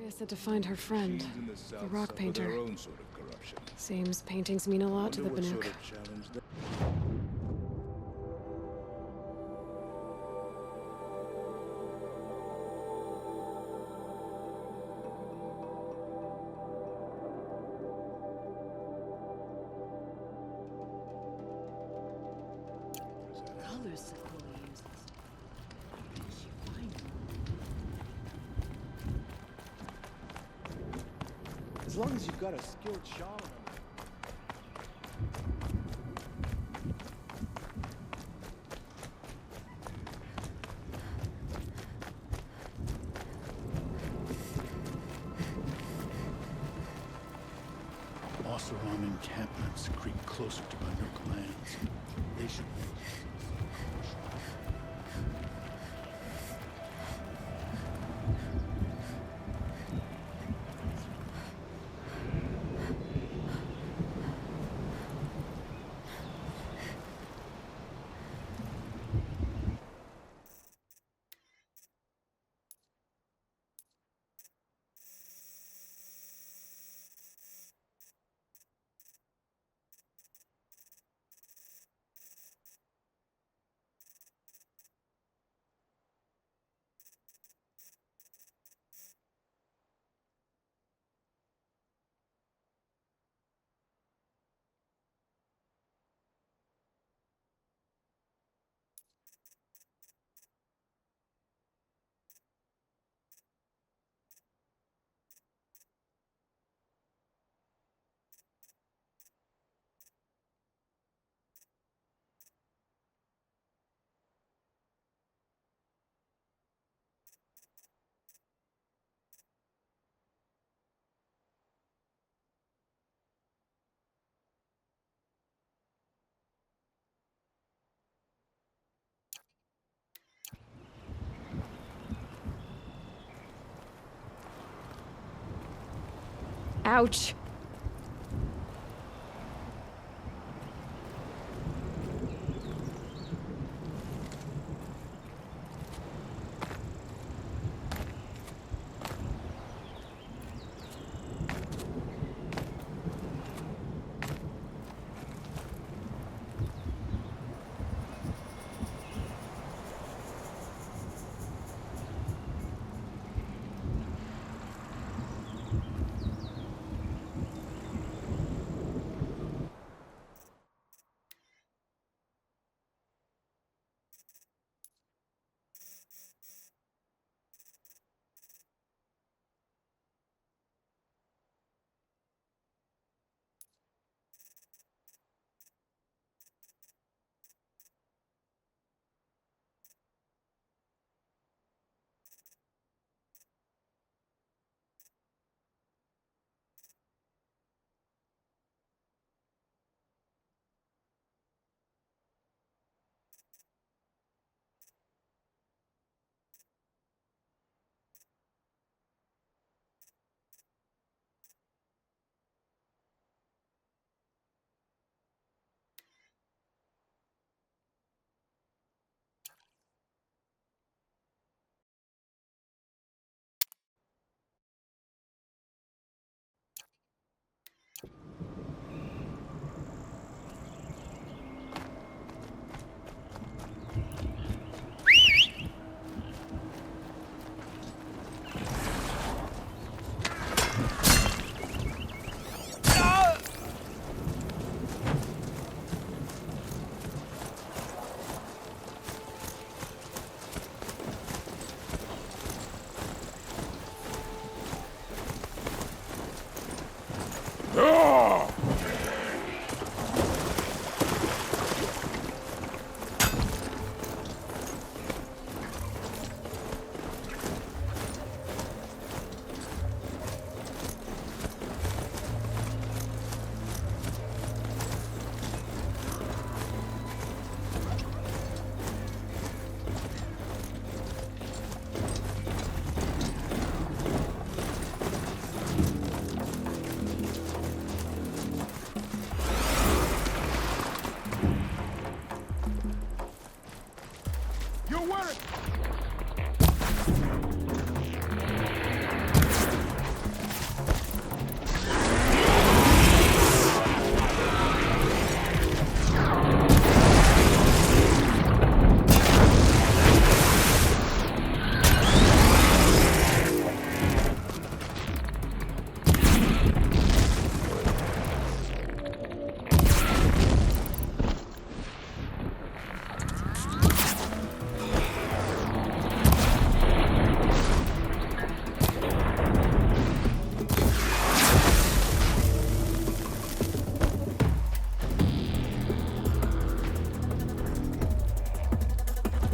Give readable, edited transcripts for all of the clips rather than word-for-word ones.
Aloy said to find her friend, Machines in the the South rock suffer painter. their own sort of corruption. Seems paintings mean a lot to the Wonder what Banuk. sort of challenge that- Colors Aloy uses. Where did she find them? As long as you've got a skilled shaman. Oseram encampments creep closer to Banuk lands. They should. Ouch!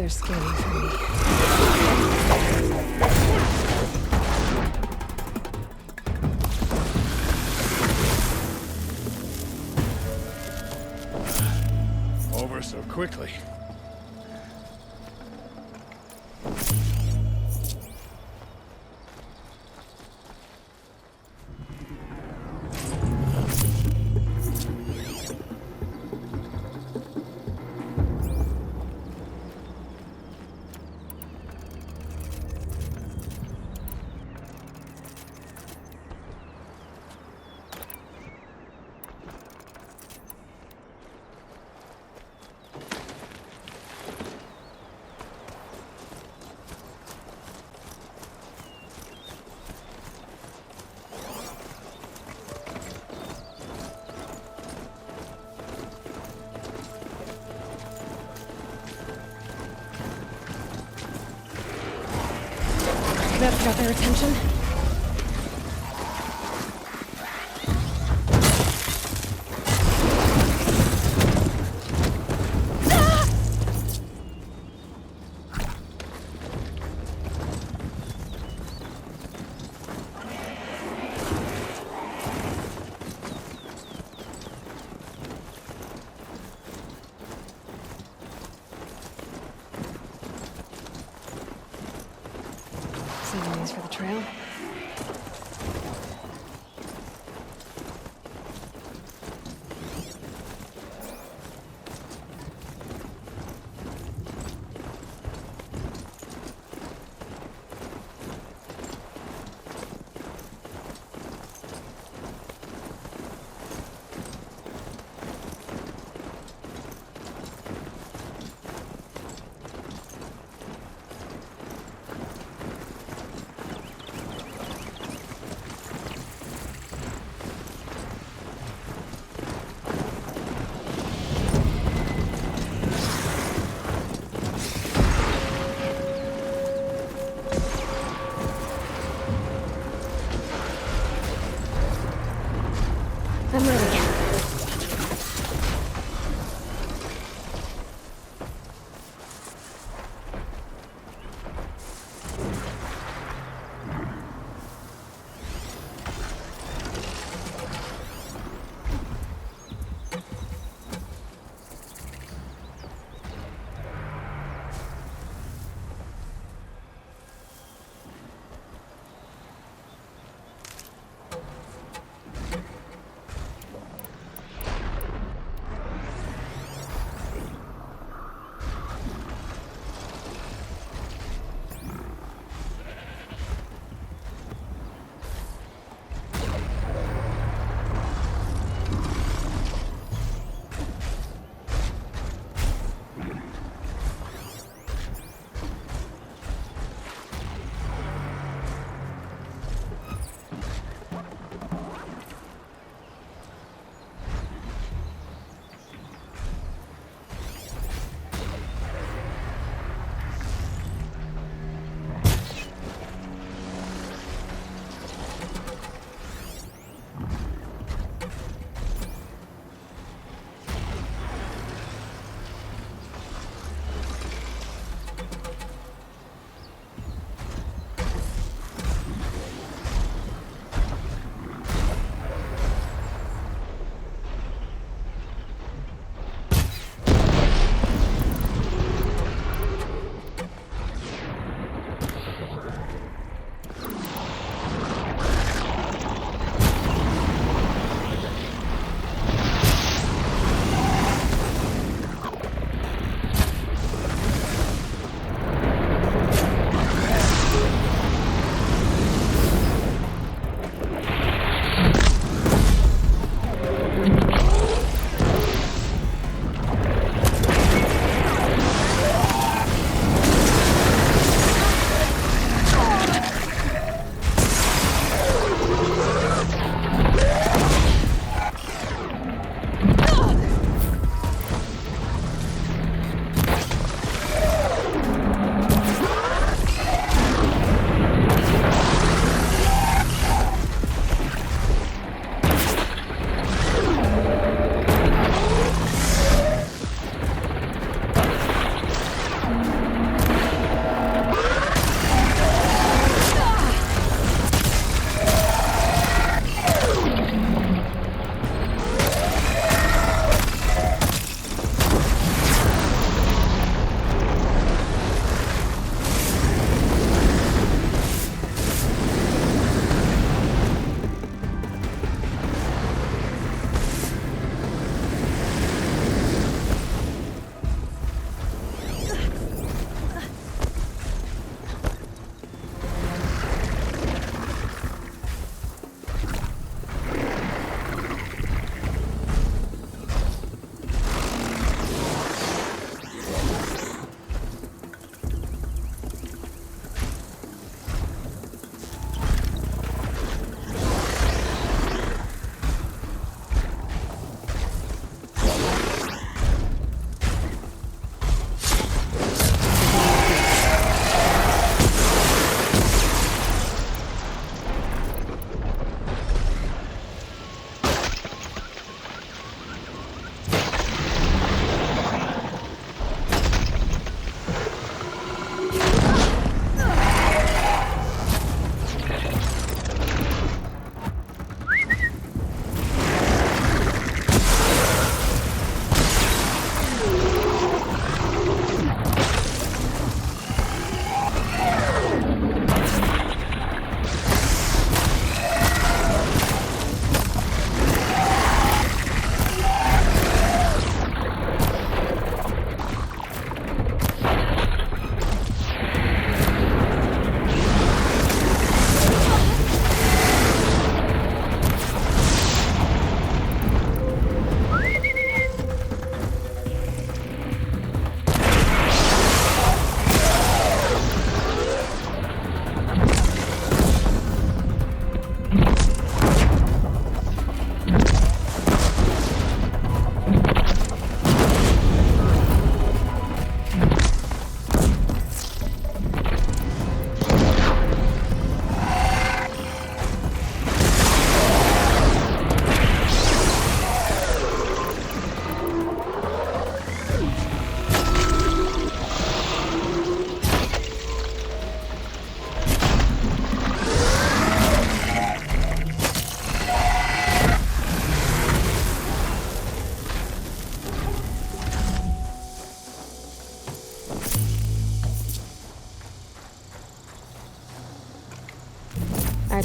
they're scanning for me. Over so quickly. That's got their attention. Saving these for the trail.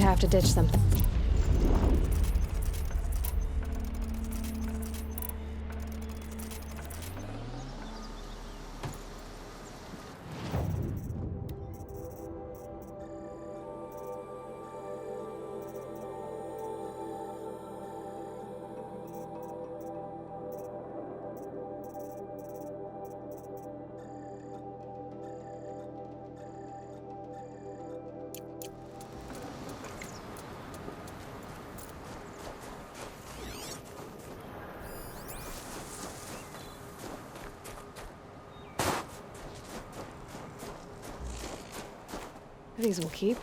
Might have to ditch something. These will keep.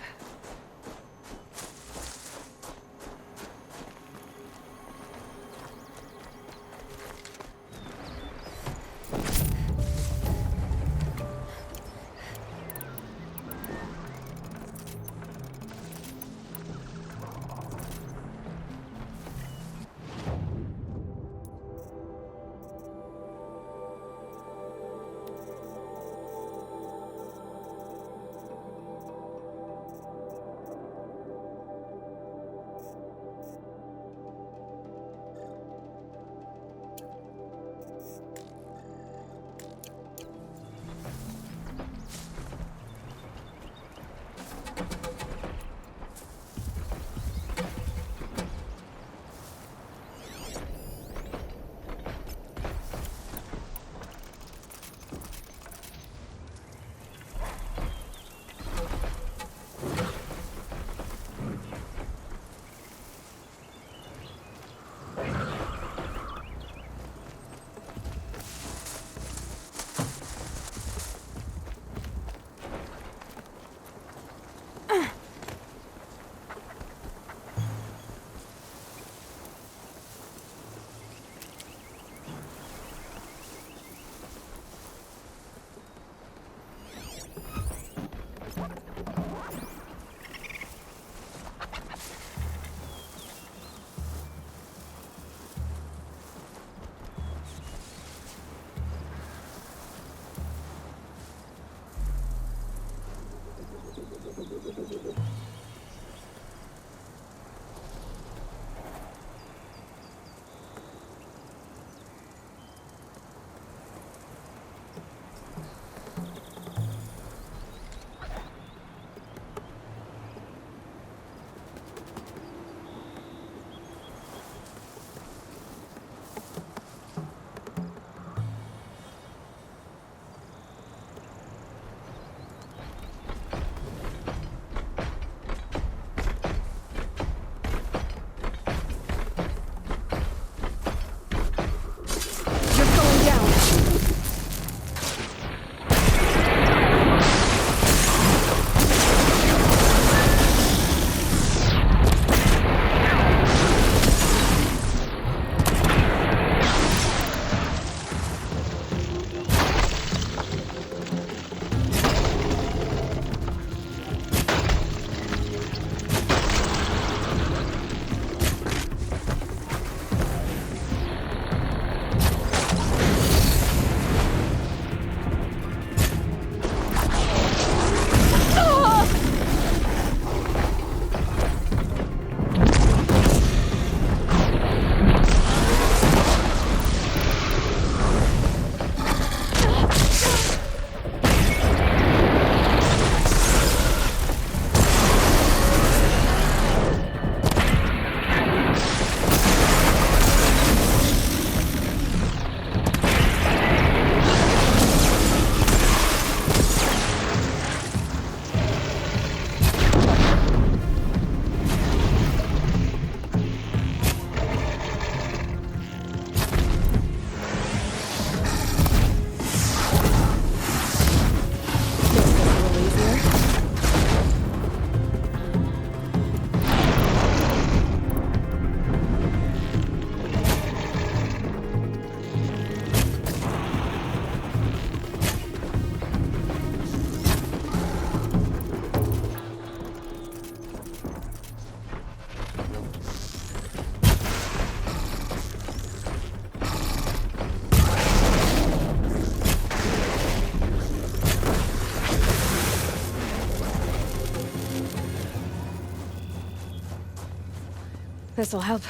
This'll help.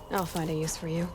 I'll find a use for you.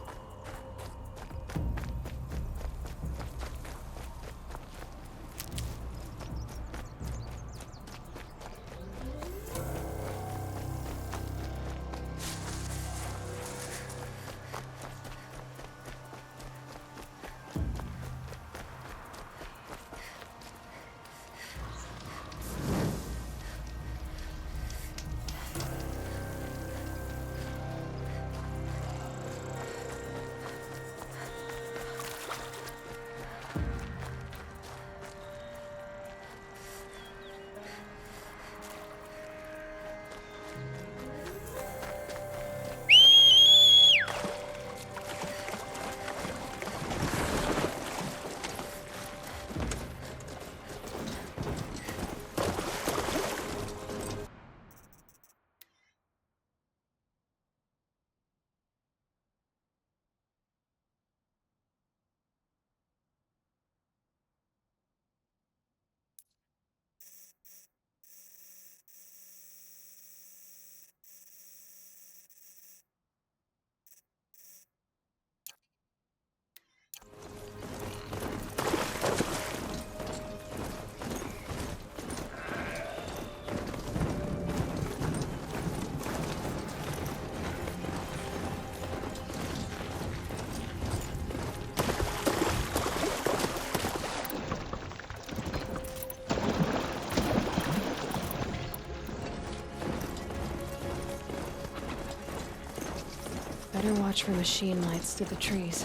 Better watch for machine lights through the trees.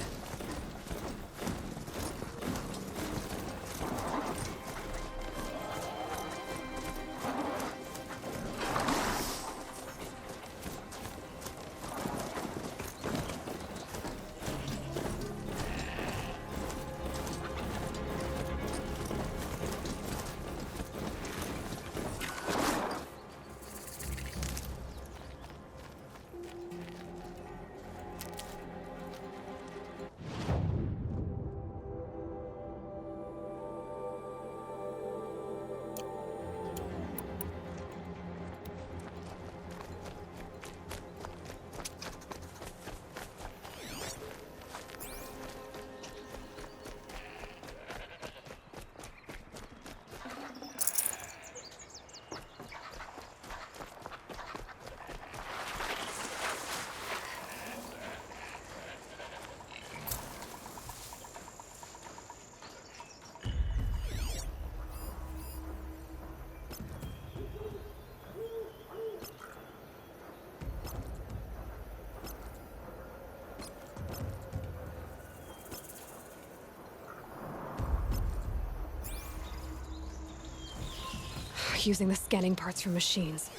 Using the scanning parts from machines.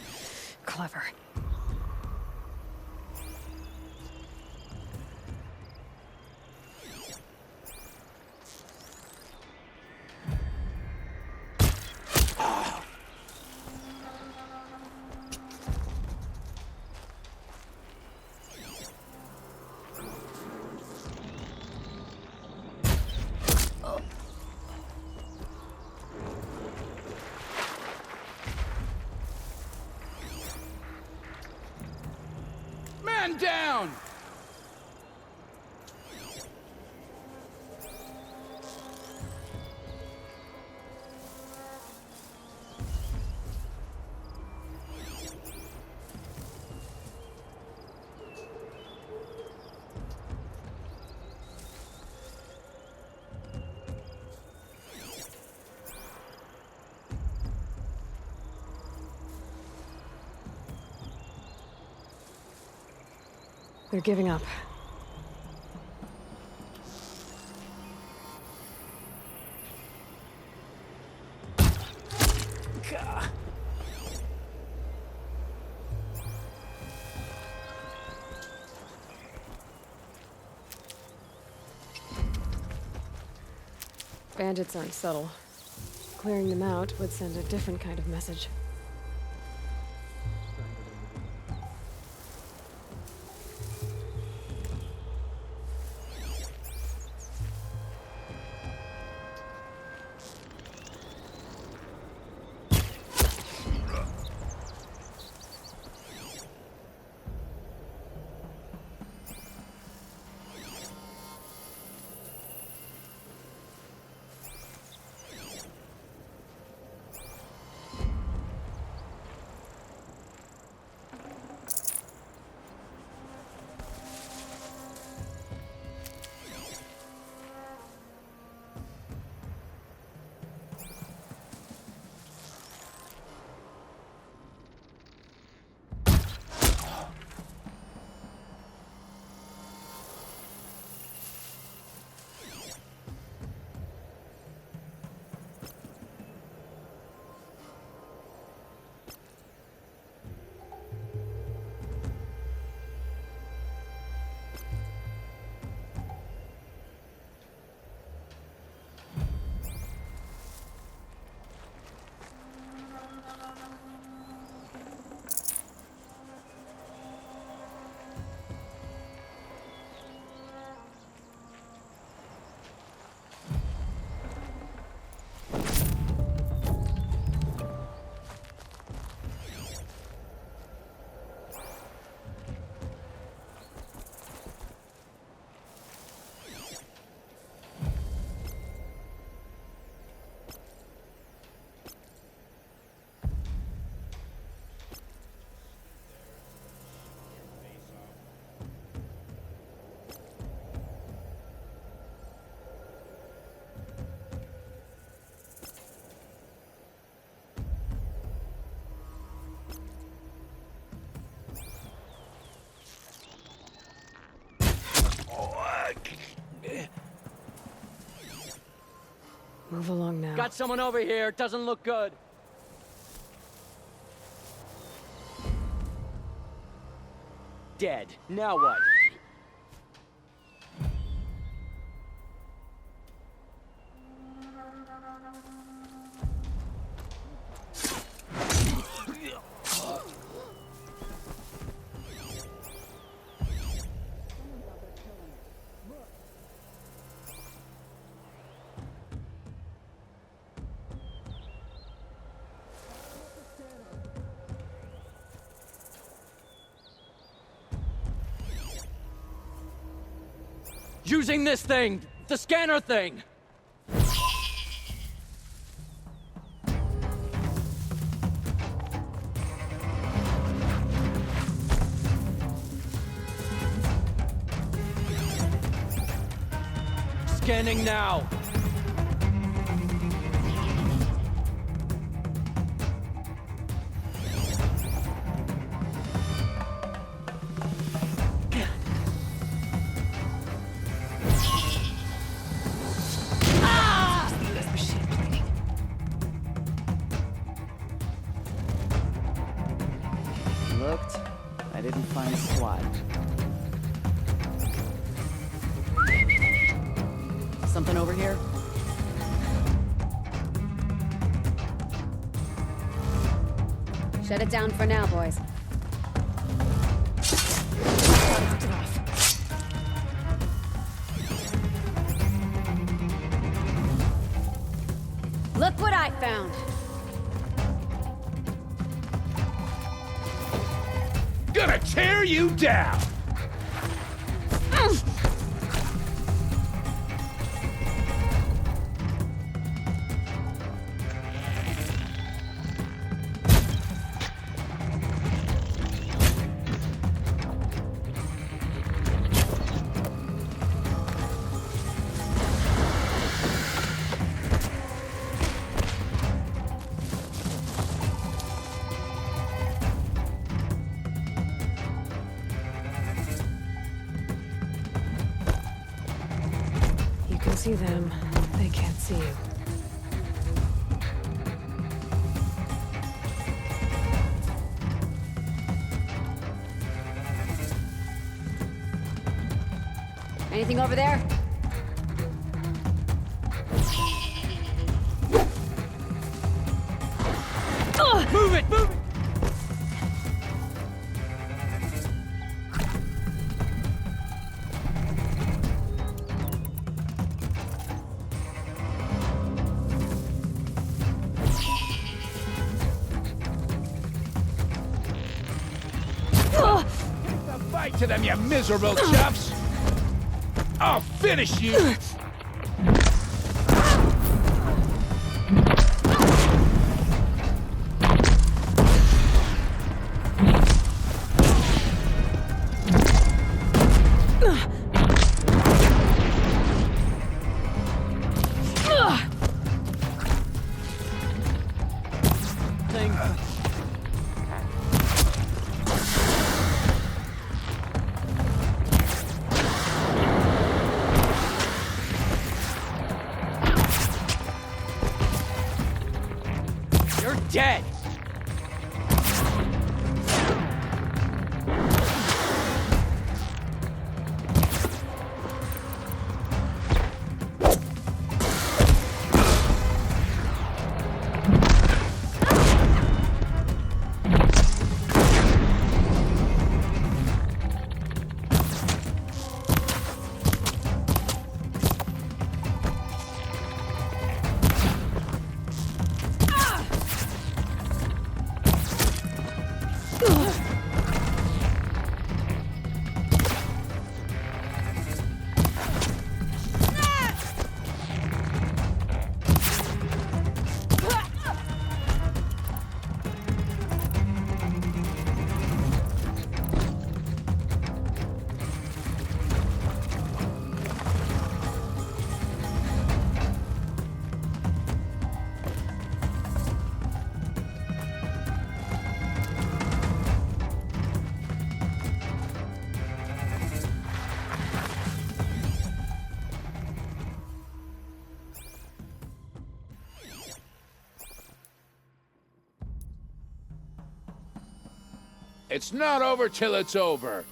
Clever. Down! They're giving up. Bandits aren't subtle. Clearing them out would send a different kind of message. Move along now. Got someone over here. Doesn't look good. Dead. Now what? Using this thing! The scanner thing! Scanning now! Looked. I didn't find squat. Something over here? Shut it down for now, boys. Look what I found! Gonna tear you down! see them, they can't see you. Anything over there? Move it! Move it! Fight to them, you miserable chuffs! I'll finish you! Thing. You're dead! It's not over till it's over.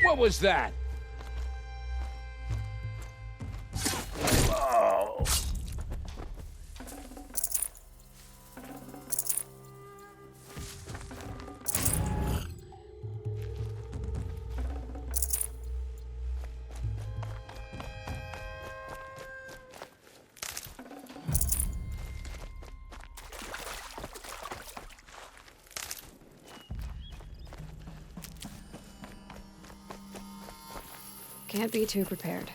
What was that? Oh. Can't be too prepared.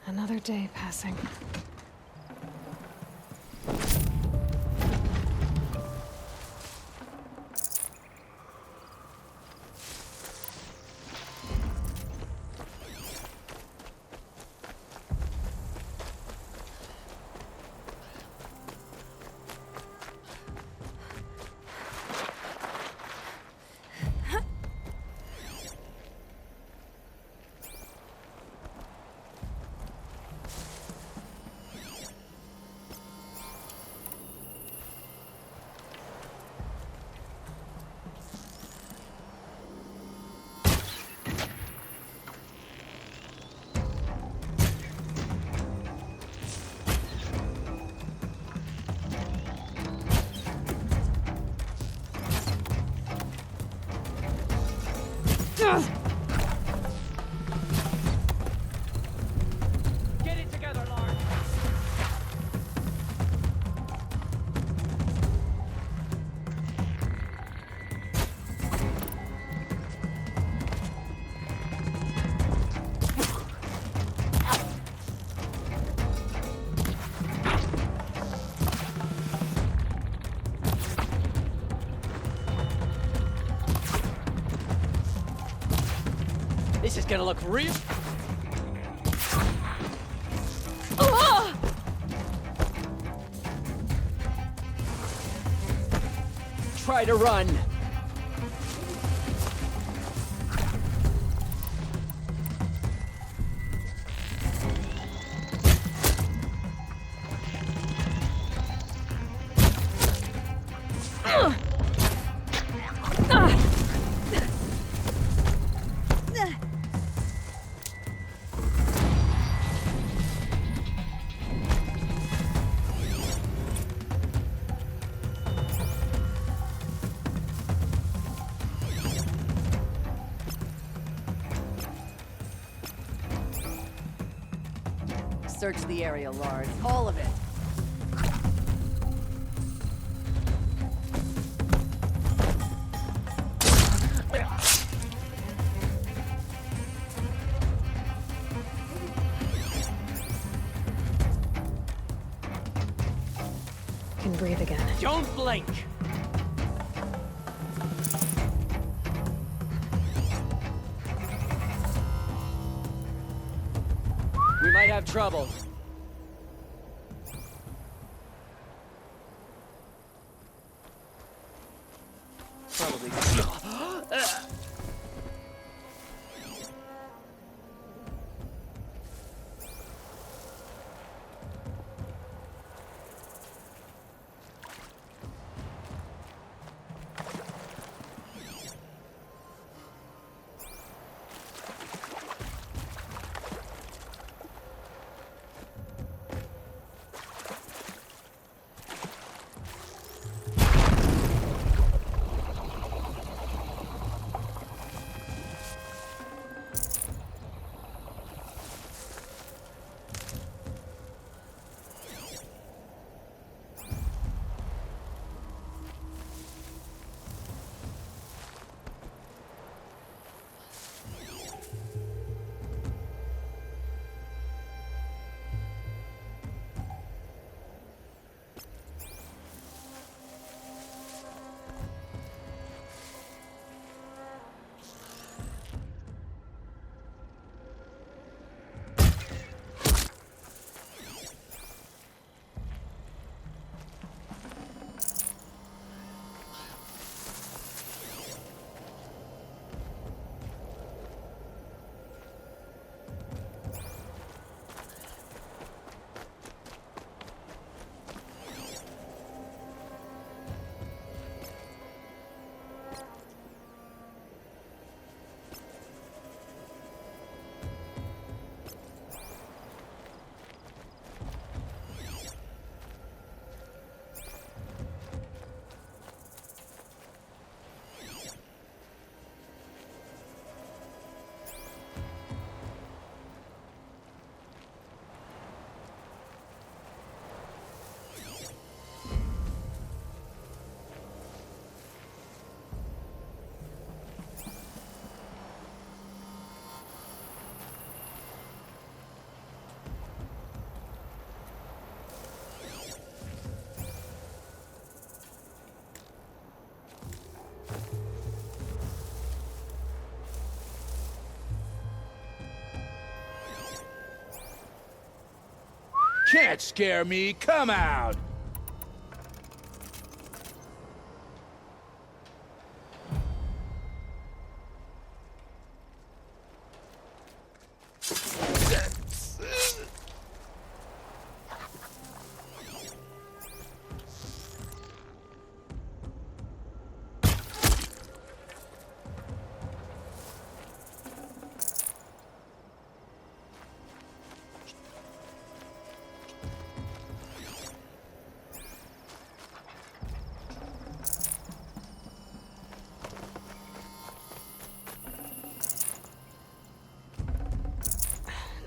Another day passing. This is gonna look real. Try to run. Search the area, Lard. All of it. Can breathe again. Don't blink. We might have trouble. Probably. Can't scare me, come out!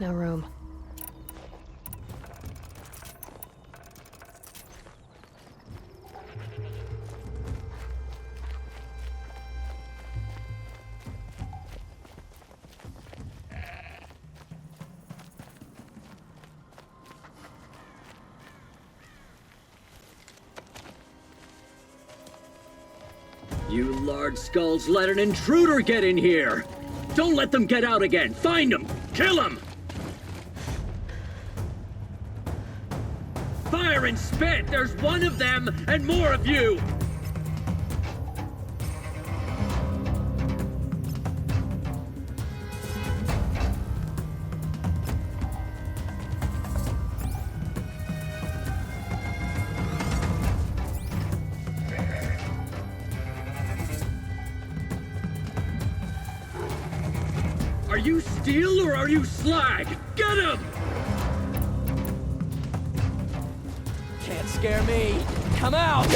No room. You large skulls let an intruder get in here! Don't let them get out again! Find them! Kill them! Fire and spit! There's one of them and more of you! Are you steel or are you slag? Get him! Can't scare me. Come out!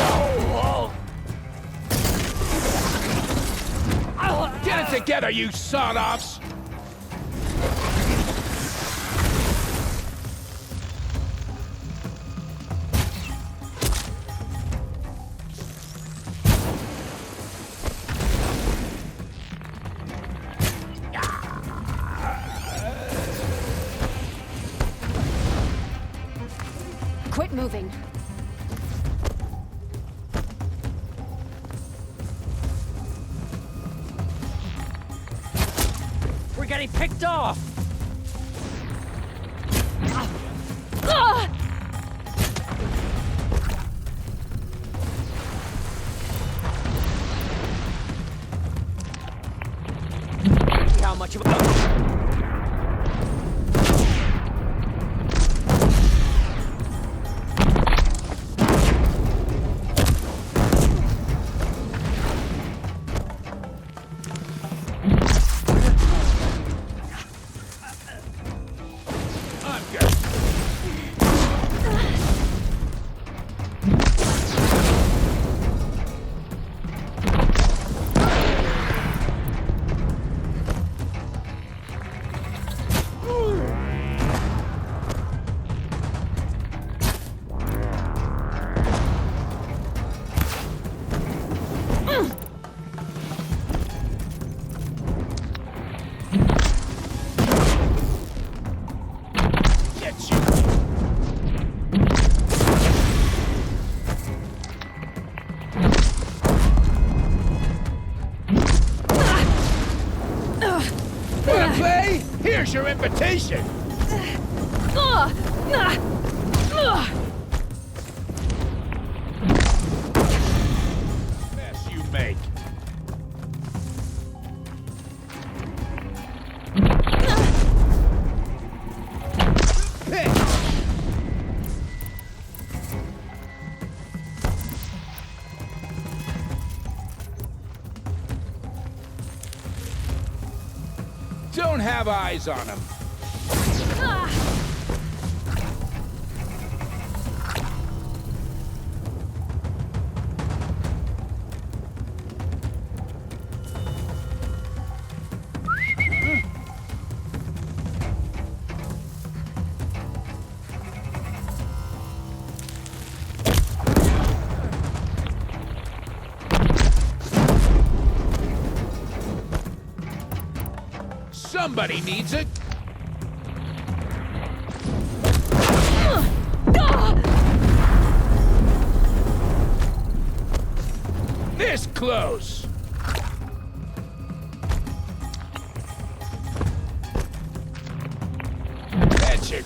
Get it together, you sawed-offs! Quit moving. We're getting picked off! How much of a... Wanna play? Here's your invitation! Mess you make. Pick! Don't have eyes on him. Somebody needs it. This close. Fetch it.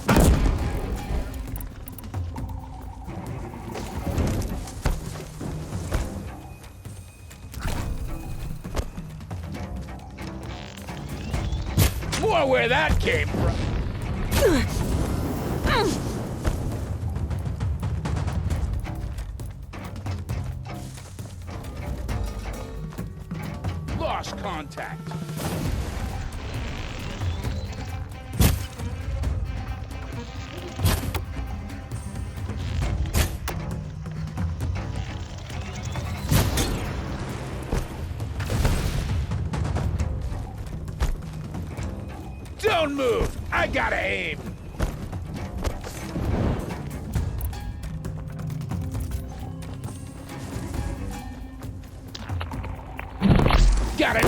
More where that came from. Lost contact. Don't move! I gotta aim! Got it!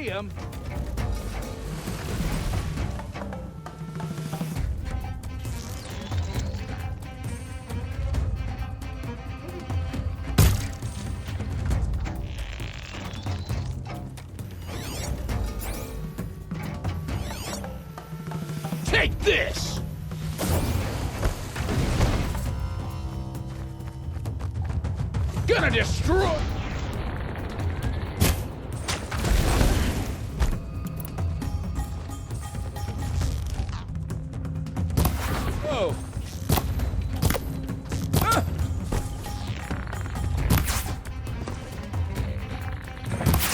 see him. Take this! Gonna destroy... Oh. Ah!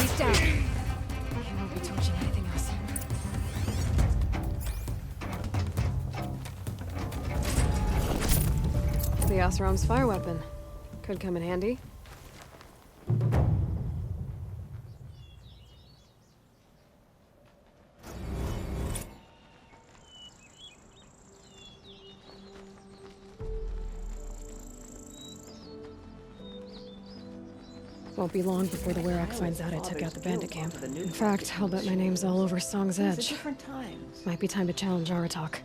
He's down. He won't be torching anything else. The Oseram's fire weapon. Could come in handy. Won't be long before the Werak finds out I took out the bandit camp. In fact, I'll bet my name's all over Song's Edge. Different times. Might be time to challenge Aratak.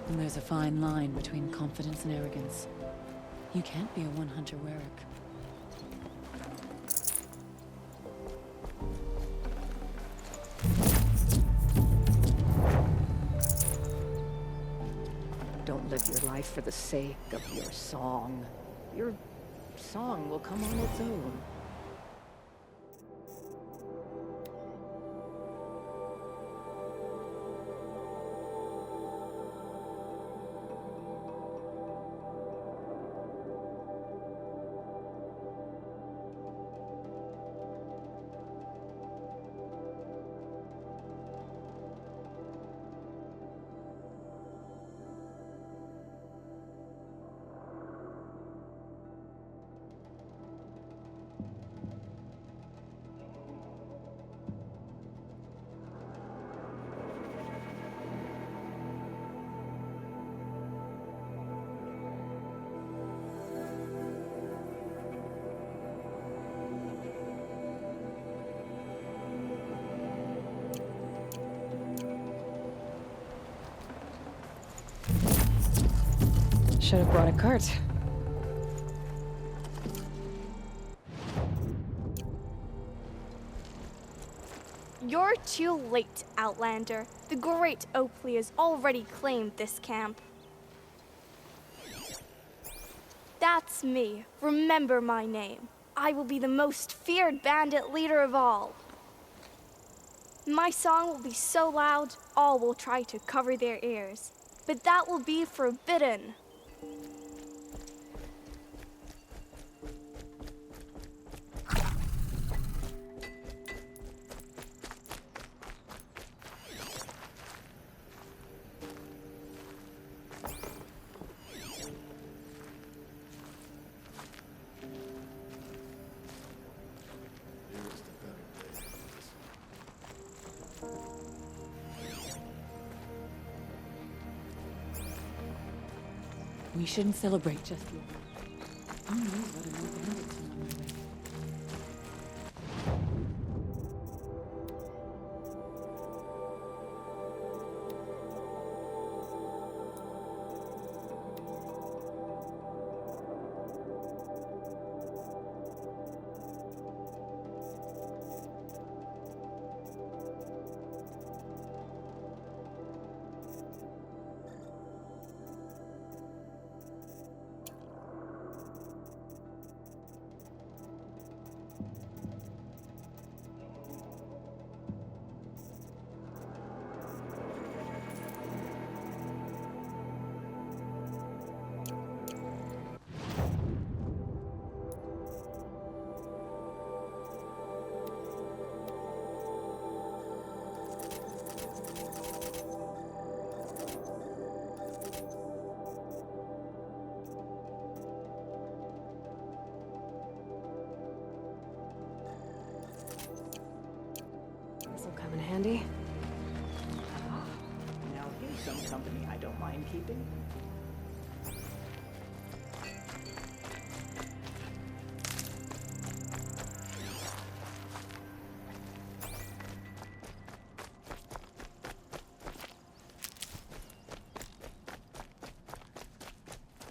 And there's a fine line between confidence and arrogance. You can't be a one-hunter Werak. Don't live your life for the sake of your song. Your song will come on its own. Should have brought a cart. You're too late, Outlander. The great Oakley has already claimed this camp. That's me. Remember my name. I will be the most feared bandit leader of all. My song will be so loud, all will try to cover their ears. But that will be forbidden. We shouldn't celebrate just yet. Who knows what an old bandit's on my way. This'll come in handy. Now here's some company I don't mind keeping.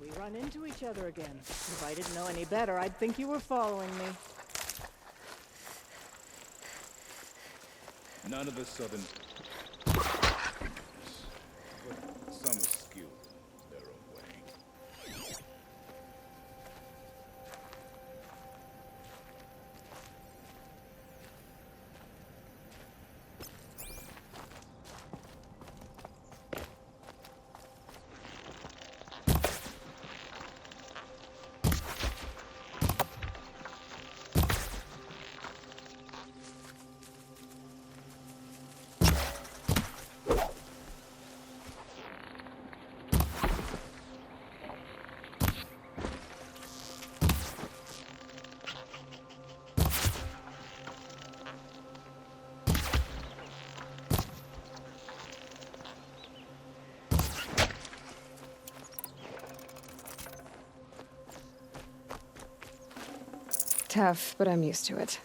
We run into each other again. If I didn't know any better, I'd think you were following me. None of the southern... But some are skilled in their own way. Tough, but I'm used to it.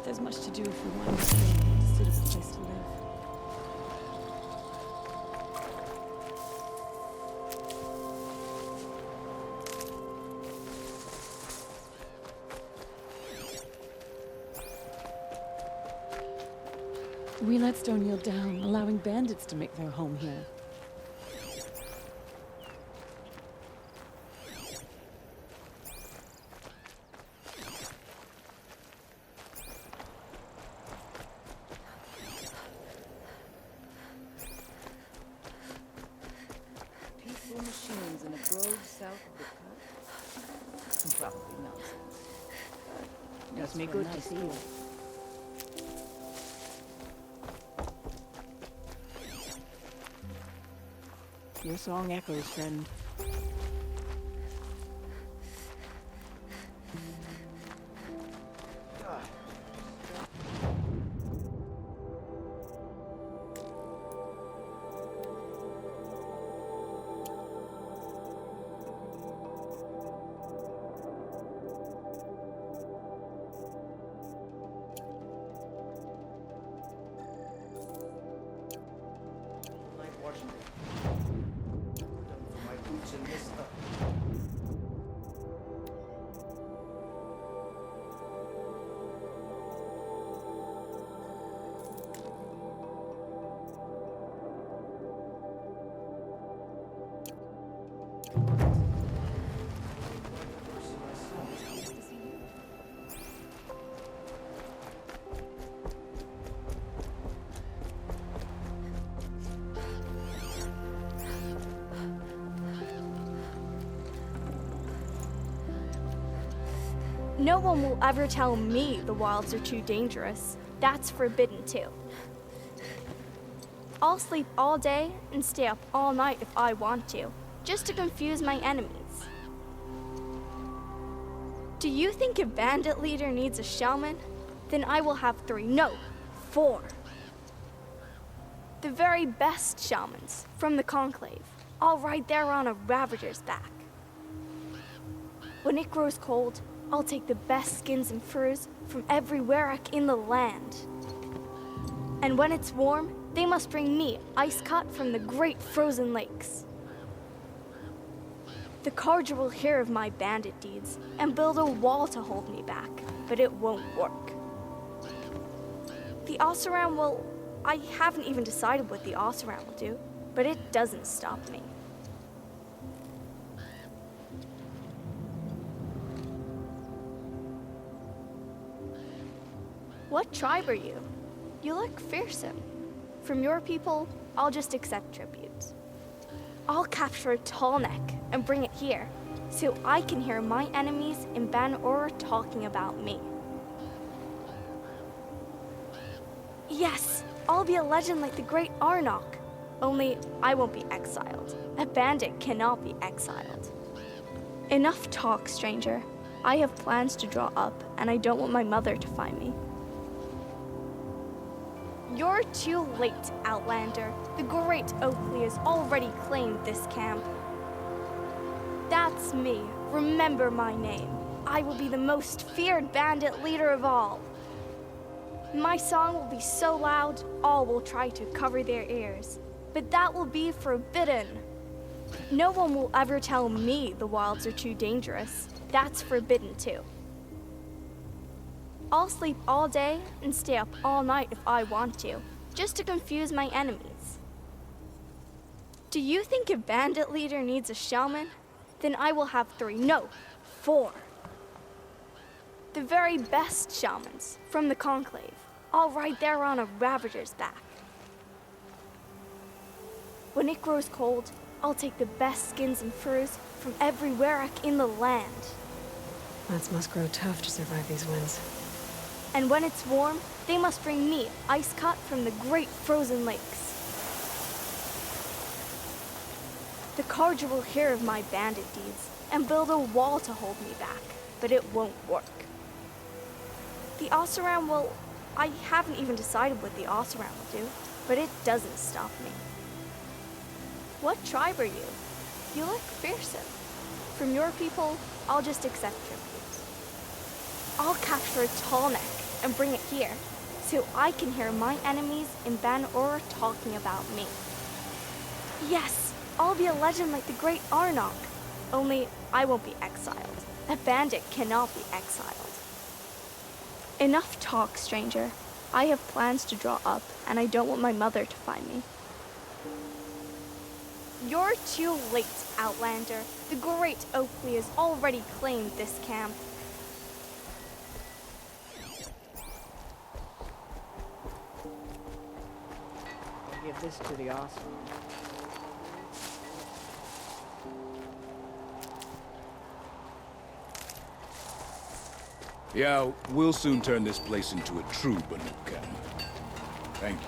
There's much to do if we want to find a suitable place to live. We let Stone Yield down, allowing bandits to make their home here. Peaceful machines in a grove south of the coast? Probably nonsense. Does me good to see you. Your song echoes, friend. No one will ever tell me the wilds are too dangerous. That's forbidden too. I'll sleep all day and stay up all night if I want to, just to confuse my enemies. Do you think a bandit leader needs a shaman? Then I will have 3, no, 4. The very best shamans from the Conclave, all right there on a Ravager's back. When it grows cold, I'll take the best skins and furs from every Werek in the land. And when it's warm, they must bring me ice cut from the great frozen lakes. The Carja will hear of my bandit deeds and build a wall to hold me back, but it won't work. The Oseram will... I haven't even decided what the Oseram will do, but it doesn't stop me. What tribe are you? You look fearsome. From your people, I'll just accept tributes. I'll capture a tall neck and bring it here, so I can hear my enemies in Ban-Ora talking about me. Yes, I'll be a legend like the great Arnok. Only I won't be exiled. A bandit cannot be exiled. Enough talk, stranger. I have plans to draw up, and I don't want my mother to find me. You're too late, Outlander. The great Oakley has already claimed this camp. That's me. Remember my name. I will be the most feared bandit leader of all. My song will be so loud, all will try to cover their ears. But that will be forbidden. No one will ever tell me the wilds are too dangerous. That's forbidden too. I'll sleep all day and stay up all night if I want to, just to confuse my enemies. Do you think a bandit leader needs a shaman? Then I will have 3, no, 4. The very best shamans from the Conclave, all right there on a Ravager's back. When it grows cold, I'll take the best skins and furs from every Werek in the land. Plants must grow tough to survive these winds. And when it's warm, they must bring me ice cut from the great frozen lakes. The Carja will hear of my bandit deeds and build a wall to hold me back, but it won't work. The Oseram will... I haven't even decided what the Oseram will do, but it doesn't stop me. What tribe are you? You look fearsome. From your people, I'll just accept tributes. I'll capture a tall neck and bring it here, so I can hear my enemies in Ban-Ora talking about me. Yes, I'll be a legend like the great Arnok. Only I won't be exiled. A bandit cannot be exiled. Enough talk, stranger. I have plans to draw up, and I don't want my mother to find me. You're too late, Outlander. The great Oakley has already claimed this camp. Give this to the awesome. Yeah, we'll soon turn this place into a true Banuk camp. Thank you.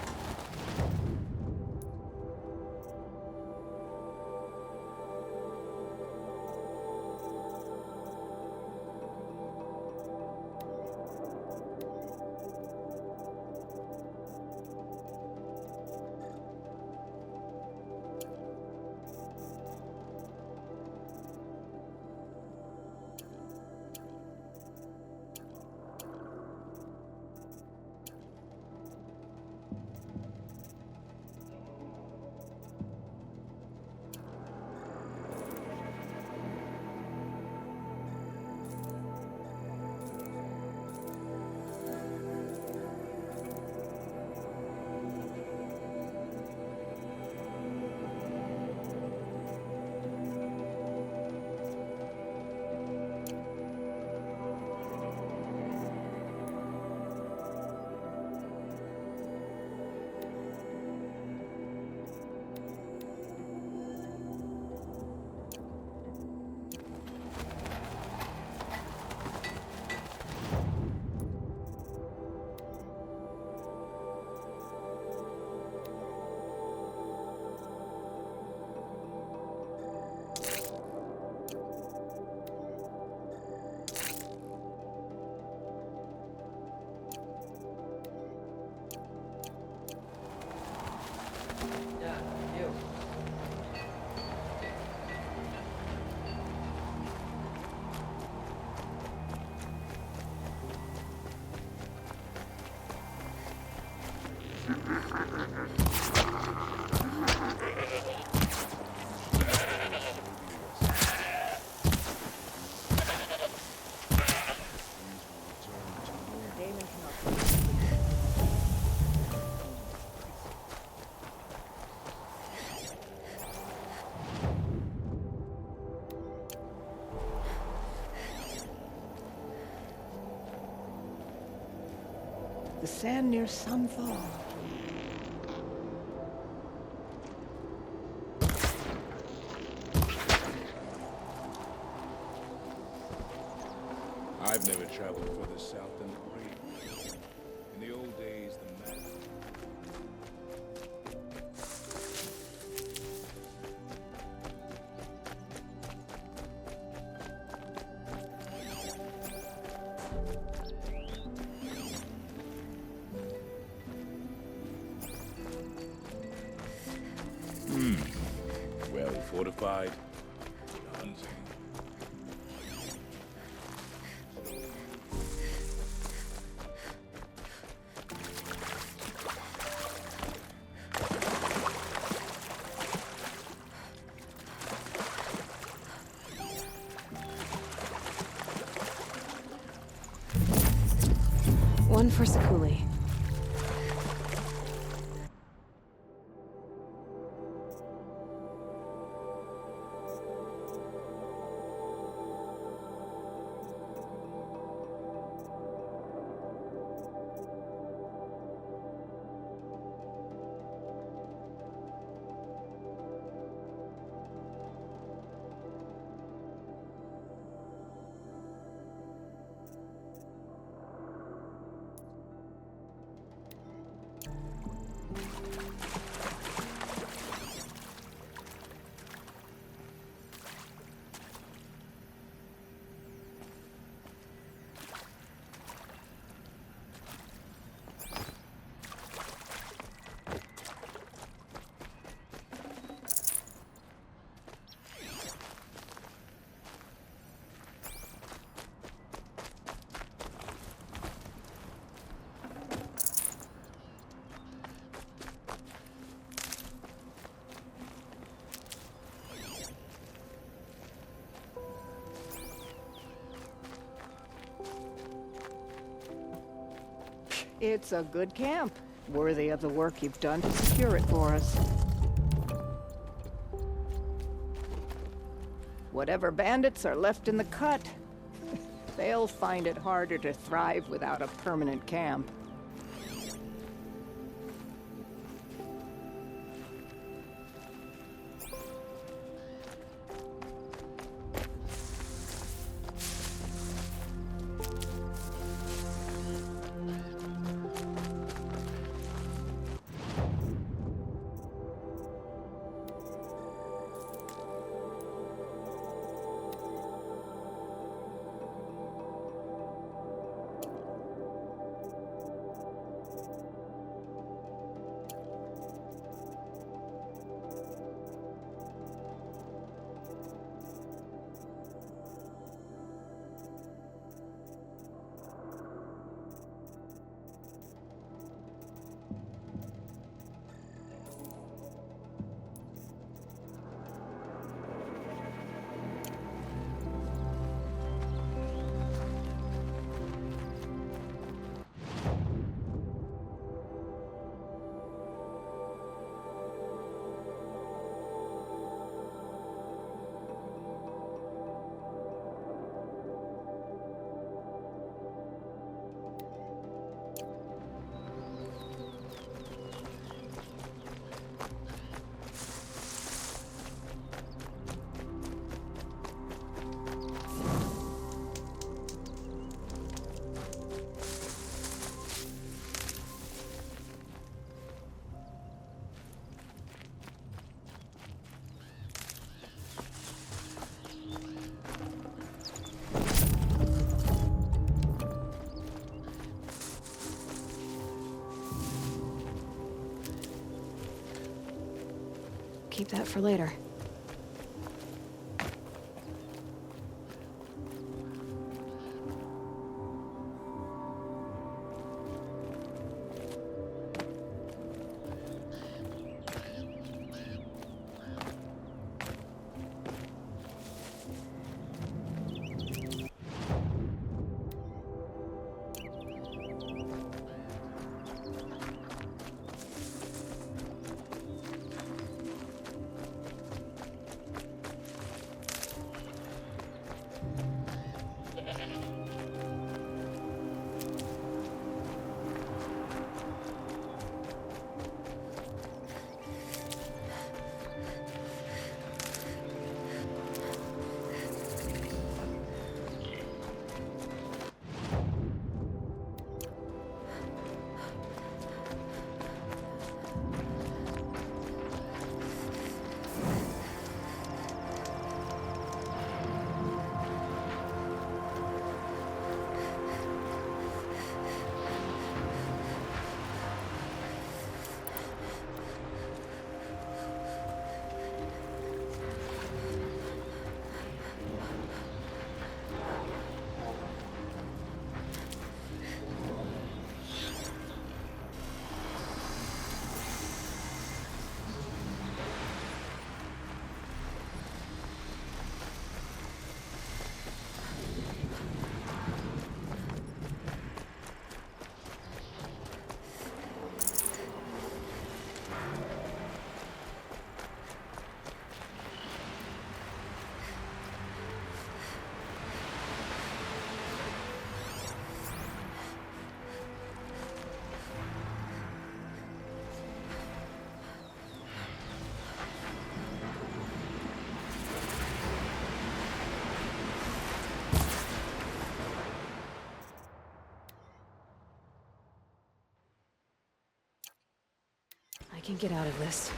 The sand near Sunfall. I've never traveled further south than the Great. In the old days, the map. Well fortified. Hunting. One for Sakuli. It's a good camp, worthy of the work you've done to secure it for us. Whatever bandits are left in the cut, they'll find it harder to thrive without a permanent camp. Keep that for later. I can get out of this.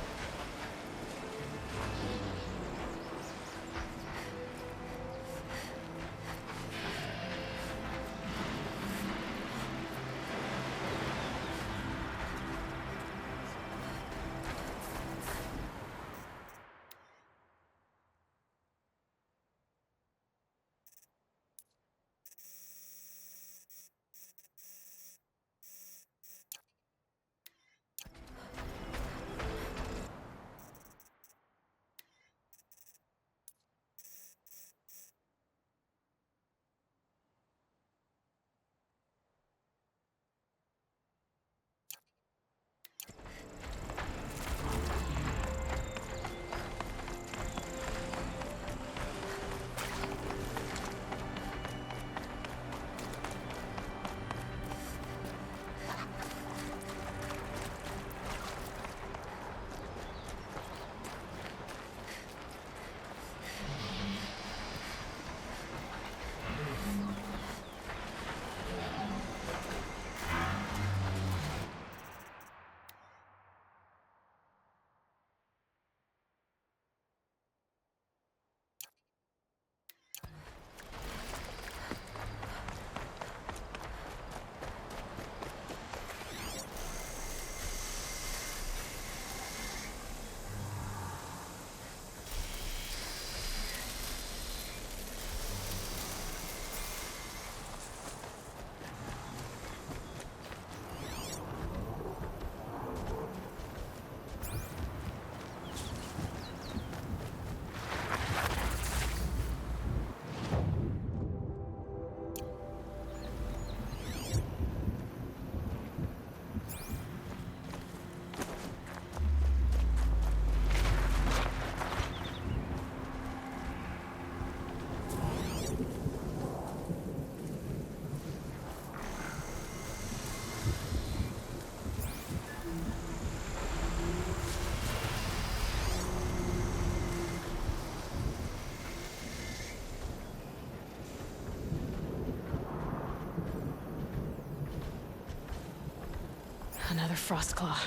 Another Frostclaw.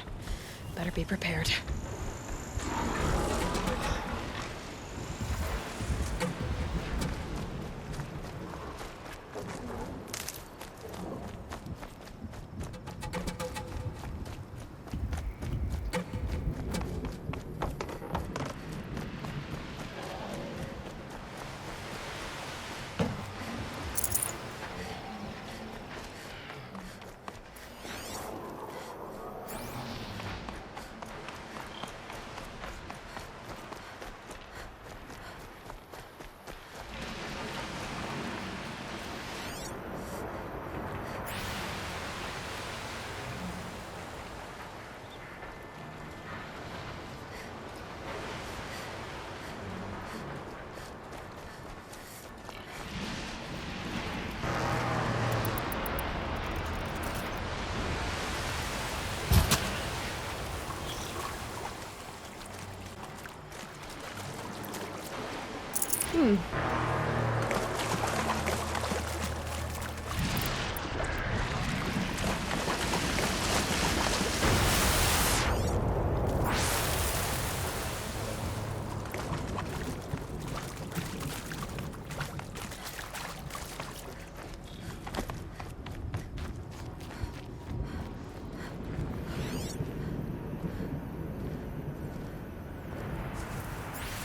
Better be prepared.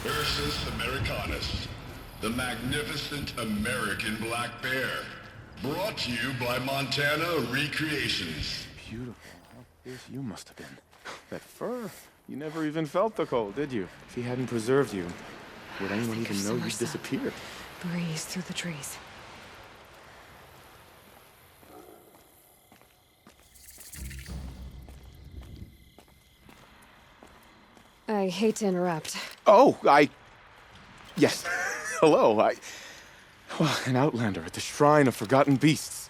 Ursus Americanus, the magnificent American black bear. Brought to you by Montana Recreations. Beautiful. How fierce you must have been. That fur. You never even felt the cold, did you? If he hadn't preserved you, would anyone even know you'd disappeared? Breeze through the trees. I hate to interrupt. Oh, Yes. Hello, Well, an outlander at the Shrine of Forgotten Beasts.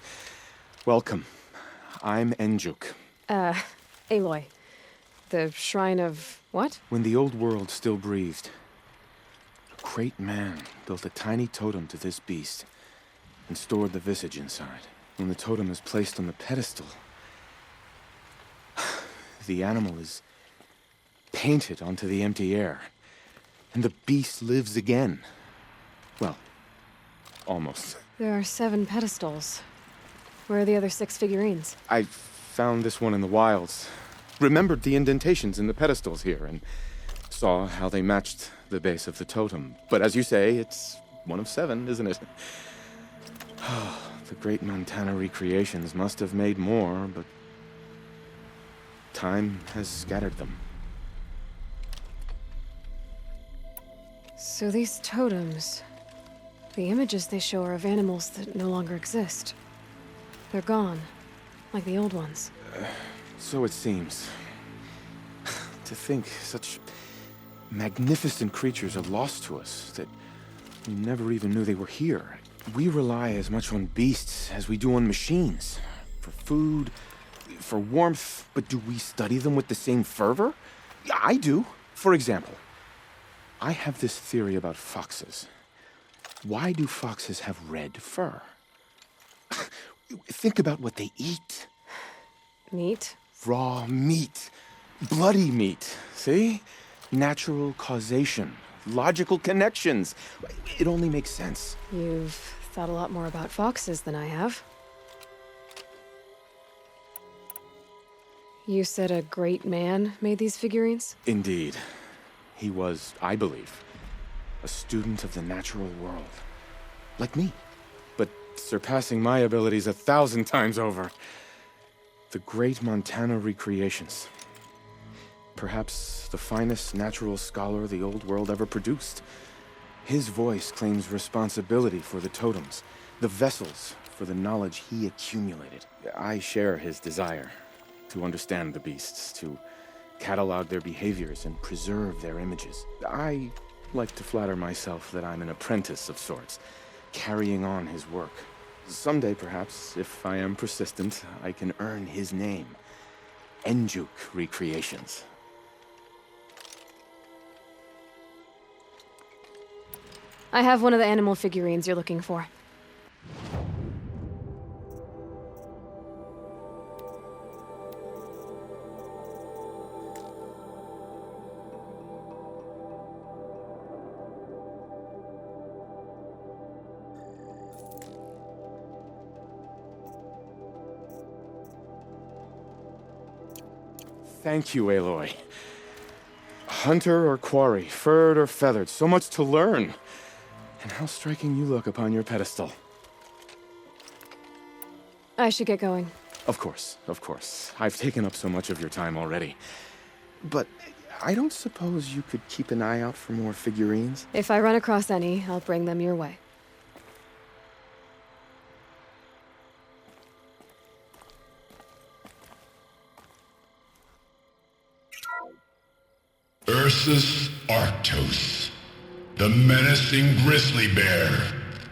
Welcome. I'm Enjuk. Aloy. The Shrine of what? When the old world still breathed, a great man built a tiny totem to this beast and stored the visage inside. When the totem is placed on the pedestal, the animal is painted onto the empty air. And the beast lives again. Well, almost. There are 7 pedestals. Where are the other 6 figurines? I found this one in the wilds. Remembered the indentations in the pedestals here, and saw how they matched the base of the totem. But as you say, it's one of 7, isn't it? The great Montana recreations must have made more, but time has scattered them. So these totems... the images they show are of animals that no longer exist. They're gone, like the old ones. So it seems. To think such magnificent creatures are lost to us, that we never even knew they were here. We rely as much on beasts as we do on machines. For food, for warmth, but do we study them with the same fervor? Yeah, I do. For example, I have this theory about foxes. Why do foxes have red fur? Think about what they eat. Meat? Raw meat. Bloody meat. See? Natural causation. Logical connections. It only makes sense. You've thought a lot more about foxes than I have. You said a great man made these figurines? Indeed. He was, I believe, a student of the natural world. Like me. But surpassing my abilities 1,000 times over. The great Montana recreations. Perhaps the finest natural scholar the old world ever produced. His voice claims responsibility for the totems, the vessels for the knowledge he accumulated. I share his desire to understand the beasts, to catalog their behaviors and preserve their images. I like to flatter myself that I'm an apprentice of sorts, carrying on his work. Someday, perhaps, if I am persistent, I can earn his name. Enjuk Recreations. I have one of the animal figurines you're looking for. Thank you, Aloy. Hunter or quarry, furred or feathered, so much to learn. And how striking you look upon your pedestal. I should get going. Of course, of course. I've taken up so much of your time already. But I don't suppose you could keep an eye out for more figurines? If I run across any, I'll bring them your way. Ursus Arctos, the menacing grizzly bear.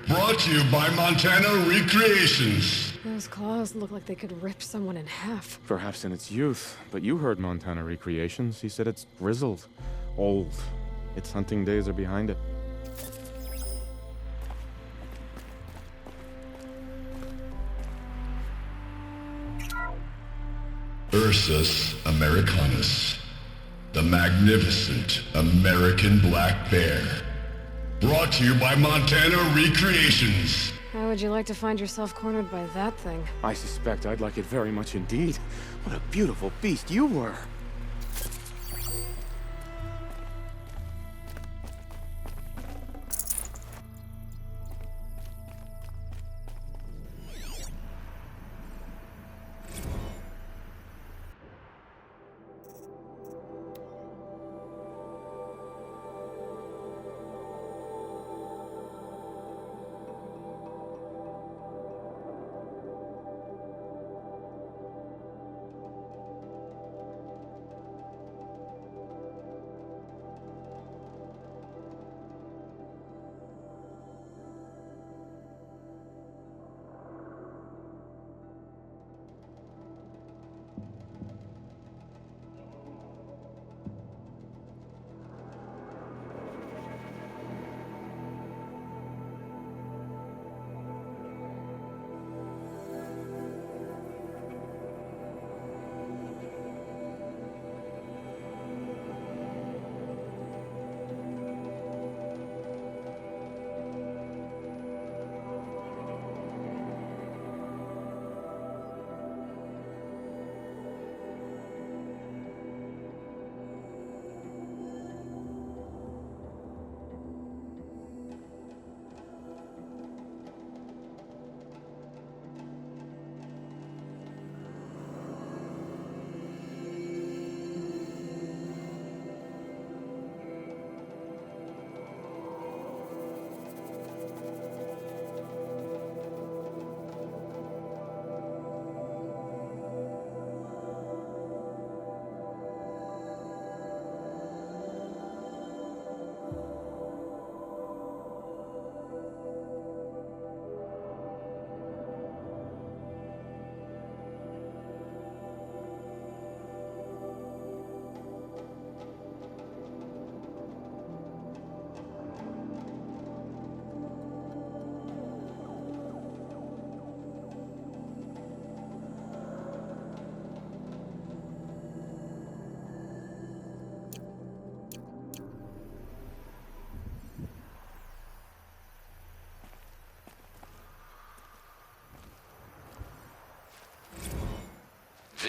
Brought to you by Montana Recreations. Those claws look like they could rip someone in half. Perhaps in its youth, but you heard Montana Recreations. He said it's grizzled, old. Its hunting days are behind it. Ursus Americanus, the magnificent American black bear. Brought to you by Montana Recreations. How would you like to find yourself cornered by that thing? I suspect I'd like it very much indeed. What a beautiful beast you were.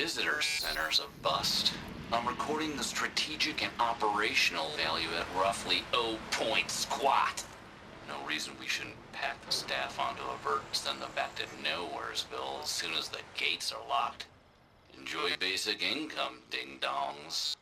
visitor center's a bust. I'm recording the strategic and operational value at roughly 0 point squat. No reason we shouldn't pack the staff onto a vert and send them back to Nowheresville as soon as the gates are locked. Enjoy basic income, ding-dongs.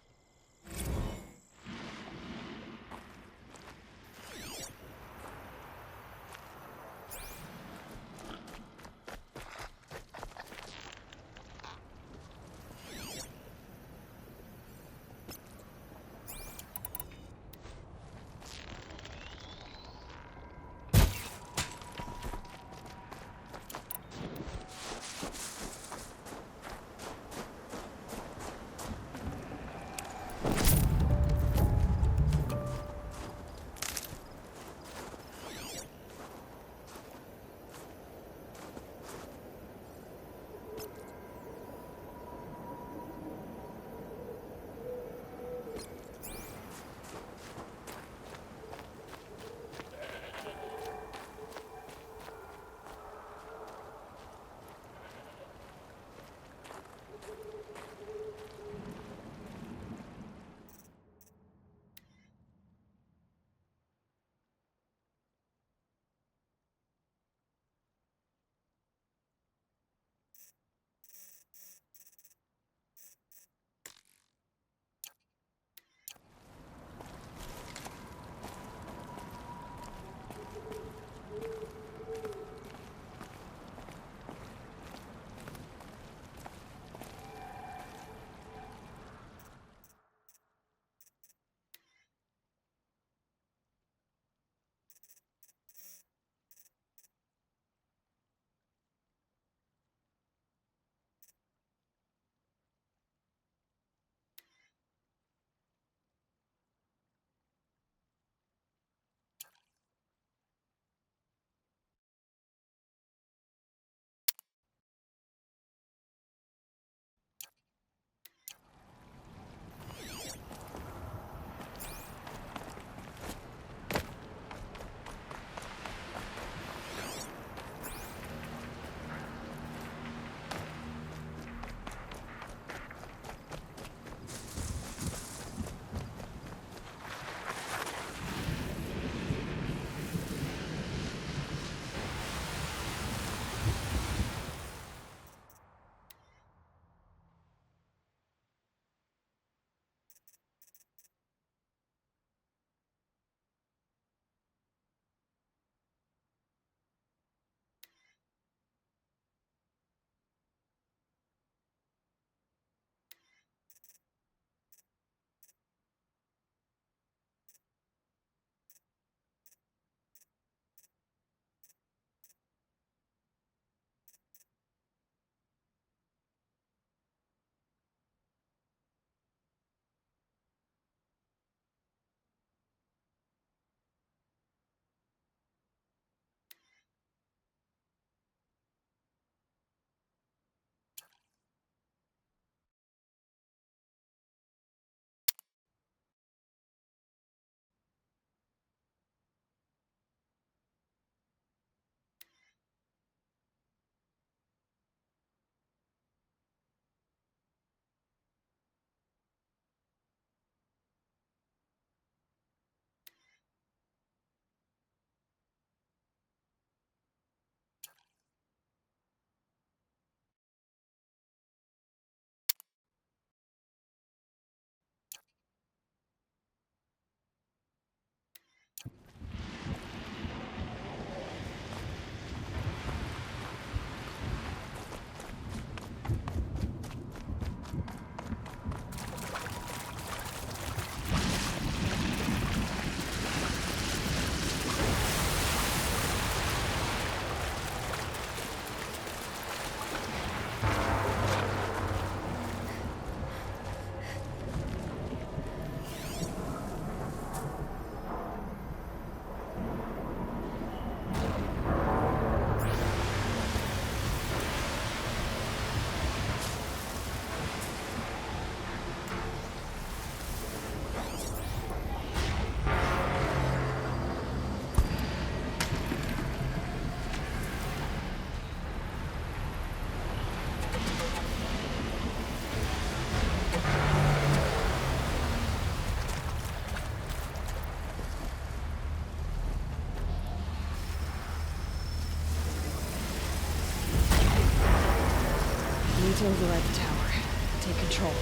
need to override the tower. Take control.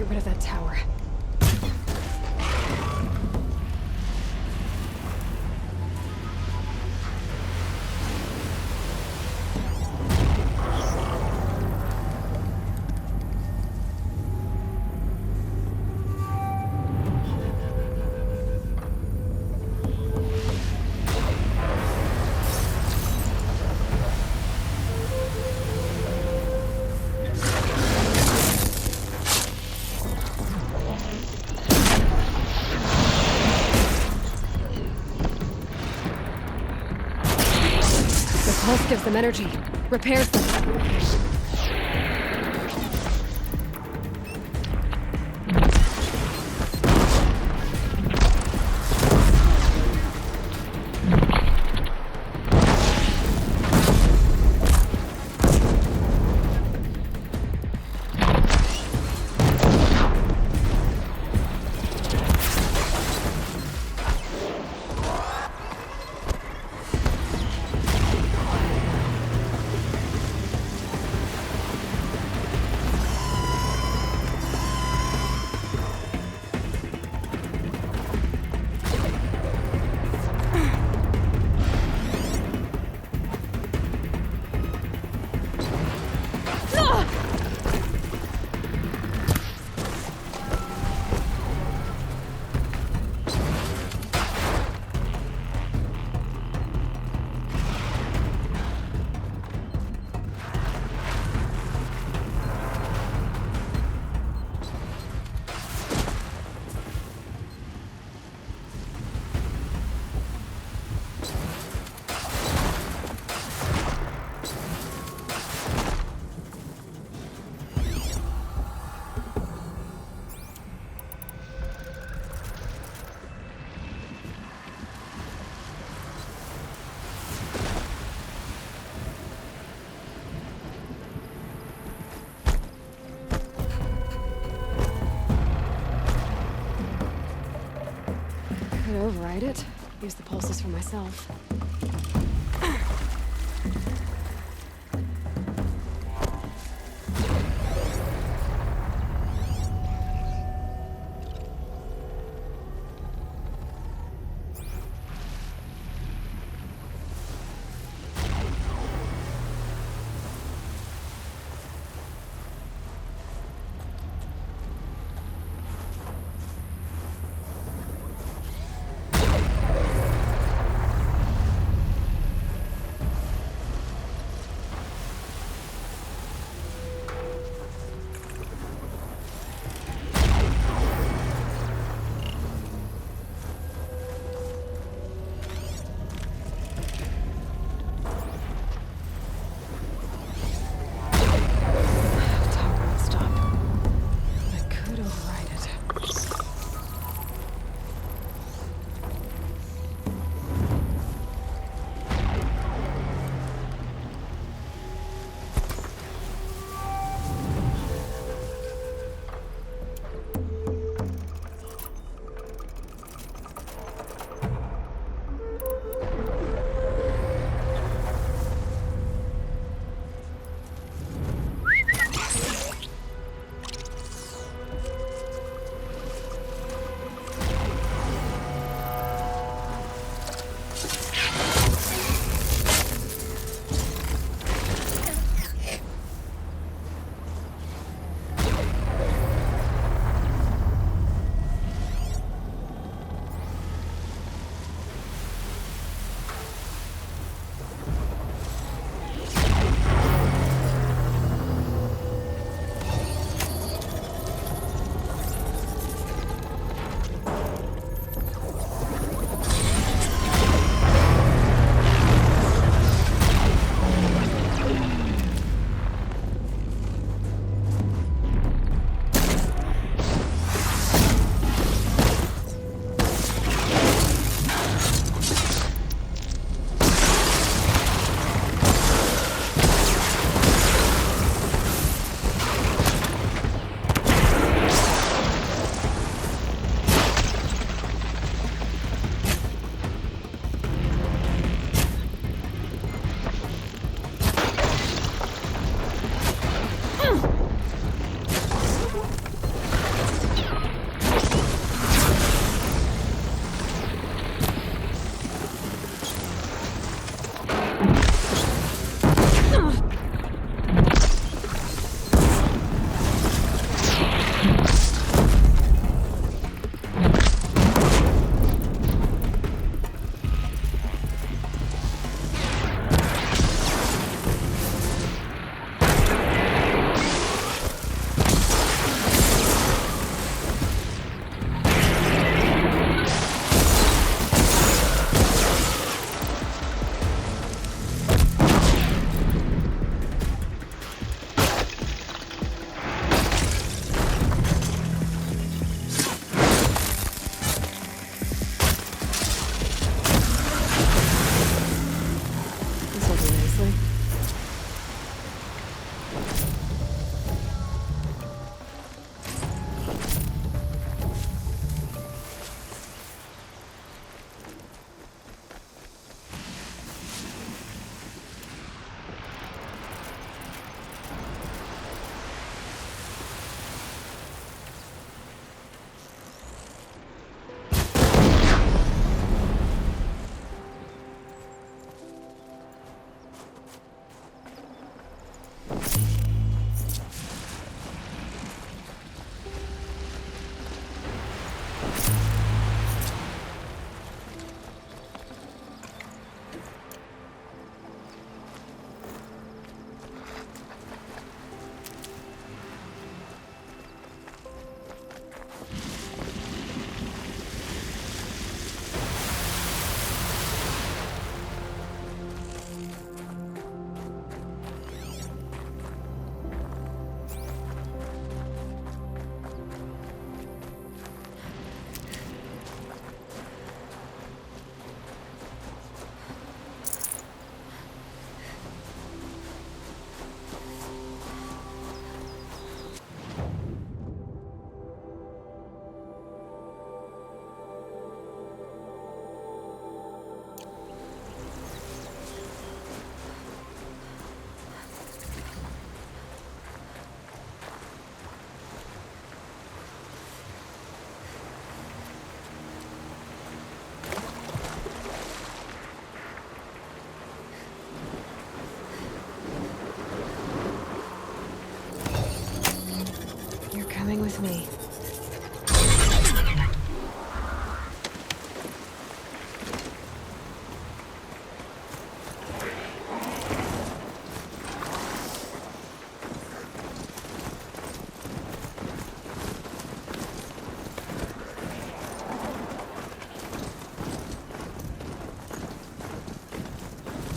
Rid of that tower. Pulse gives them energy, repairs them. override it. Use the pulses for myself.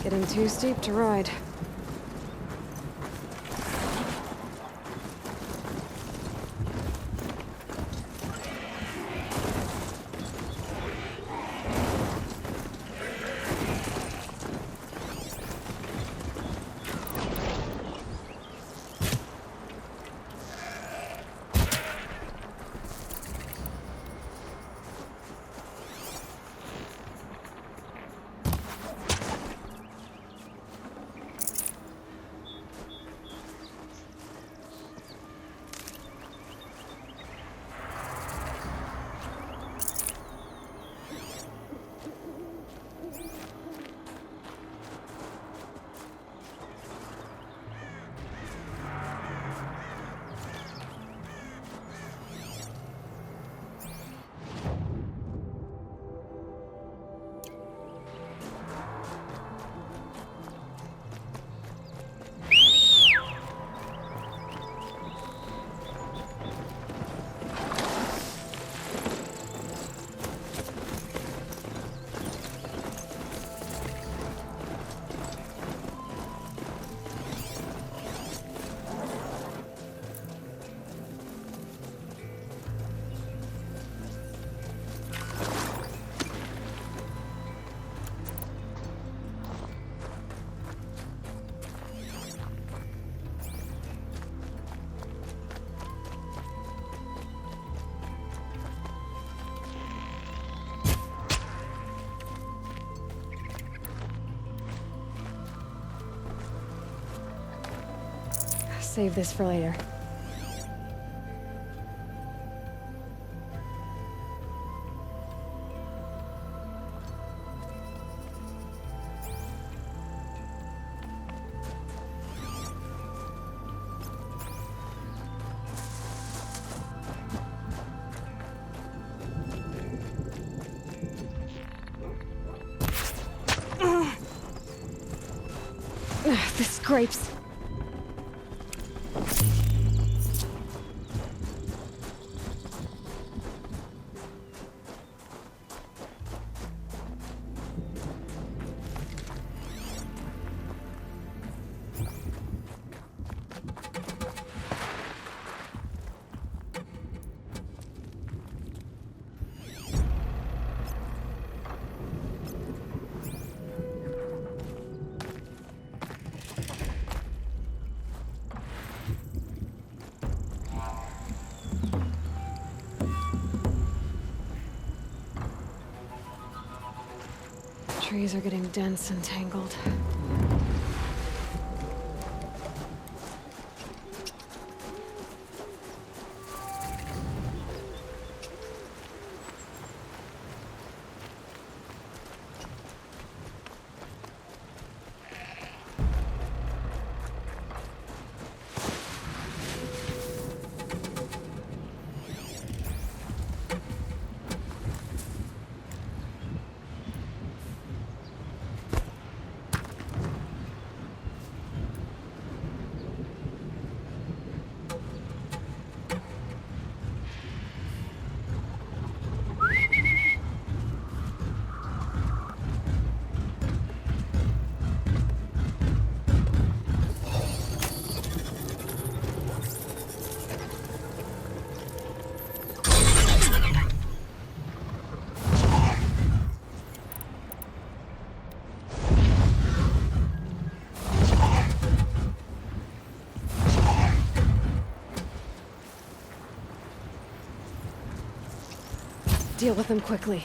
Getting too steep to ride. Save this for later. The scrapes. Trees are getting dense and tangled. Deal with them quickly.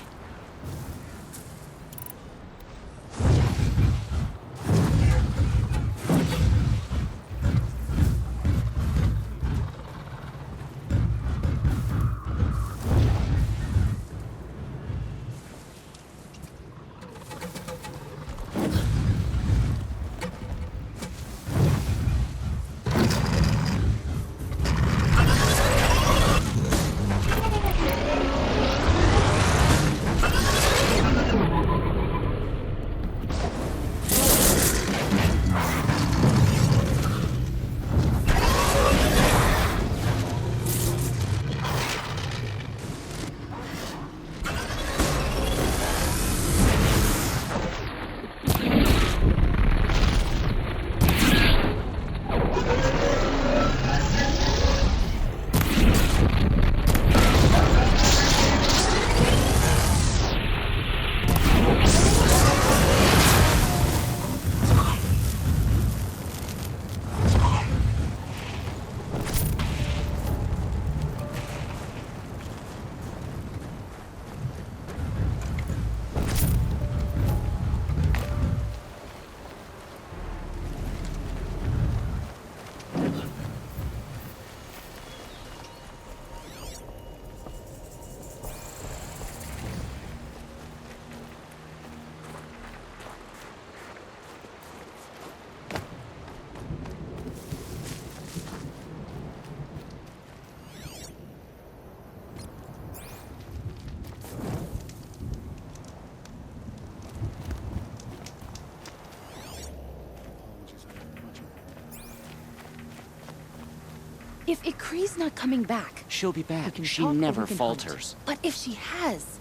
If Ikri's not coming back... She'll be back. can She talk or never we can falters. hunt. But if she has,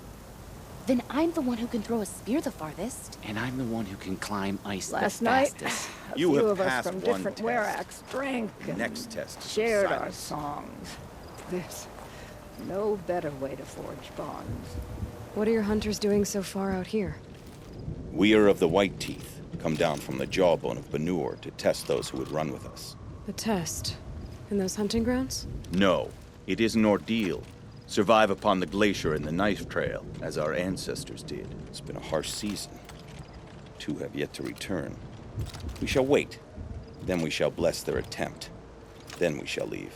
then I'm the one who can throw a spear the farthest. And I'm the one who can climb ice Last the night, fastest. a You few have of us passed from one different test. Weraks drank and Next test. shared our silence. songs. There's no better way to forge bonds. What are your hunters doing so far out here? We are of the White Teeth, come down from the jawbone of Banur to test those who would run with us. The test? In those hunting grounds? No, it is an ordeal. Survive upon the glacier and the knife trail, as our ancestors did. It's been a harsh season. 2 have yet to return. We shall wait. Then we shall bless their attempt. Then we shall leave.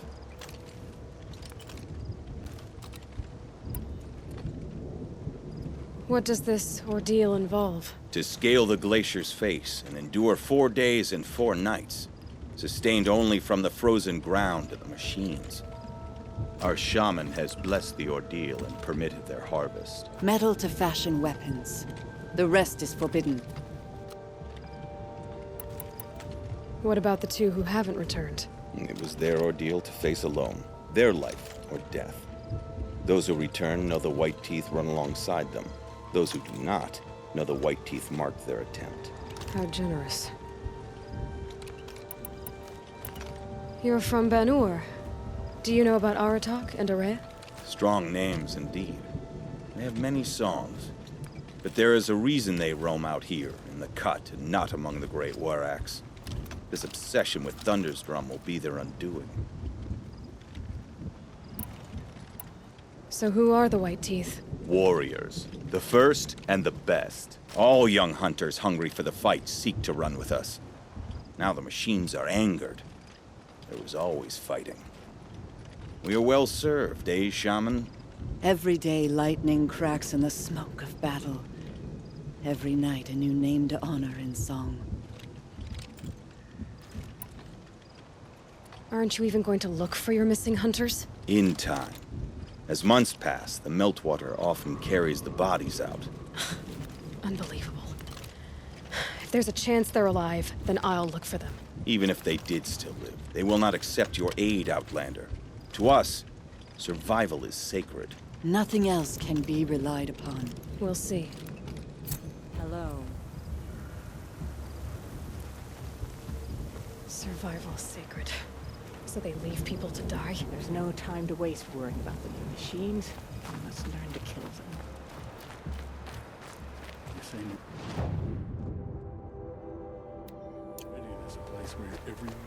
What does this ordeal involve? To scale the glacier's face and endure 4 days and 4 nights, sustained only from the frozen ground and the machines. Our shaman has blessed the ordeal and permitted their harvest. Metal to fashion weapons. The rest is forbidden. What about the 2 who haven't returned? It was their ordeal to face alone, their life or death. Those who return know the White Teeth run alongside them. Those who do not know the White Teeth marked their attempt. How generous. You're from Banur. Do you know about Aratak and Araya? Strong names indeed. They have many songs. But there is a reason they roam out here, in the cut, and not among the great Waraks. This obsession with Thundersdrum will be their undoing. So who are the White Teeth? Warriors. The first and the best. All young hunters hungry for the fight seek to run with us. Now the machines are angered. There was always fighting. We are well served, eh, Shaman? Every day lightning cracks in the smoke of battle. Every night a new name to honor in song. Aren't you even going to look for your missing hunters? In time. As months pass, the meltwater often carries the bodies out. Unbelievable. If there's a chance they're alive, then I'll look for them. Even if they did still live, they will not accept your aid, Outlander. To us, survival is sacred. Nothing else can be relied upon. We'll see. Hello. Survival's sacred. So they leave people to die? There's no time to waste worrying about the new machines. We must learn to kill them. This ain't ready. There's a place where everyone...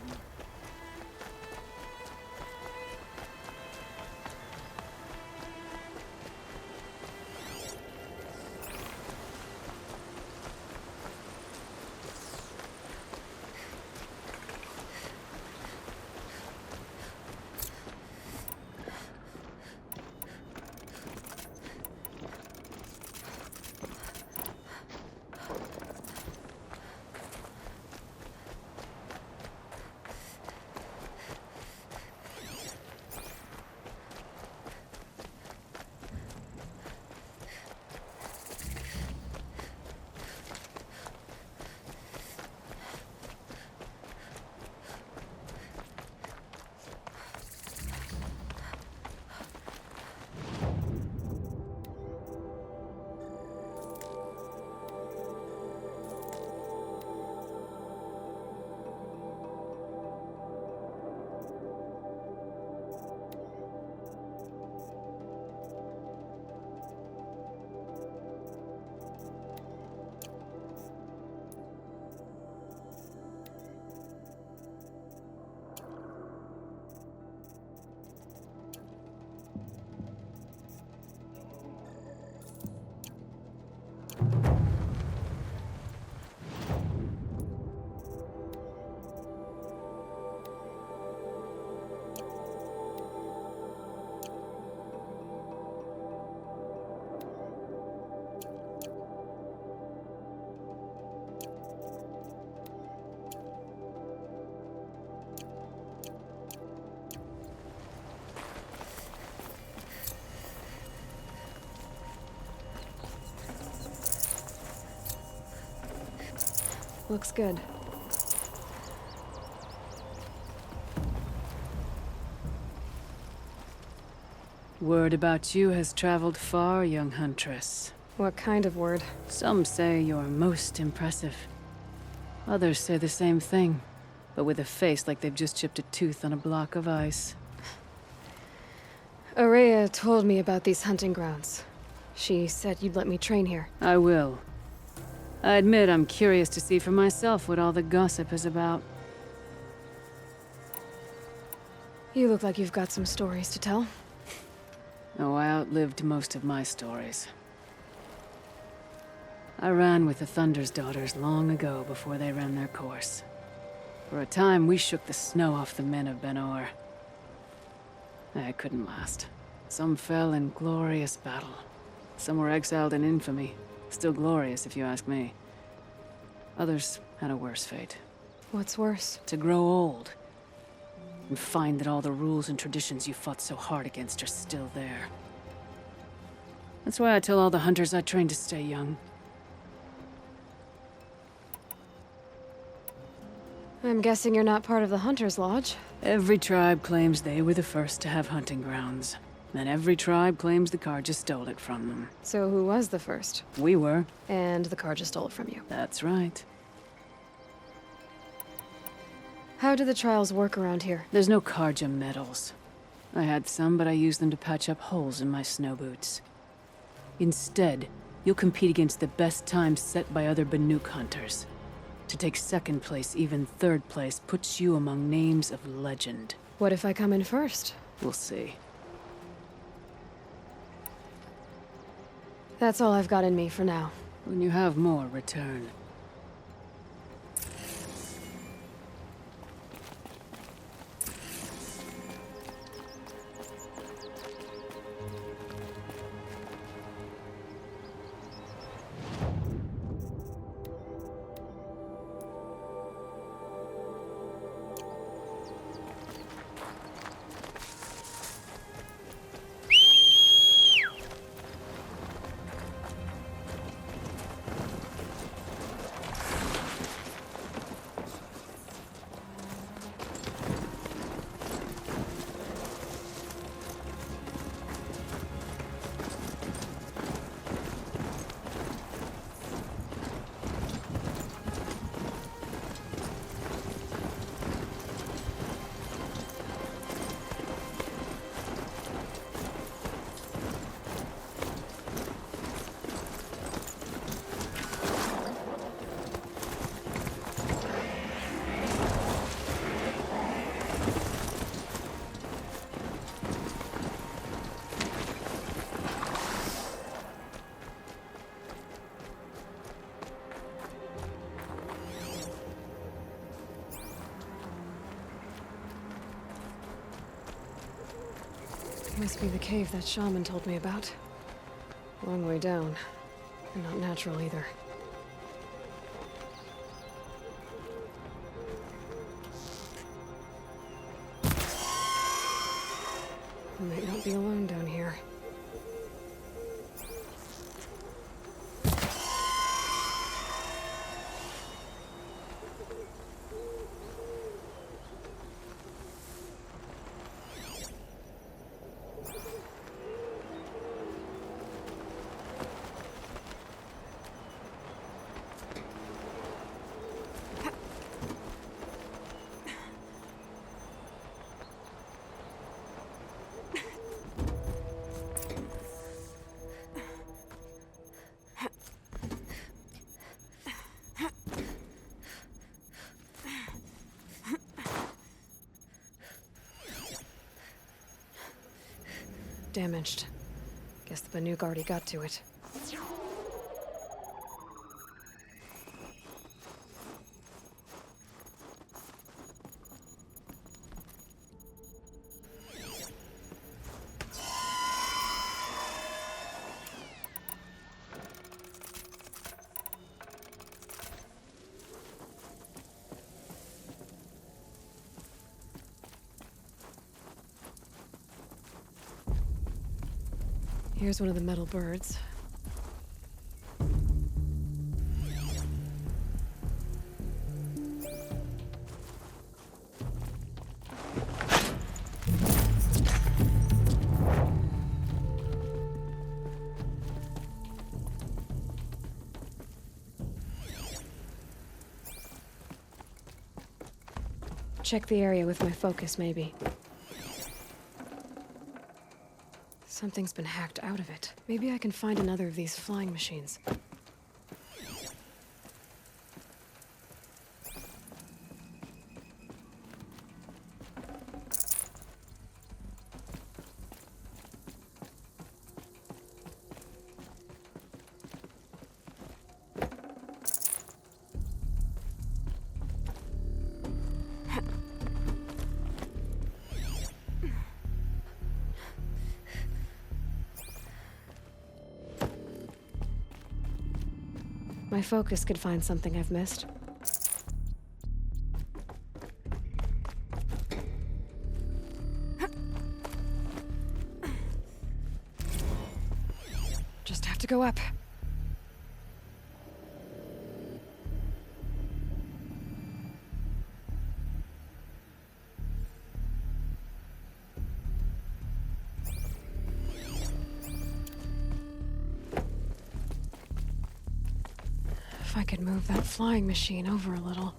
Looks good. Word about you has traveled far, young huntress. What kind of word? Some say you're most impressive. Others say the same thing, but with a face like they've just chipped a tooth on a block of ice. Araya told me about these hunting grounds. She said you'd let me train here. I will. I admit I'm curious to see for myself what all the gossip is about. You look like you've got some stories to tell. Oh, I outlived most of my stories. I ran with the Thunder's daughters long ago before they ran their course. For a time, we shook the snow off the men of Ben-Or. It couldn't last. Some fell in glorious battle. Some were exiled in infamy. Still glorious, if you ask me. Others had a worse fate. What's worse? To grow old. And find that all the rules and traditions you fought so hard against are still there. That's why I tell all the hunters I train to stay young. I'm guessing you're not part of the Hunter's Lodge. Every tribe claims they were the first to have hunting grounds. And every tribe claims the Carja stole it from them. So who was the first? We were. And the Carja stole it from you. That's right. How do the trials work around here? There's no Carja medals. I had some, but I used them to patch up holes in my snow boots. Instead, you'll compete against the best times set by other Banuk hunters. To take second place, even third place, puts you among names of legend. What if I come in first? We'll see. That's all I've got in me for now. When you have more, return. Must be the cave that shaman told me about. Long way down. And not natural either. I might not be alone down here. Damaged. Guess the Banuk already got to it. Here's one of the metal birds. Check the area with my focus, maybe. Something's been hacked out of it. Maybe I can find another of these flying machines. My focus could find something I've missed. Just have to go up. If I could move that flying machine over a little.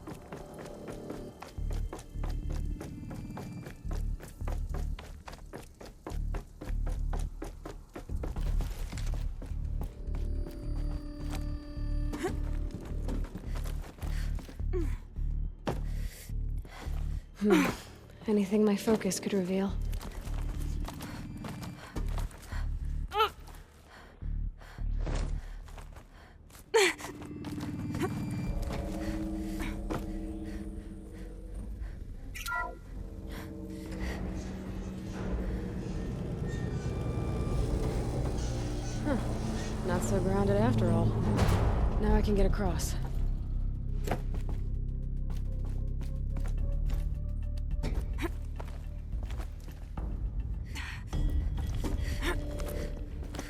Anything my focus could reveal. Not so grounded after all. Now I can get across.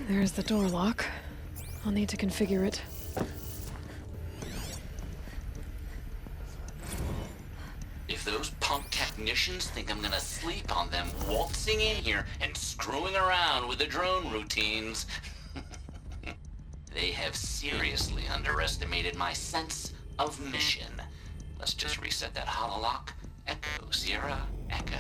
There's the door lock. I'll need to configure it. If those punk technicians think I'm gonna sleep on them waltzing in here and screwing around with the drone routines, they have seriously underestimated my sense of mission. Let's just reset that hololock. Echo, Sierra, Echo.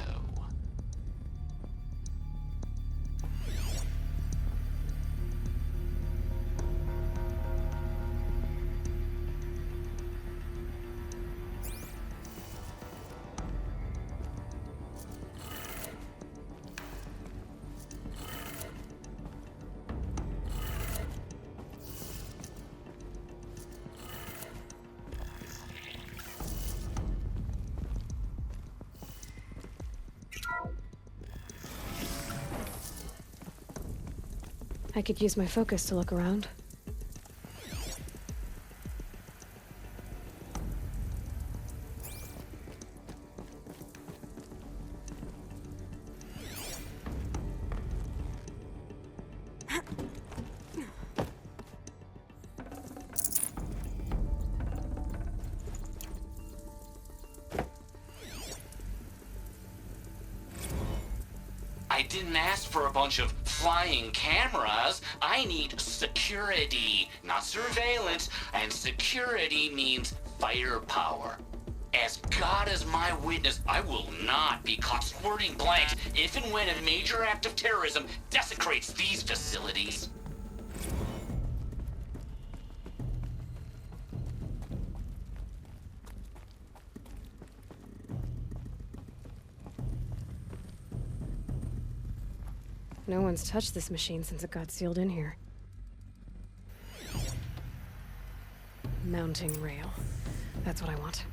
I could use my focus to look around. I didn't ask for a bunch of flying cameras. I need security, not surveillance. And security means firepower. As God is my witness, I will not be caught squirting blanks if and when a major act of terrorism desecrates these facilities. No one's touched this machine since it got sealed in here. Mounting rail. That's what I want.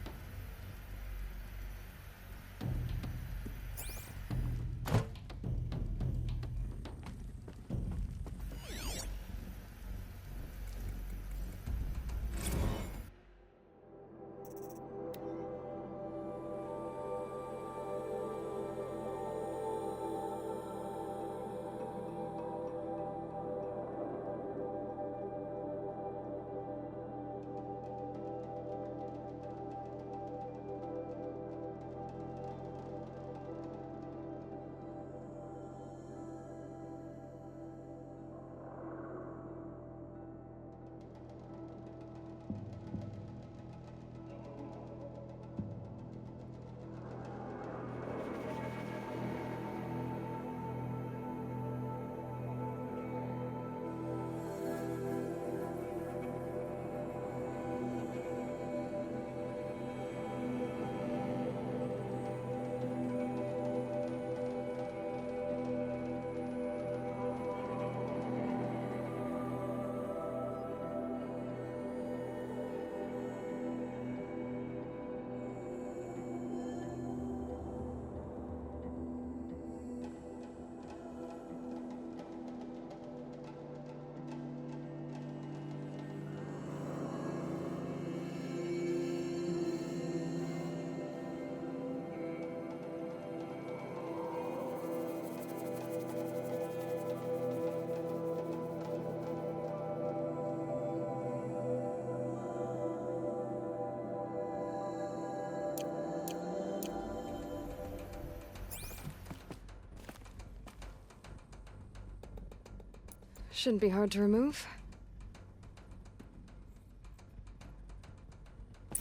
Shouldn't be hard to remove.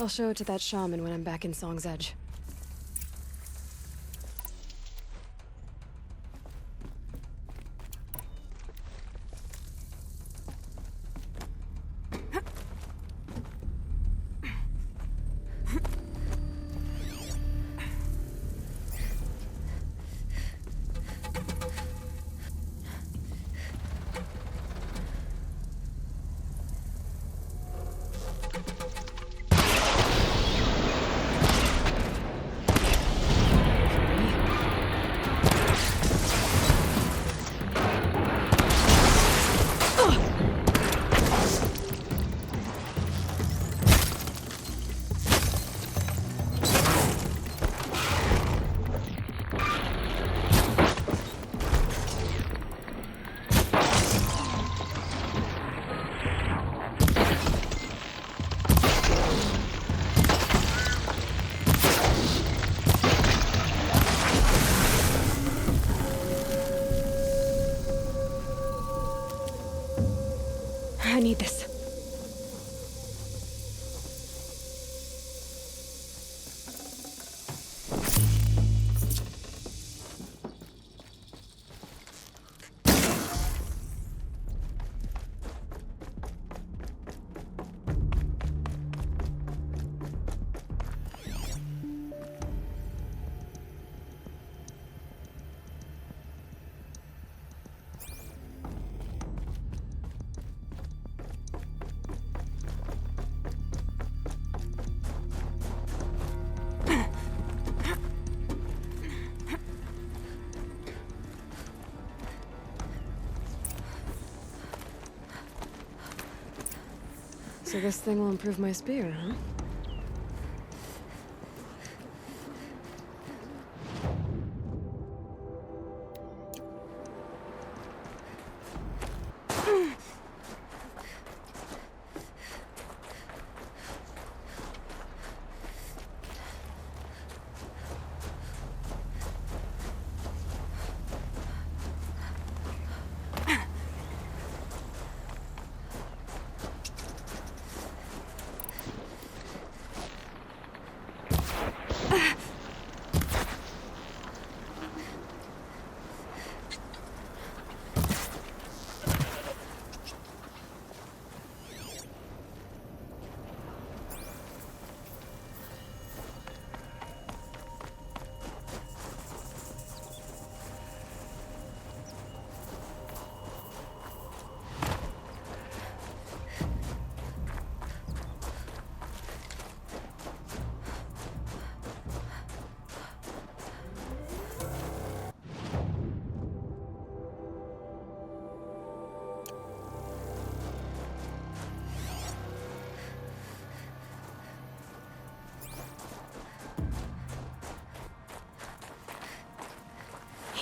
I'll show it to that shaman when I'm back in Song's Edge. I need this. So this thing will improve my spear, huh?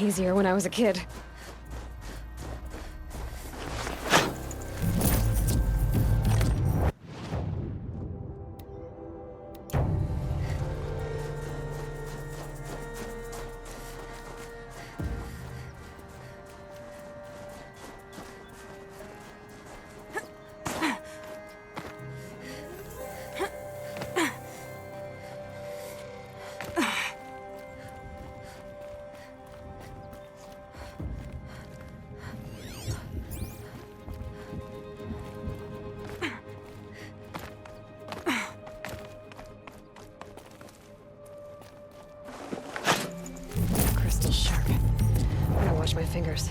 Easier when I was a kid. My fingers.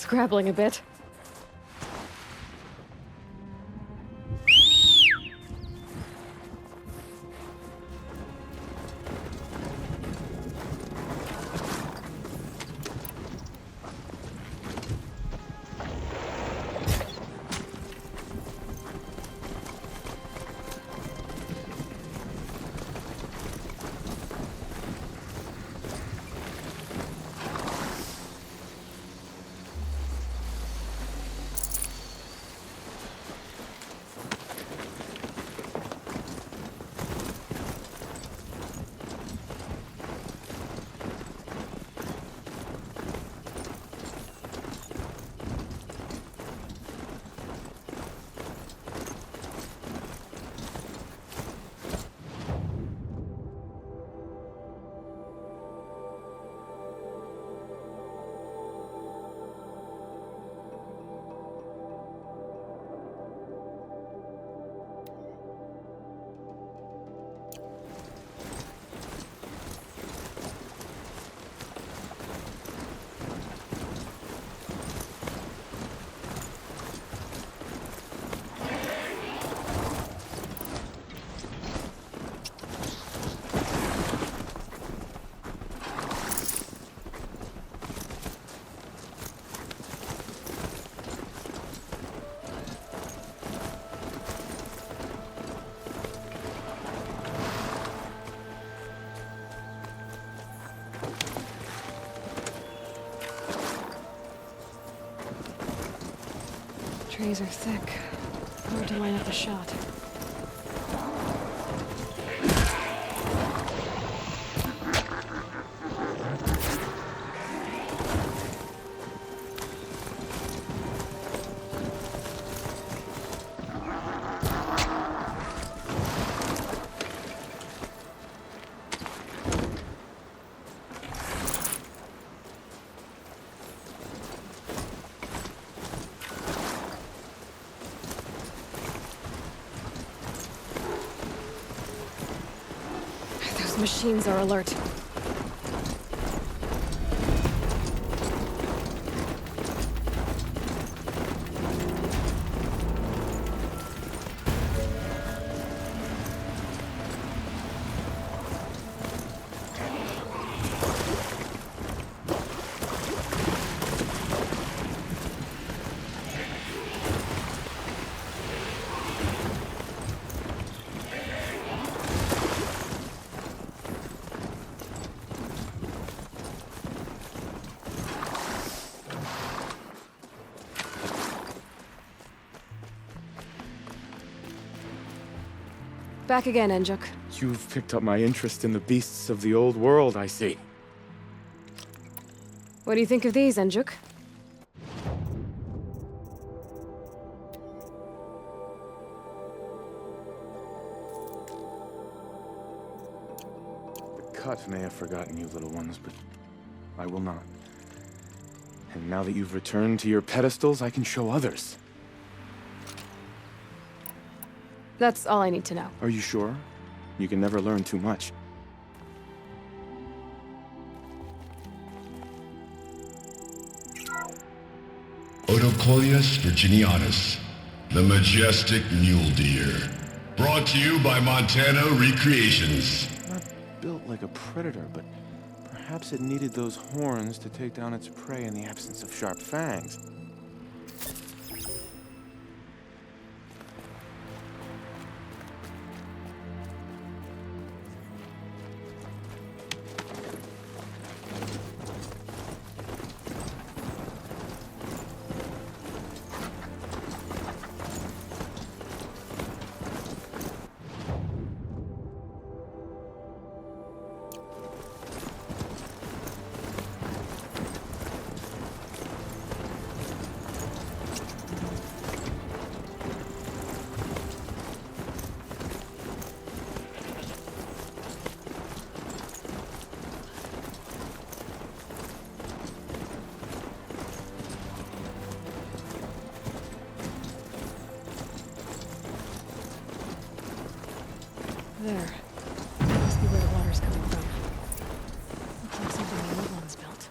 scrabbling a bit. Trees are thick. Hard to line up a shot. Machines are alert. Back again, Enjuk. You've picked up my interest in the beasts of the old world, I see. What do you think of these, Enjuk? The cut may have forgotten you little ones, but I will not. And now that you've returned to your pedestals, I can show others. That's all I need to know. Are you sure? You can never learn too much. Odocoleus virginianus, the majestic mule deer. Brought to you by Montana Recreations. Not built like a predator, but perhaps it needed those horns to take down its prey in the absence of sharp fangs. There. Must be where the water's coming from. Looks like something the old ones built.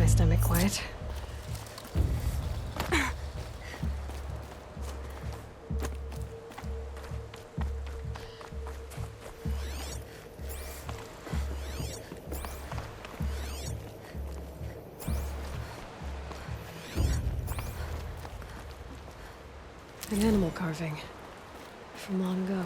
my stomach quiet. An animal carving from long ago.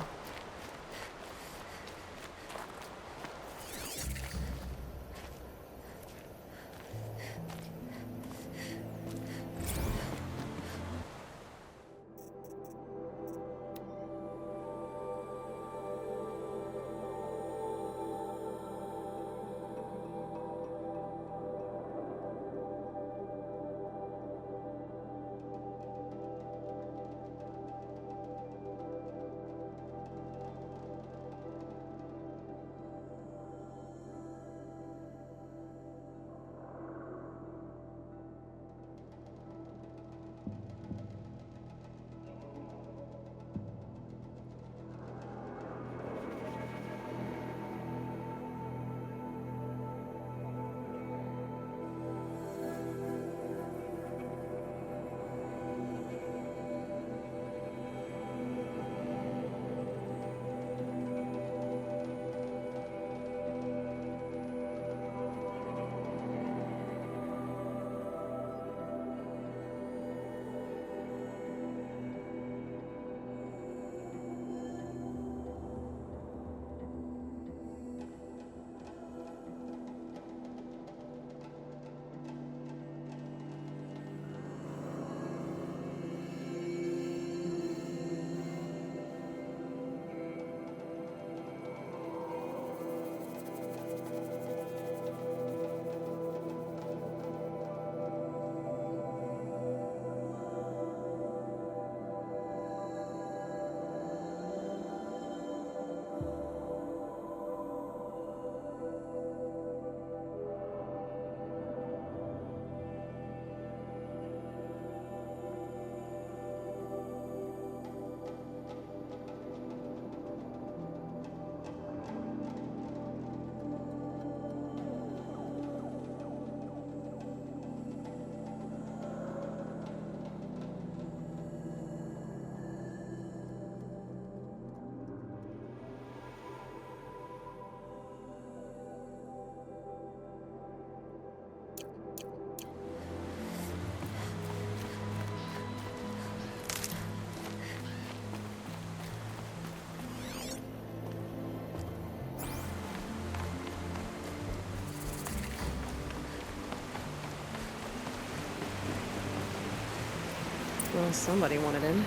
Well, somebody wanted in.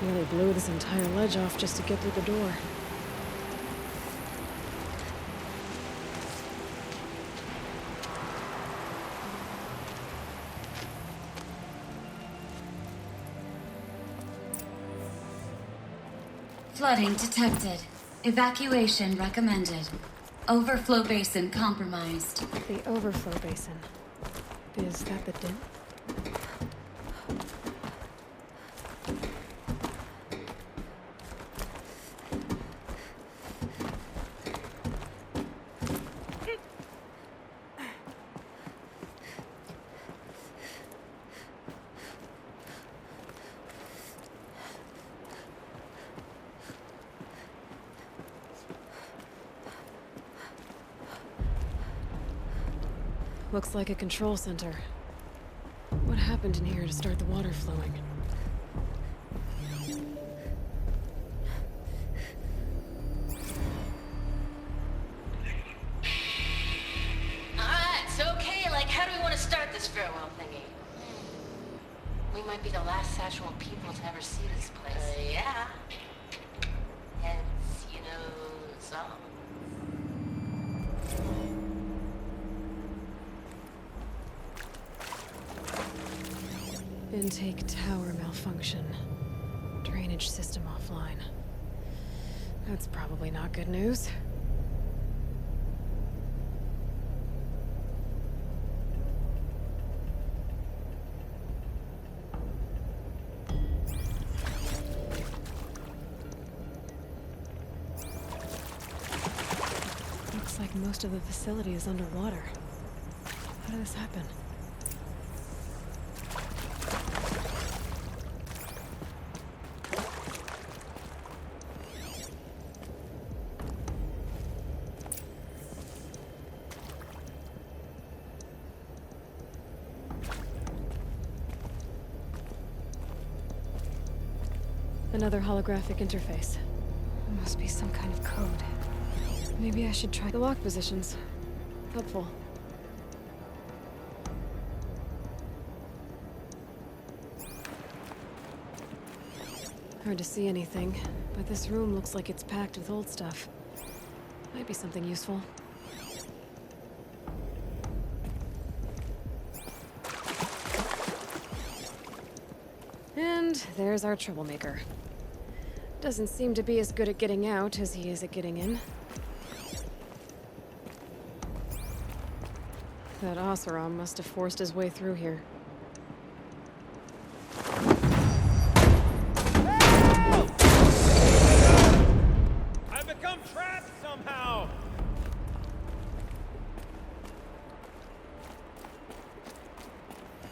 Nearly blew this entire ledge off just to get through the door. Flooding detected. Evacuation recommended. Overflow basin compromised. The overflow basin. Is that the dip? Looks like a control center. What happened in here to start the water flowing? Alright, so okay, like how do we want to start this farewell thingy? We might be the last Satchel people to ever see this place. Yeah. Heads, you know, some. Intake tower malfunction. Drainage system offline. That's probably not good news. Looks like most of the facility is underwater. How did this happen? Another holographic interface. It must be some kind of code. Maybe I should try the lock positions. Helpful. Hard to see anything, but this room looks like it's packed with old stuff. Might be something useful. And there's our troublemaker. Doesn't seem to be as good at getting out as he is at getting in. That Oseram must have forced his way through here. I've become trapped somehow!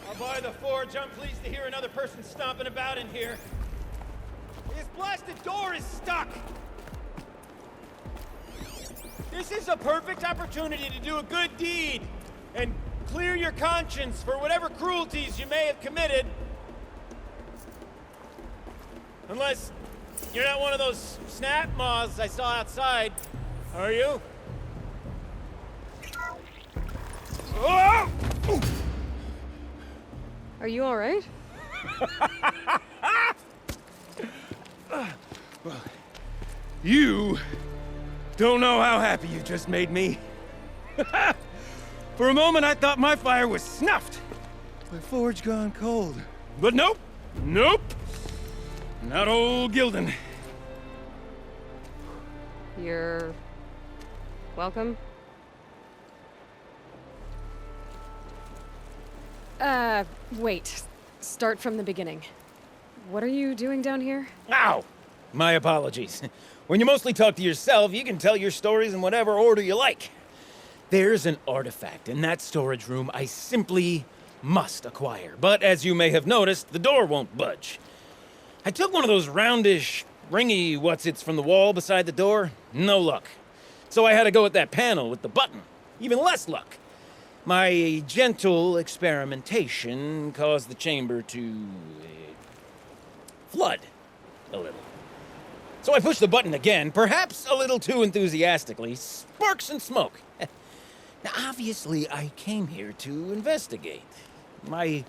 I'll buy the forge. I'm pleased to hear another person stomping about in here. This blasted door is stuck! This is a perfect opportunity to do a good deed and clear your conscience for whatever cruelties you may have committed. Unless you're not one of those snap moths I saw outside, are you? Oh! Are you all right? You don't know how happy you just made me. For a moment, I thought my fire was snuffed. My forge gone cold. But nope. Nope. Not old Gildan. You're... welcome? Wait. Start from the beginning. What are you doing down here? Ow! My apologies. When you mostly talk to yourself, you can tell your stories in whatever order you like. There's an artifact in that storage room I simply must acquire. But as you may have noticed, the door won't budge. I took one of those roundish, ringy what's-its from the wall beside the door. No luck. So I had to go with that panel with the button. Even less luck. My gentle experimentation caused the chamber to... flood a little. So I pushed the button again, perhaps a little too enthusiastically. Sparks and smoke. Now, obviously, I came here to investigate. My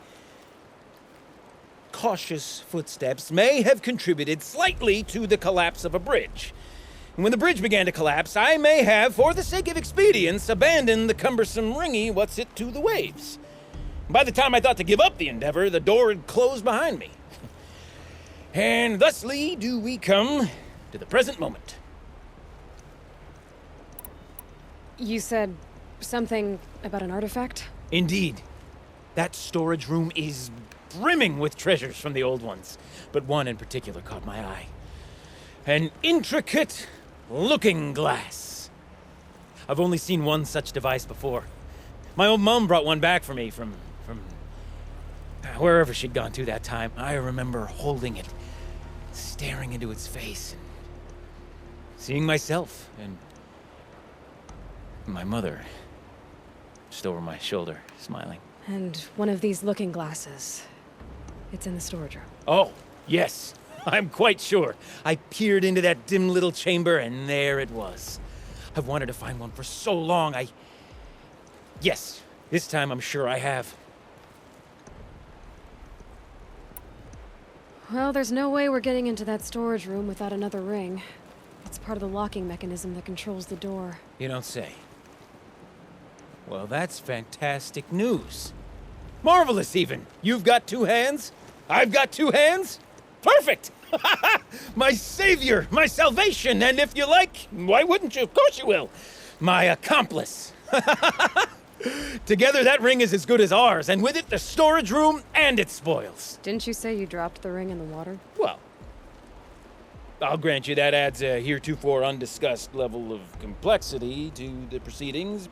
cautious footsteps may have contributed slightly to the collapse of a bridge. And when the bridge began to collapse, I may have, for the sake of expedience, abandoned the cumbersome ringy what's-it to the waves. By the time I thought to give up the endeavor, the door had closed behind me. And thusly do we come to the present moment. You said something about an artifact? Indeed. That storage room is brimming with treasures from the old ones, but one in particular caught my eye. An intricate looking glass. I've only seen one such device before. My old mom brought one back for me from wherever she'd gone to that time. I remember holding it, staring into its face, and seeing myself and my mother just over my shoulder, smiling. And one of these looking glasses. It's in the storage room. Oh, yes. I'm quite sure. I peered into that dim little chamber, and there it was. I've wanted to find one for so long, Yes, this time I'm sure I have. Well, there's no way we're getting into that storage room without another ring. It's part of the locking mechanism that controls the door. You don't say. Well, that's fantastic news. Marvelous, even. You've got two hands. I've got two hands. Perfect! My savior, my salvation, and if you like, why wouldn't you? Of course you will. My accomplice. Together, that ring is as good as ours, and with it, the storage room and its spoils. Didn't you say you dropped the ring in the water? Well, I'll grant you that adds a heretofore undiscussed level of complexity to the proceedings.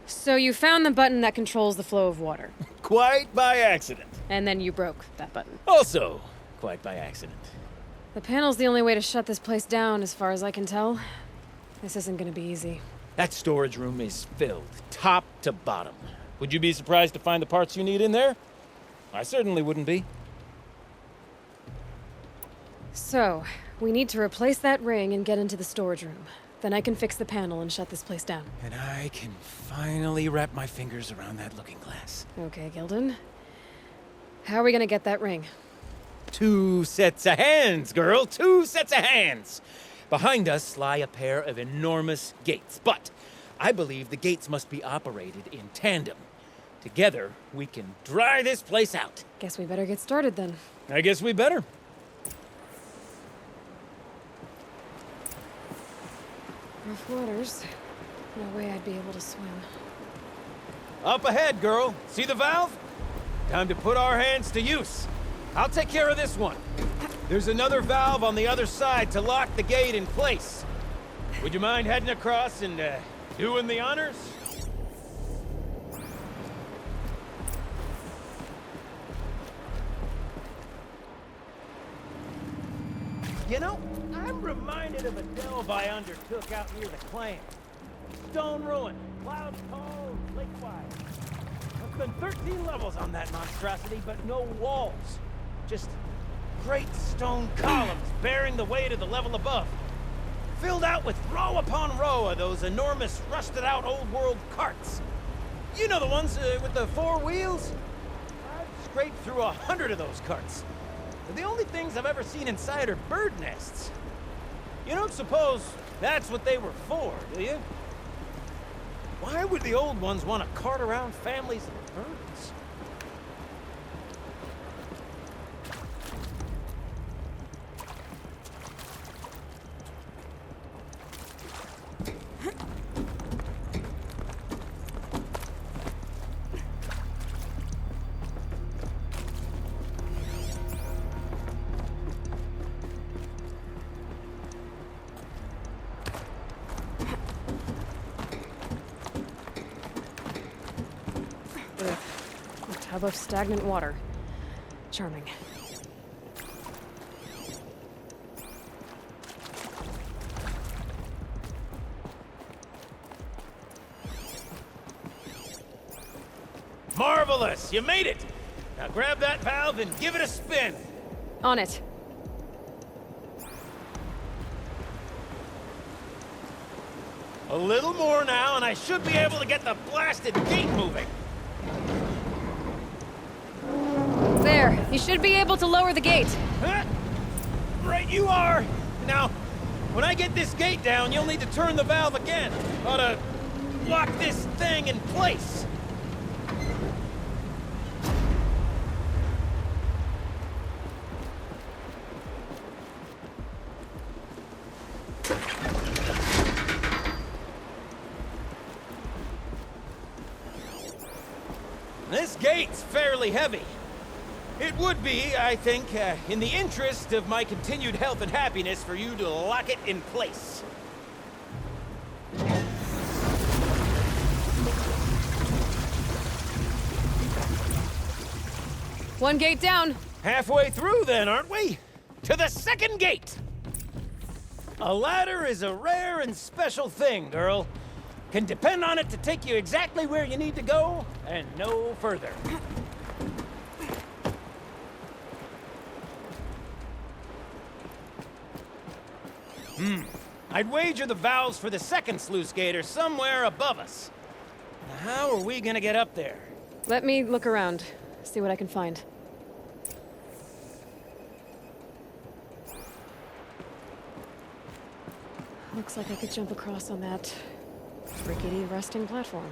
So you found the button that controls the flow of water. Quite by accident. And then you broke that button. Also, quite by accident. The panel's the only way to shut this place down, as far as I can tell. This isn't gonna be easy. That storage room is filled, top to bottom. Would you be surprised to find the parts you need in there? I certainly wouldn't be. So, we need to replace that ring and get into the storage room. Then I can fix the panel and shut this place down. And I can finally wrap my fingers around that looking glass. Okay, Gildan. How are we gonna get that ring? 2 sets of hands, girl. 2 sets of hands. Behind us lie a pair of enormous gates, but I believe the gates must be operated in tandem. Together, we can dry this place out. Guess we better get started then. I guess we better. Rough waters. No way I'd be able to swim. Up ahead, girl. See the valve? Time to put our hands to use. I'll take care of this one. There's another valve on the other side to lock the gate in place. Would you mind heading across and doing the honors? You know, I'm reminded of a delve I undertook out near the clan. Stone ruin, cloud cove, lake wide. I've been 13 levels on that monstrosity, but no walls. Just great stone columns bearing the weight of the level above. Filled out with row upon row of those enormous, rusted-out old-world carts. You know the ones with the 4 wheels? I've scraped through 100 of those carts. They're the only things I've ever seen inside are bird nests. You don't suppose that's what they were for, do you? Why would the old ones want to cart around families of birds? Tub of stagnant water. Charming. Marvelous! You made it! Now grab that valve and give it a spin! On it. A little more now, and I should be able to get the blasted gate moving. There. You should be able to lower the gate. Huh? Right you are! Now, when I get this gate down, you'll need to turn the valve again. Ought to lock this thing in place. This gate's fairly heavy. It would be, I think, in the interest of my continued health and happiness for you to lock it in place. One gate down. Halfway through then, aren't we? To the second gate! A ladder is a rare and special thing, girl. Can depend on it to take you exactly where you need to go, and no further. I'd wager the valves for the second sluice gate are somewhere above us. Now, how are we gonna get up there? Let me look around, see what I can find. Looks like I could jump across on that rickety rusting platform.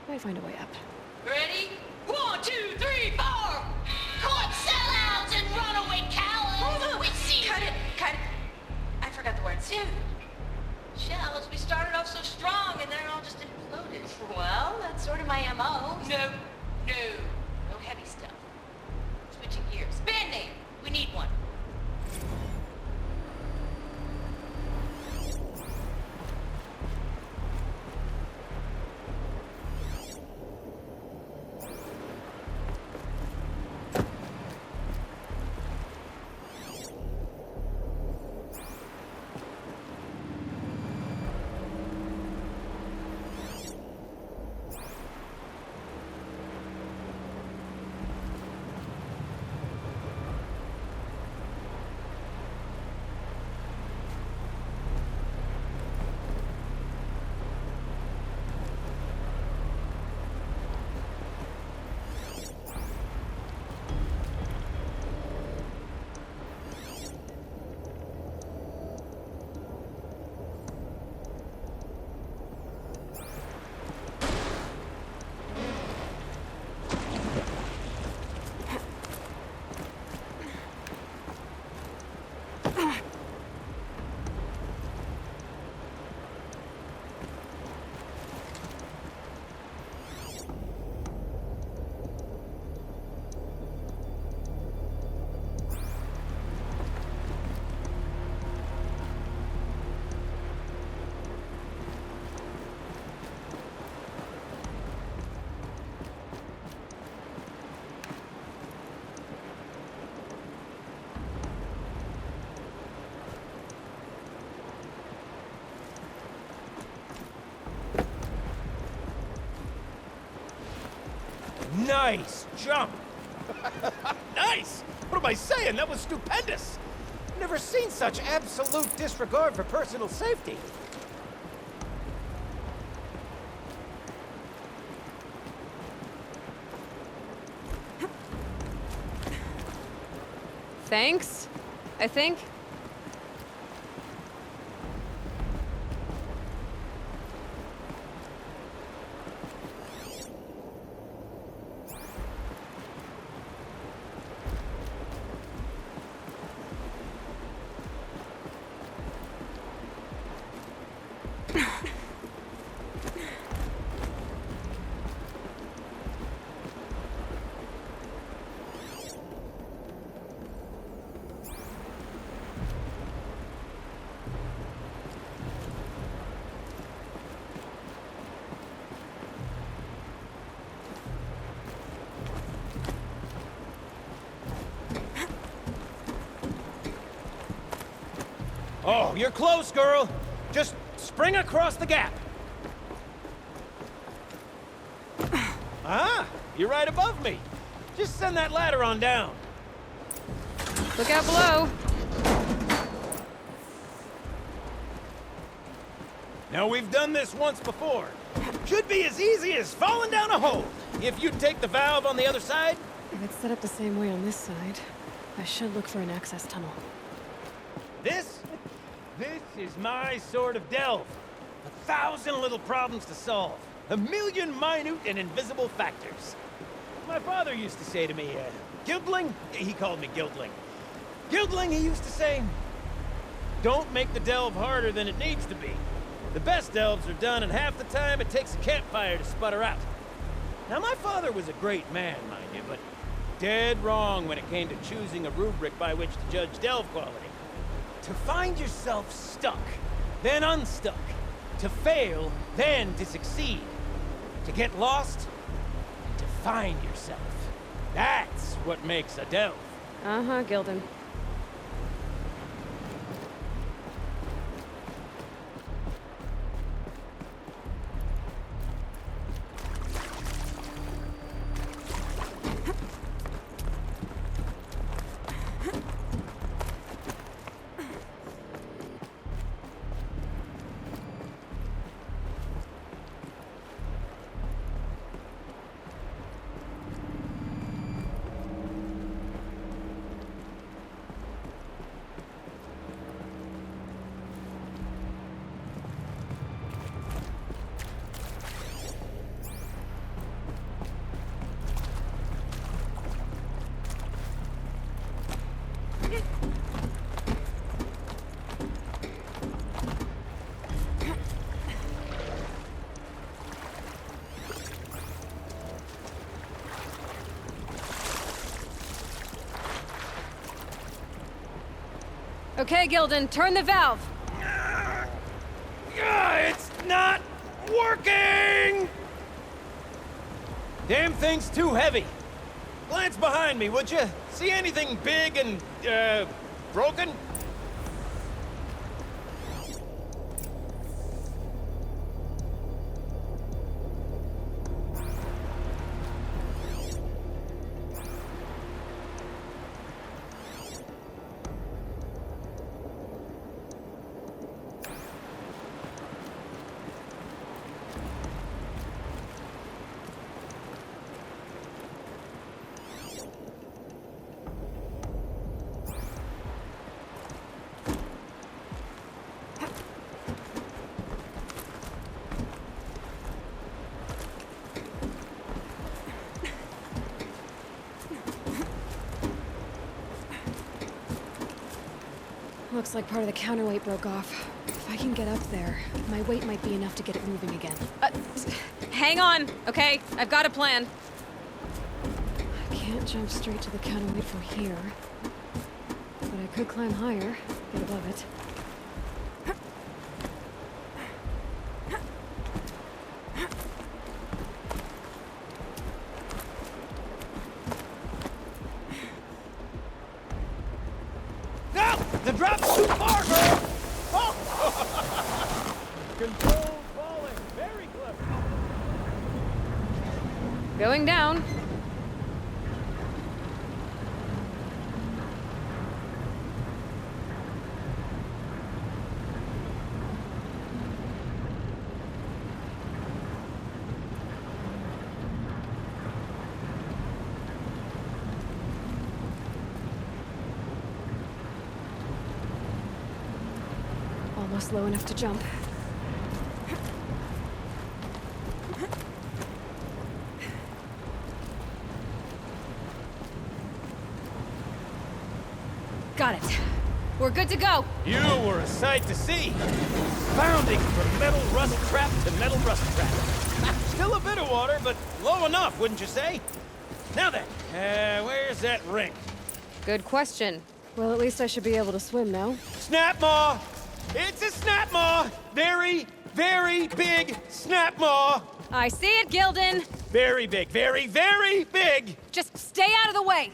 Might find a way up. Ready? 1, 2, 3, 4! Caught sellouts and runaway cowards! We see Cut it! I forgot the word. Soon. Shells, we started off so strong and then it all just imploded. Well, that's sort of my MO. No heavy stuff. Switching gears. Band-aid! We need one. Nice jump. Nice! What am I saying? That was stupendous! Never seen such absolute disregard for personal safety. Thanks, I think. Oh, you're close, girl. Just spring across the gap. Ah, you're right above me. Just send that ladder on down. Look out below. Now, we've done this once before. Should be as easy as falling down a hole. If you take the valve on the other side. If it's set up the same way on this side, I should look for an access tunnel. This is my sort of delve. 1,000 little problems to solve. 1,000,000 minute and invisible factors. My father used to say to me, Guildling? He called me Guildling. Guildling, he used to say, don't make the delve harder than it needs to be. The best delves are done in half the time it takes a campfire to sputter out. Now, my father was a great man, mind you, but dead wrong when it came to choosing a rubric by which to judge delve quality. To find yourself stuck, then unstuck. To fail, then to succeed. To get lost, and to find yourself. That's what makes a delve. Uh-huh, Gildan. Okay, Gildan, turn the valve. It's not working! Damn thing's too heavy. Glance behind me, would you? See anything big and, broken? Looks like part of the counterweight broke off. If I can get up there, my weight might be enough to get it moving again. Hang on, okay? I've got a plan. I can't jump straight to the counterweight from here. But I could climb higher, get above it. The drop's too far, girl! Oh! Controlled falling. Very clever. Going down. Almost low enough to jump. Got it. We're good to go. You were a sight to see. Bounding from metal rust trap to metal rust trap. Still a bit of water, but low enough, wouldn't you say? Now then, where's that ring? Good question. Well, at least I should be able to swim now. Snap maw! It's a snap maw! Very, very big snap maw! I see it, Gildan. Very big, very, very big! Just stay out of the way.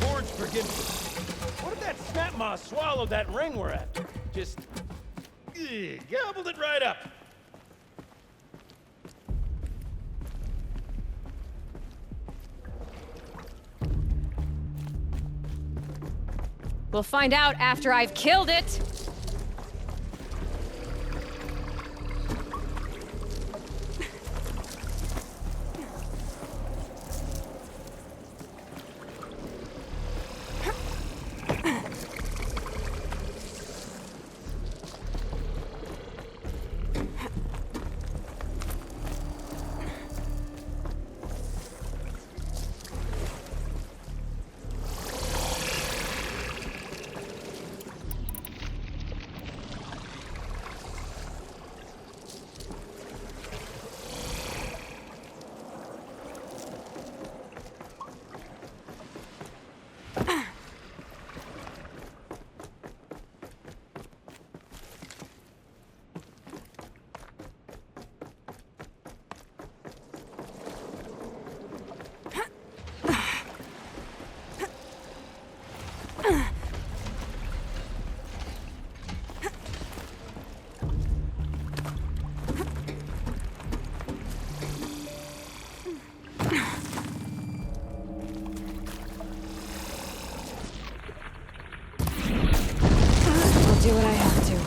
Lord forgive me. What if that snap maw swallowed that ring we're at? Just... gobbled it right up. We'll find out after I've killed it. Do what I have to.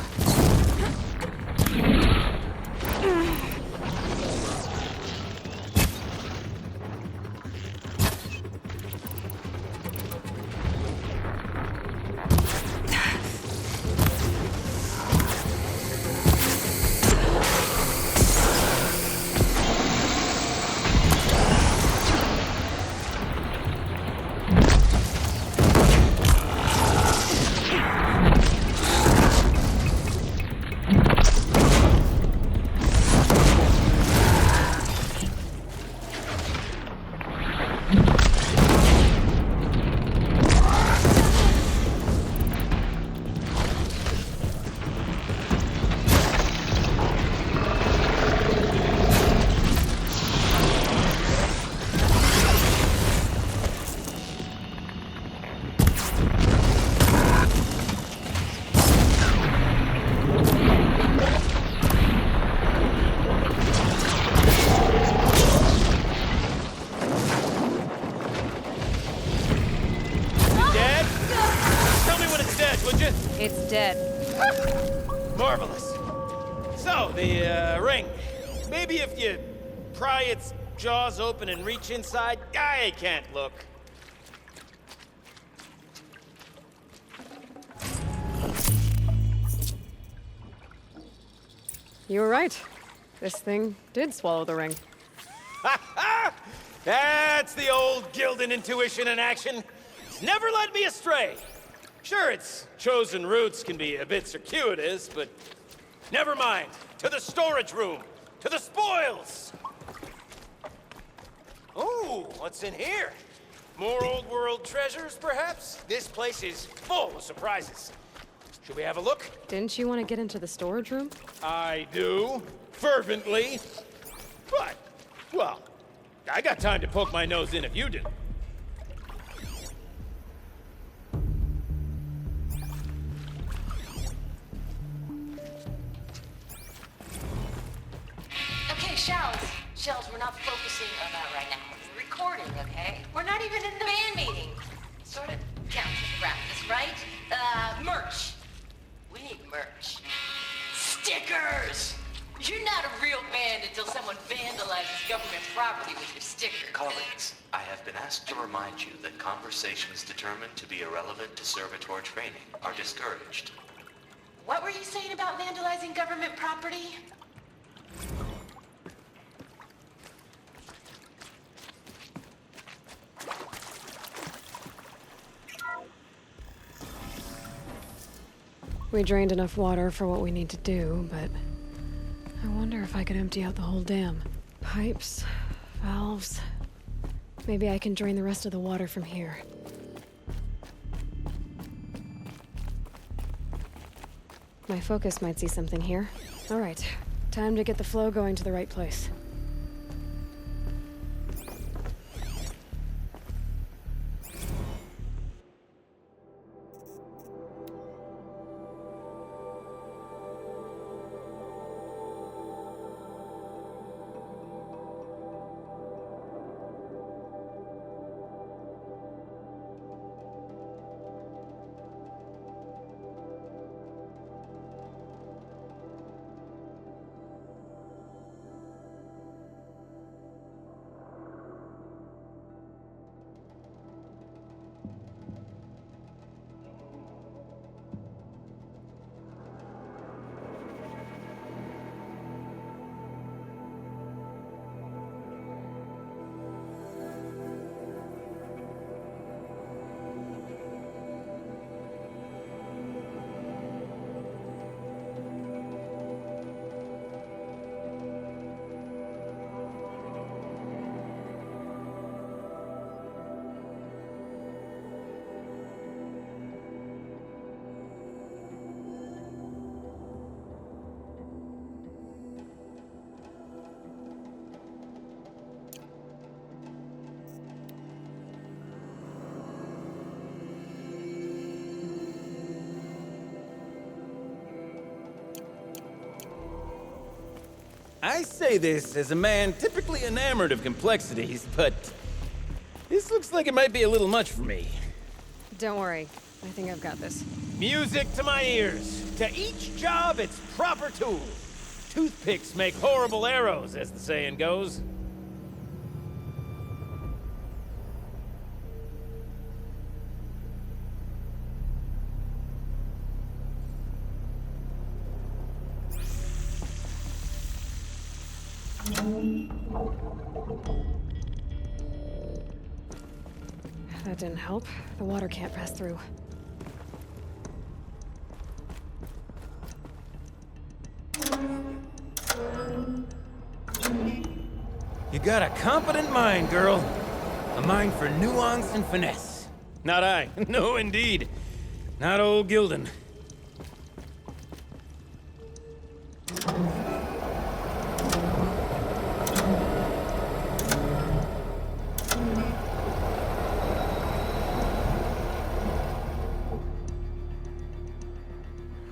It's dead. Marvelous. So, the ring. Maybe if you pry its jaws open and reach inside, I can't look. You were right. This thing did swallow the ring. That's the old Gildan intuition in action. It's never led me astray. Sure, its chosen routes can be a bit circuitous, but never mind. To the storage room. To the spoils. Ooh, what's in here? More old world treasures, perhaps? This place is full of surprises. Should we have a look? Didn't you want to get into the storage room? I do. Fervently. But, well, I got time to poke my nose in if you do. Okay, Shells, we're not focusing on that right now. We're recording, okay? We're not even in the band meeting. Sort of counts as practice, right? Merch. We need merch. Stickers! You're not a real bandit until someone vandalizes government property with your sticker. Colleagues, I have been asked to remind you that conversations determined to be irrelevant to servitor training are discouraged. What were you saying about vandalizing government property? We drained enough water for what we need to do, but I wonder if I could empty out the whole dam. Pipes, valves. Maybe I can drain the rest of the water from here. My focus might see something here. All right, time to get the flow going to the right place. I say this as a man typically enamored of complexities, but this looks like it might be a little much for me. Don't worry, I think I've got this. Music to my ears. To each job, its proper tool. Toothpicks make horrible arrows, as the saying goes. That didn't help. The water can't pass through. You got a competent mind, girl. A mind for nuance and finesse. Not I. No, indeed. Not old Gildan.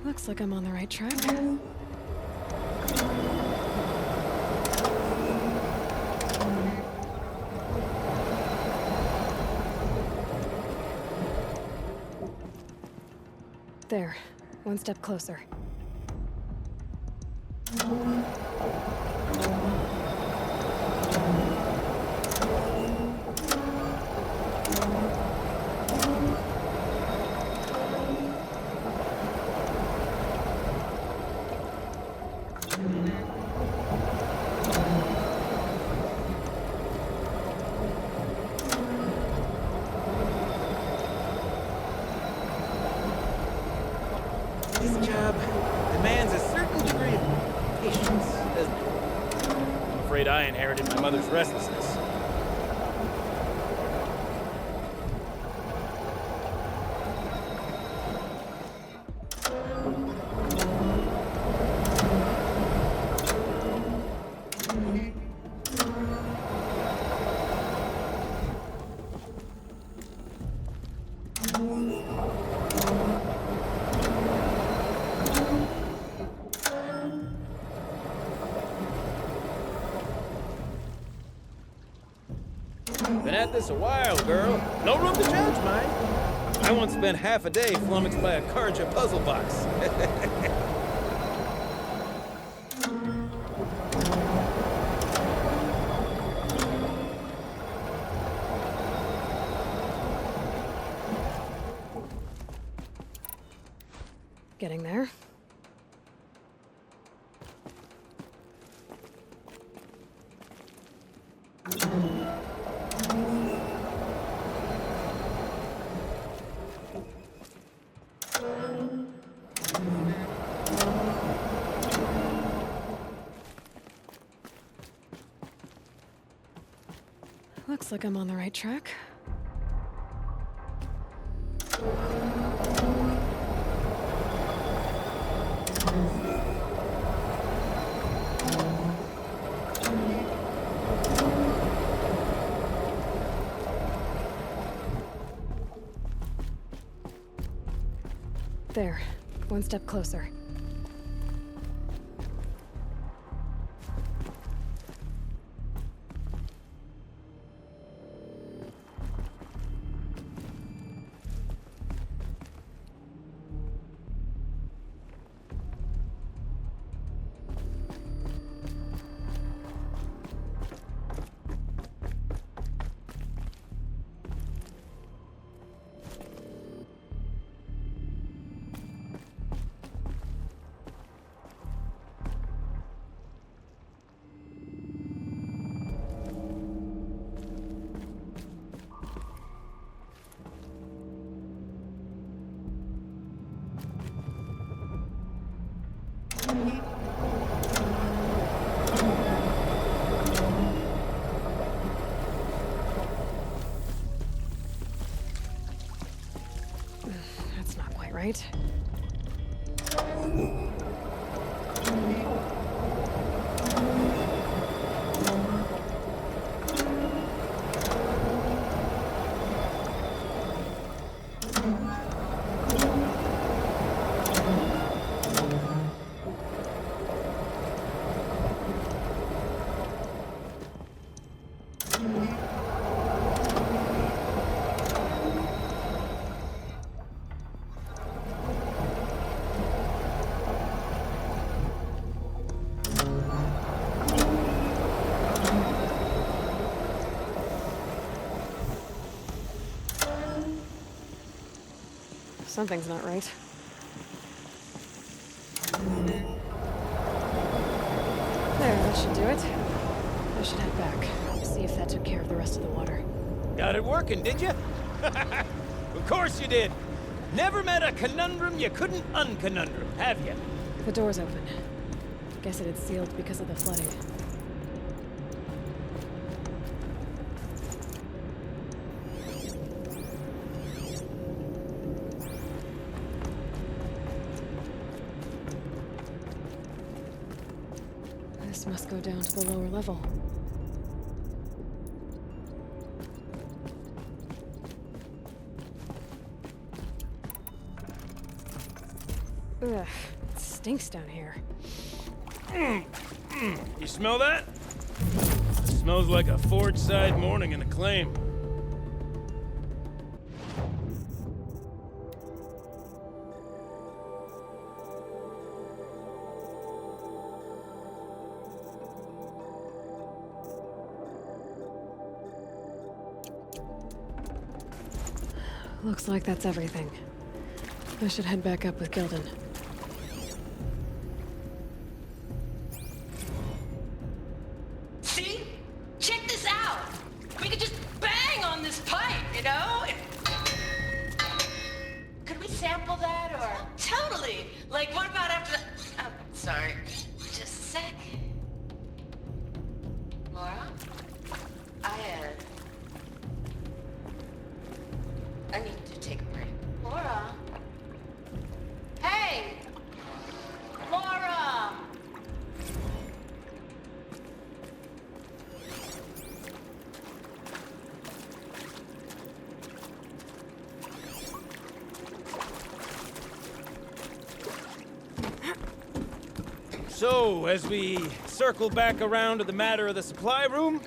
Looks like I'm on the right track. There. One step closer. This job demands a certain degree of patience, doesn't it? I'm afraid I inherited my mother's restlessness. Been at this a while, girl. No room to judge, mind. I once spent half a day flummoxed by a Karja puzzle box. Getting there. Looks like I'm on the right track. There, one step closer. That's not quite right. Something's not right. There, that should do it. I should head back. See if that took care of the rest of the water. Got it working, did you? Of course you did. Never met a conundrum you couldn't unconundrum, have you? The door's open. Guess it had sealed because of the flooding. This must go down to the lower level. Ugh, it stinks down here. You smell that? Smells like a forge-side morning in a claim. Looks like that's everything. I should head back up with Gildan. See? Check this out! We could just bang on this pipe, you know? Could we sample that, or? Totally! Like, what about after the... Oh, sorry. Just a sec. Laura? I need to take a break. Laura? Hey! Laura! So, as we circle back around to the matter of the supply room,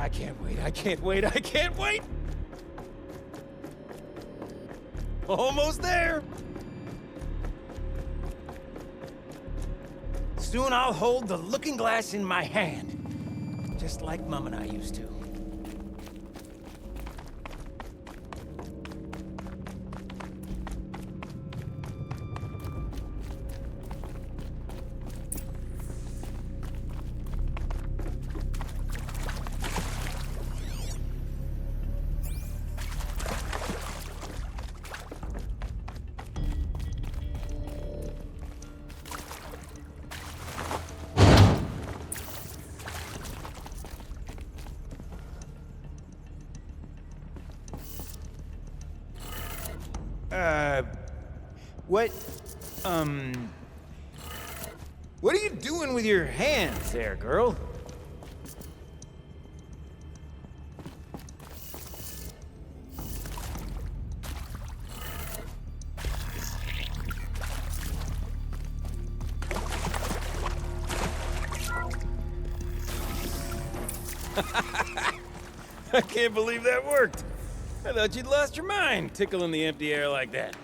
I can't wait, I can't wait, I can't wait! Almost there! Soon I'll hold the looking glass in my hand, just like Mom and I used to. What are you doing with your hands there, girl? I can't believe that worked. I thought you'd lost your mind, tickling the empty air like that.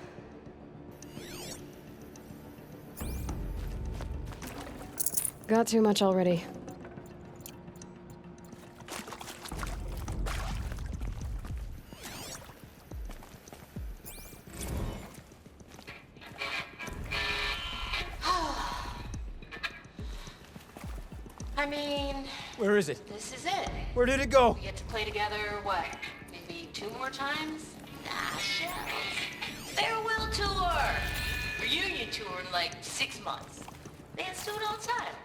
Got too much already. I mean... Where is it? This is it. Where did it go? We get to play together, what? Maybe 2 more times? Nah, shells. Farewell tour! Reunion tour in like 6 months. Fans do it all the time.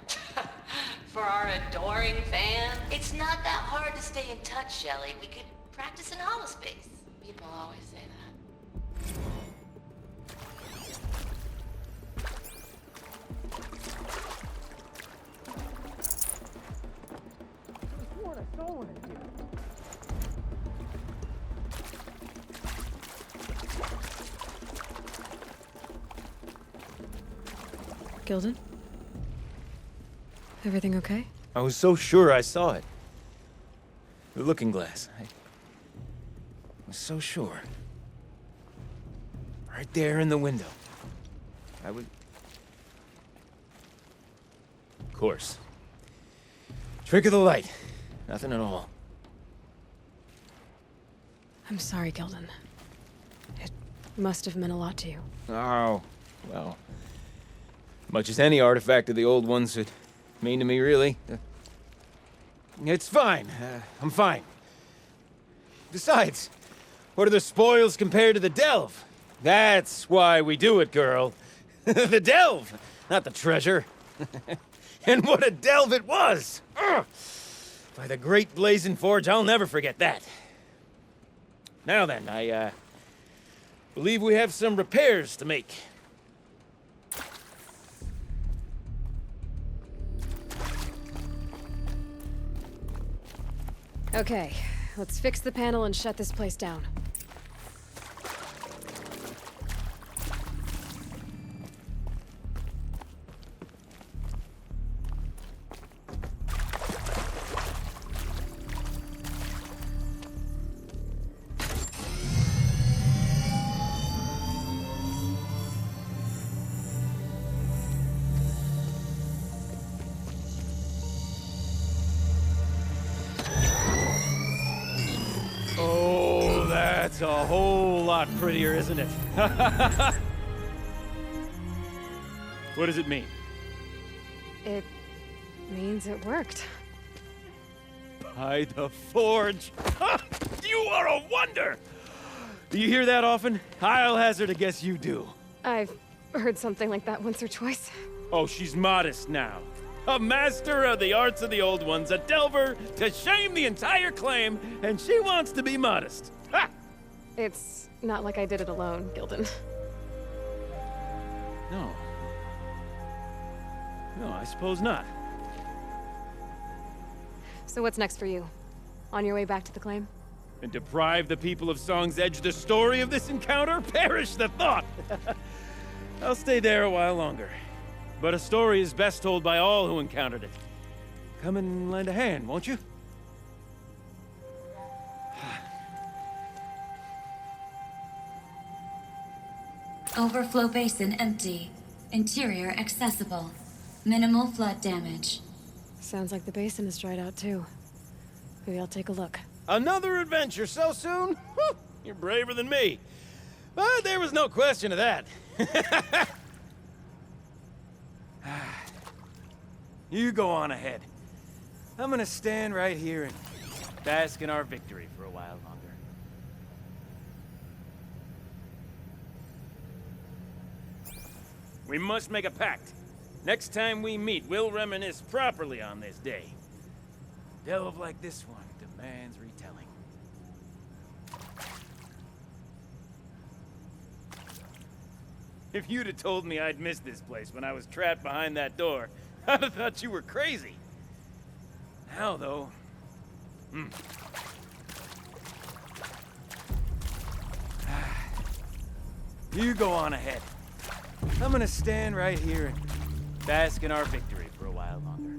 For our adoring fans, it's not that hard to stay in touch, Shelly. We could practice in holospace. People always say that. Gilden? Everything okay? I was so sure I saw it. The looking glass. I was so sure. Right there in the window. I would... Of course. Trick of the light. Nothing at all. I'm sorry, Gilden. It must have meant a lot to you. Oh, well... Much as any artifact of the old ones would mean to me, really. It's fine. I'm fine. Besides, what are the spoils compared to the delve? That's why we do it, girl. The delve, not the treasure. And what a delve it was! Ugh. By the great Blazing Forge, I'll never forget that. Now then, I believe we have some repairs to make. Okay, let's fix the panel and shut this place down. That's a whole lot prettier, isn't it? What does it mean? It means it worked. By the Forge! You are a wonder! Do you hear that often? I'll hazard a guess you do. I've heard something like that once or twice. Oh, she's modest now. A master of the arts of the old ones, a delver to shame the entire claim, and she wants to be modest. Ha! It's not like I did it alone, Gilden. No. No, I suppose not. So what's next for you? On your way back to the claim? And deprive the people of Song's Edge the story of this encounter? Perish the thought! I'll stay there a while longer. But a story is best told by all who encountered it. Come and lend a hand, won't you? Overflow basin empty. Interior accessible. Minimal flood damage. Sounds like the basin is dried out too. Maybe I'll take a look. Another adventure so soon? Whew, you're braver than me. But there was no question of that. You go on ahead. I'm gonna stand right here and bask in our victory for a while longer. We must make a pact. Next time we meet, we'll reminisce properly on this day. A delve like this one demands retelling. If you'd have told me I'd missed this place when I was trapped behind that door, I'd have thought you were crazy. Now, though... You go on ahead. I'm gonna stand right here and bask in our victory for a while longer.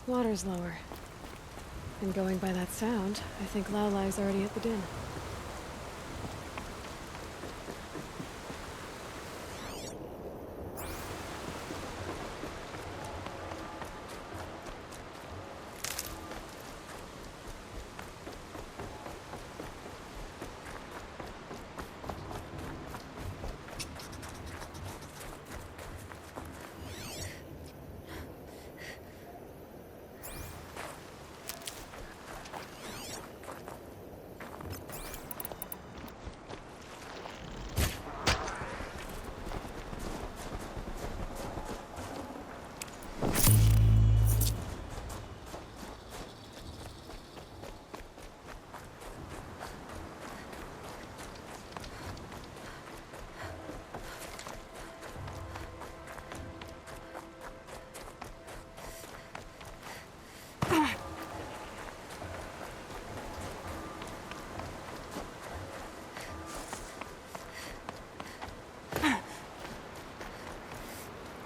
Water's lower. And going by that sound, I think Aloy's already at the den.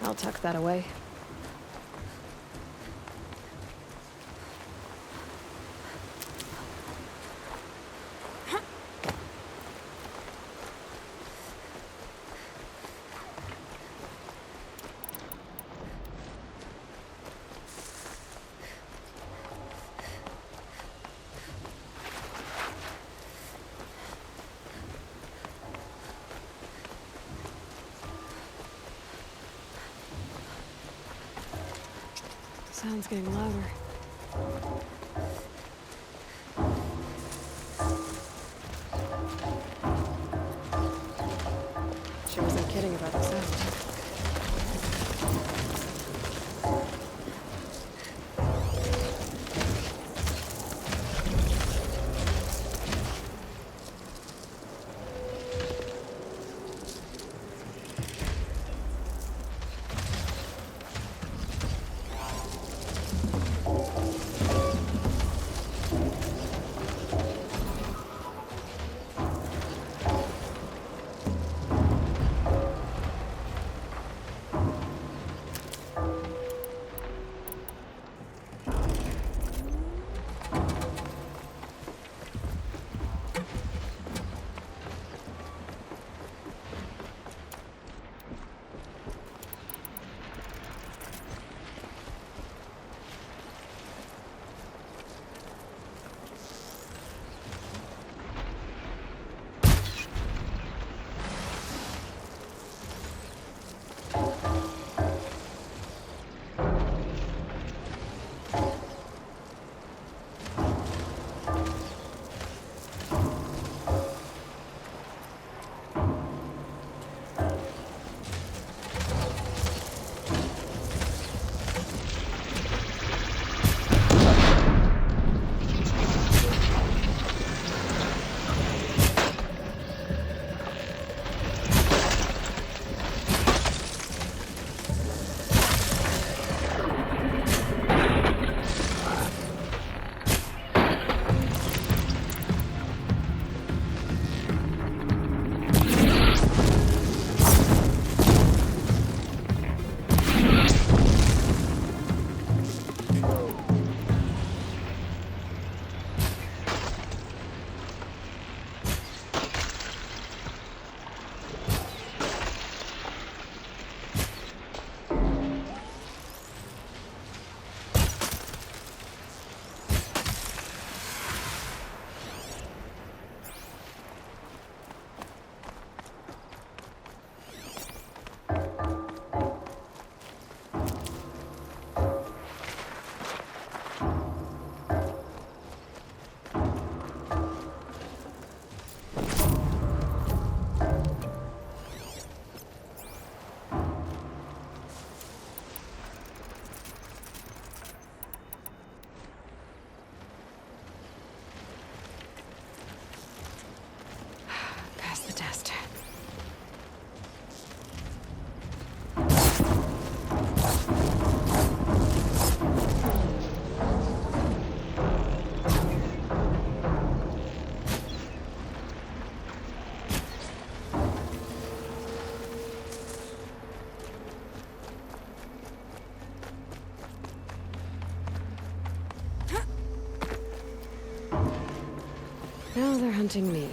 I'll tuck that away. Sound's getting louder. She wasn't kidding about the sound. Now they're hunting me.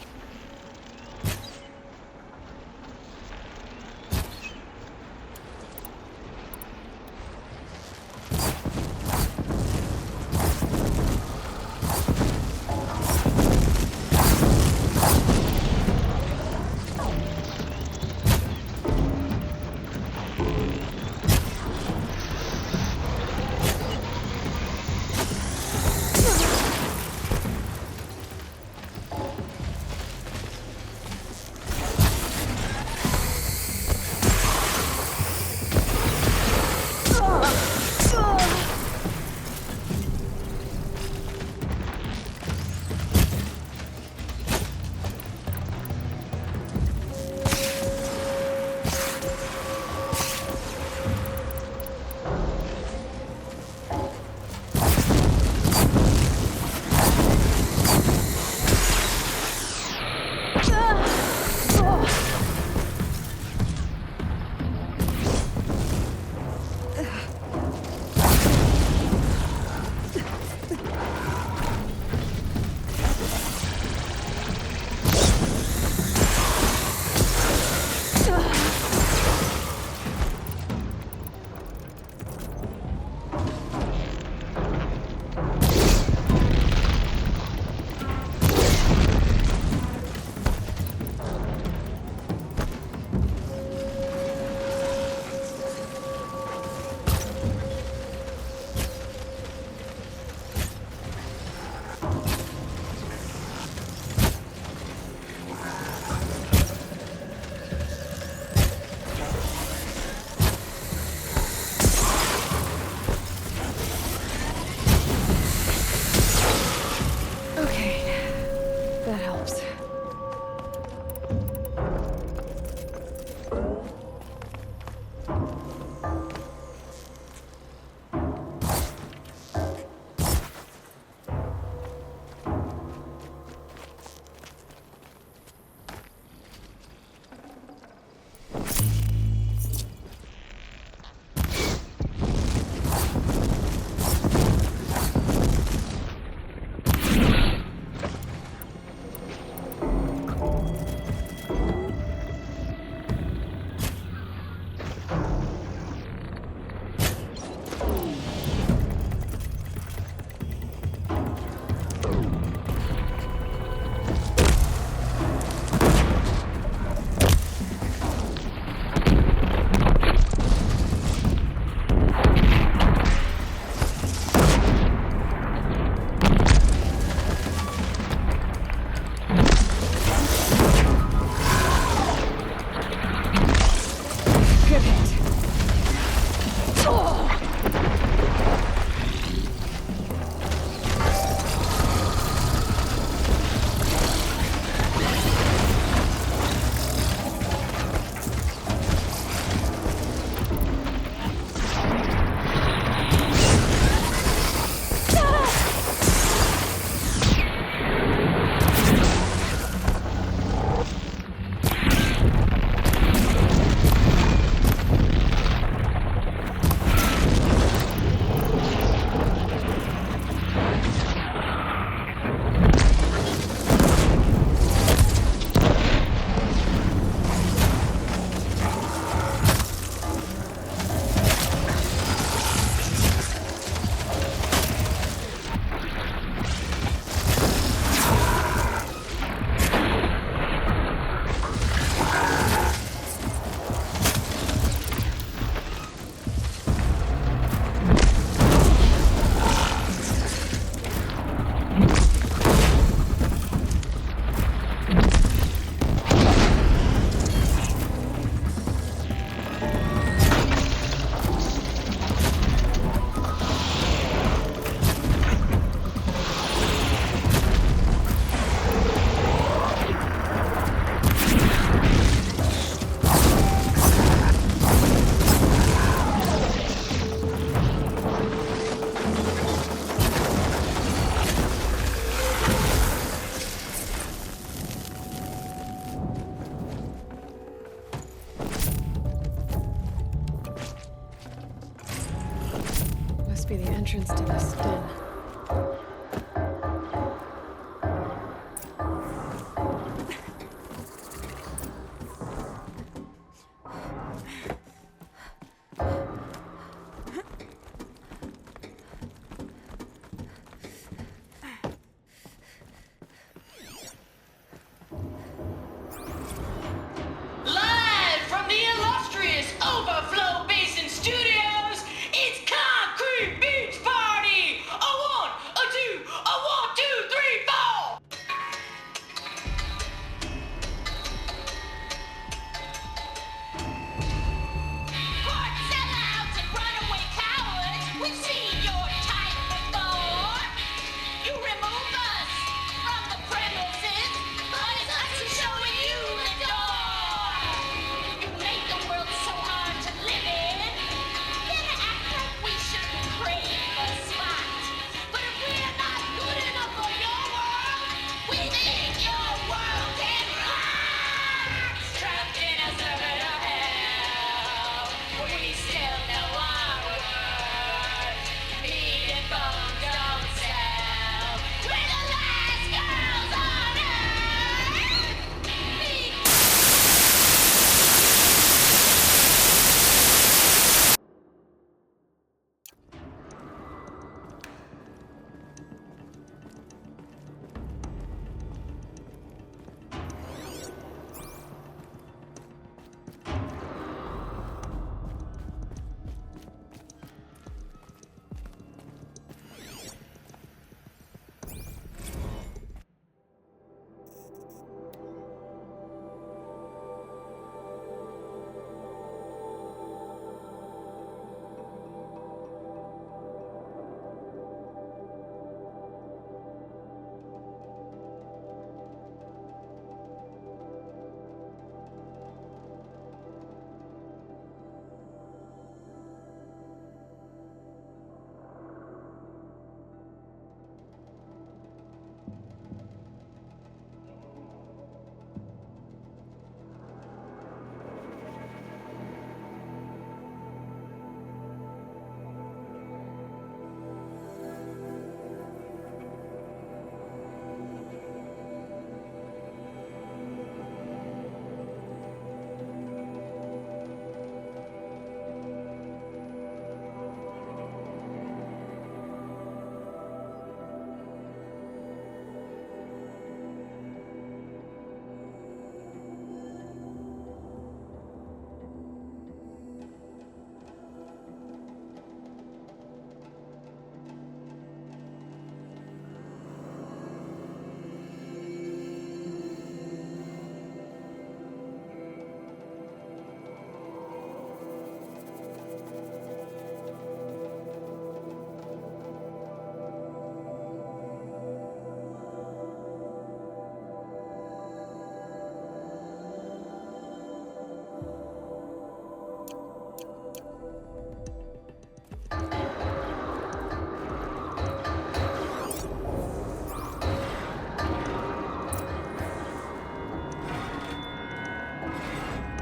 entrance to this den. Live from the illustrious Overflow Basin Studios, it's Concrete Beach Party! A one, a two, a 1, 2, 3, 4! Court sellouts and runaway cowards, we've seen your type before. You remove us from the premises, but it's us who's showing you the door. You make the world so hard to live in, then act like we should crave a spot. But if we're not good enough for your world, we think your world can rock. Trapped in a circuit of hell, we still know our worth. Meat and bones don't sell. We're the last girls on earth.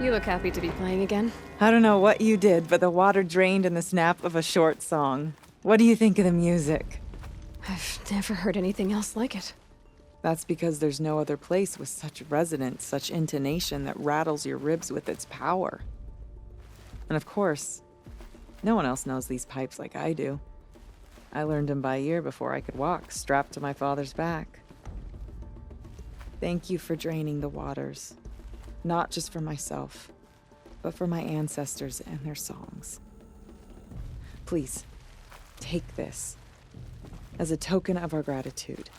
You look happy to be playing again. I don't know what you did, but the water drained in the snap of a short song. What do you think of the music? I've never heard anything else like it. That's because there's no other place with such resonance, such intonation that rattles your ribs with its power. And of course, no one else knows these pipes like I do. I learned them by ear before I could walk, strapped to my father's back. Thank you for draining the waters. Not just for myself, but for my ancestors and their songs. Please, take this as a token of our gratitude.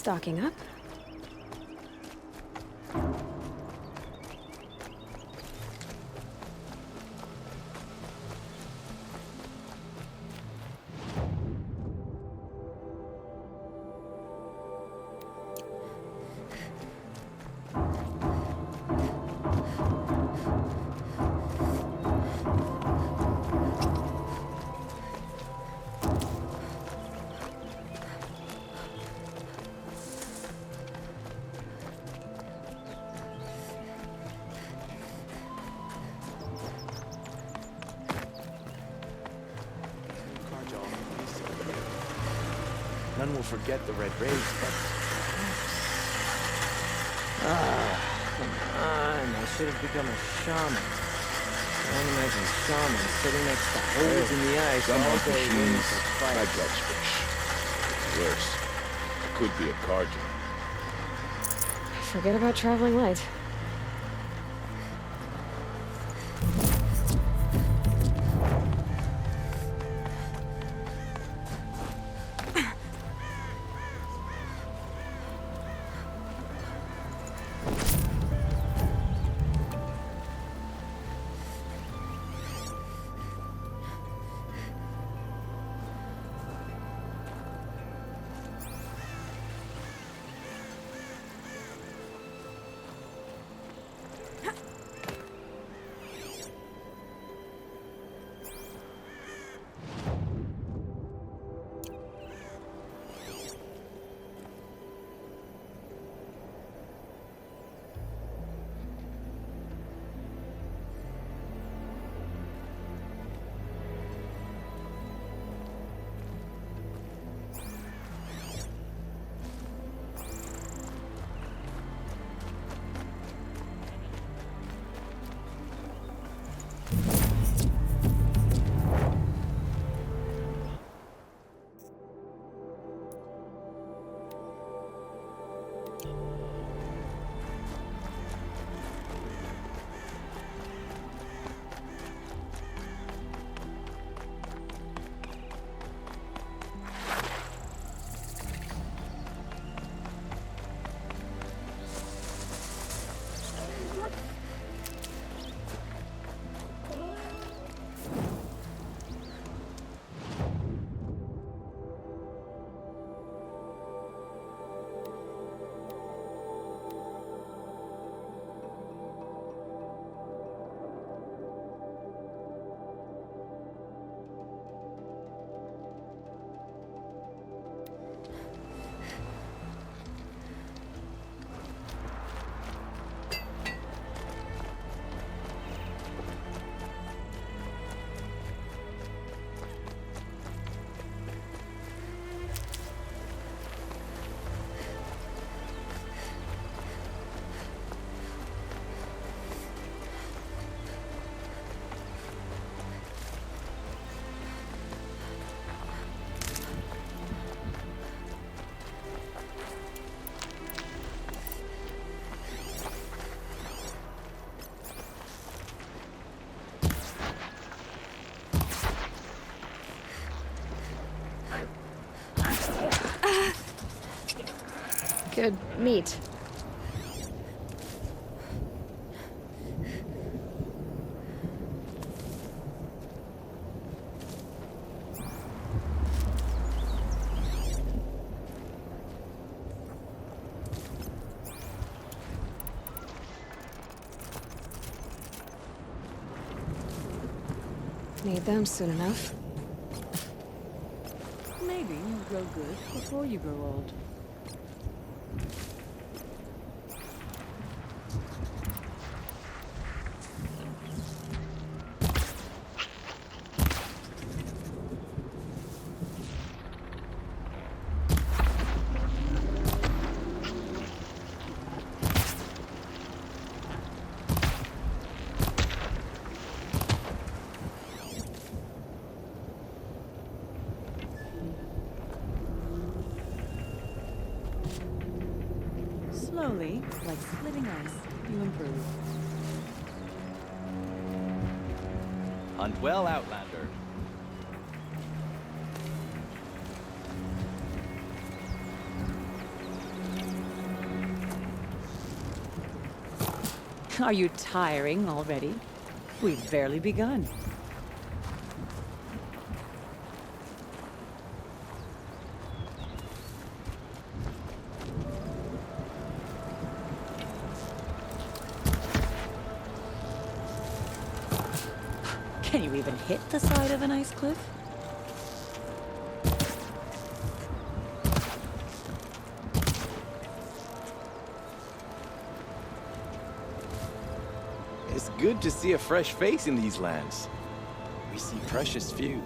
Stocking up. None will forget the red rays, but... come on. I should have become a shaman. Can't imagine shamans sitting next to holes in the ice Some all of day waiting machines for like fights. that fish. Worse, it could be a cartoon. Forget about traveling light. Good meat. Need them soon enough. Maybe you'll grow good before you grow old. Slowly, like splitting ice, you improve. Hunt well, Outlander. Are you tiring already? We've barely begun. Can you even hit the side of an ice cliff? It's good to see a fresh face in these lands. We see precious few.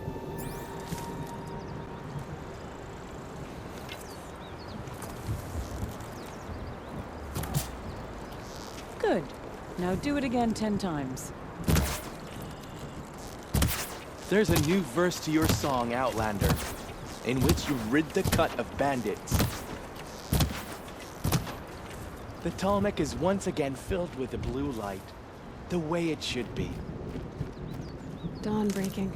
Good. Now do it again 10 times. There's a new verse to your song, Outlander, in which you rid the cut of bandits. The Talmec is once again filled with the blue light, the way it should be. Dawn breaking.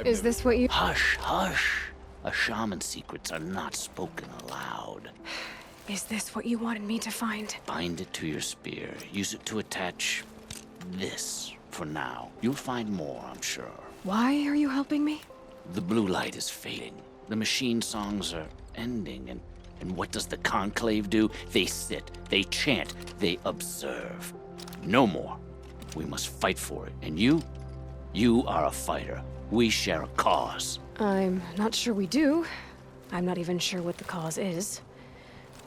Is this what you— Hush, hush. A shaman's secrets are not spoken aloud. Is this what you wanted me to find? Bind it to your spear. Use it to attach this for now. You'll find more, I'm sure. Why are you helping me? The blue light is fading. The machine songs are ending, and what does the conclave do? They sit, they chant, they observe. No more. We must fight for it, and you are a fighter. We share a cause. I'm not sure we do. I'm not even sure what the cause is.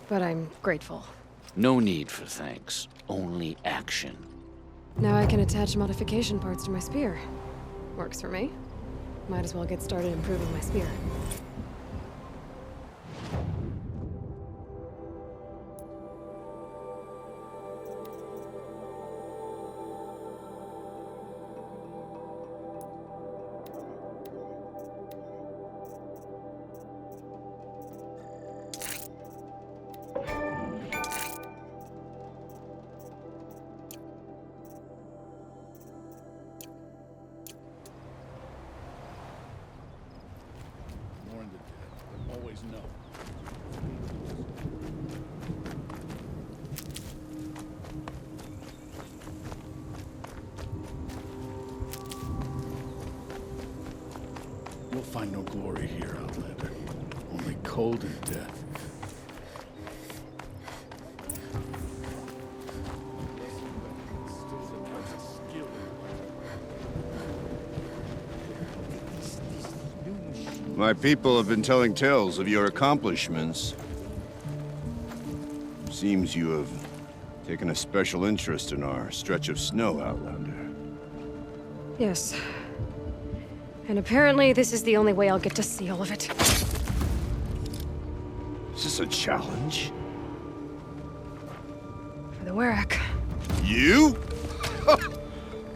But I'm grateful. No need for thanks, only action. Now I can attach modification parts to my spear. Works for me. Might as well get started improving my spear. Mourn the dead, but always know. You'll find no glory here, Outlander. Only cold and death. My people have been telling tales of your accomplishments. Seems you have taken a special interest in our stretch of snow, Outlander. Yes. And apparently this is the only way I'll get to see all of it. Is this a challenge? For the Warwick. You?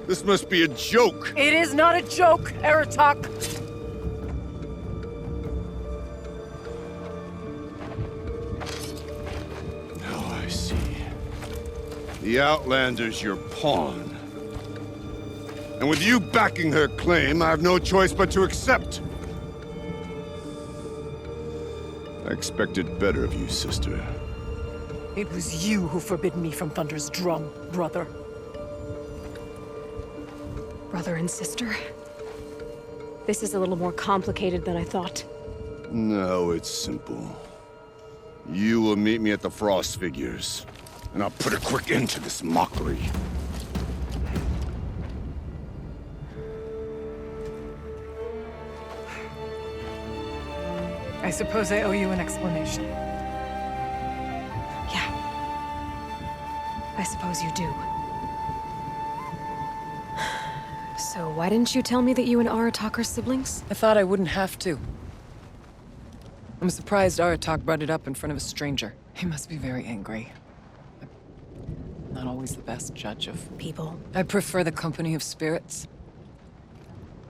This must be a joke. It is not a joke, Aratak. The Outlander's your pawn. And with you backing her claim, I have no choice but to accept. I expected better of you, sister. It was you who forbid me from Thunder's drum, brother. Brother and sister? This is a little more complicated than I thought. No, it's simple. You will meet me at the Frost Figures, and I'll put a quick end to this mockery. I suppose I owe you an explanation. Yeah. I suppose you do. So why didn't you tell me that you and Aratak are siblings? I thought I wouldn't have to. I'm surprised Aratak brought it up in front of a stranger. He must be very angry. I'm not always the best judge of people. I prefer the company of spirits.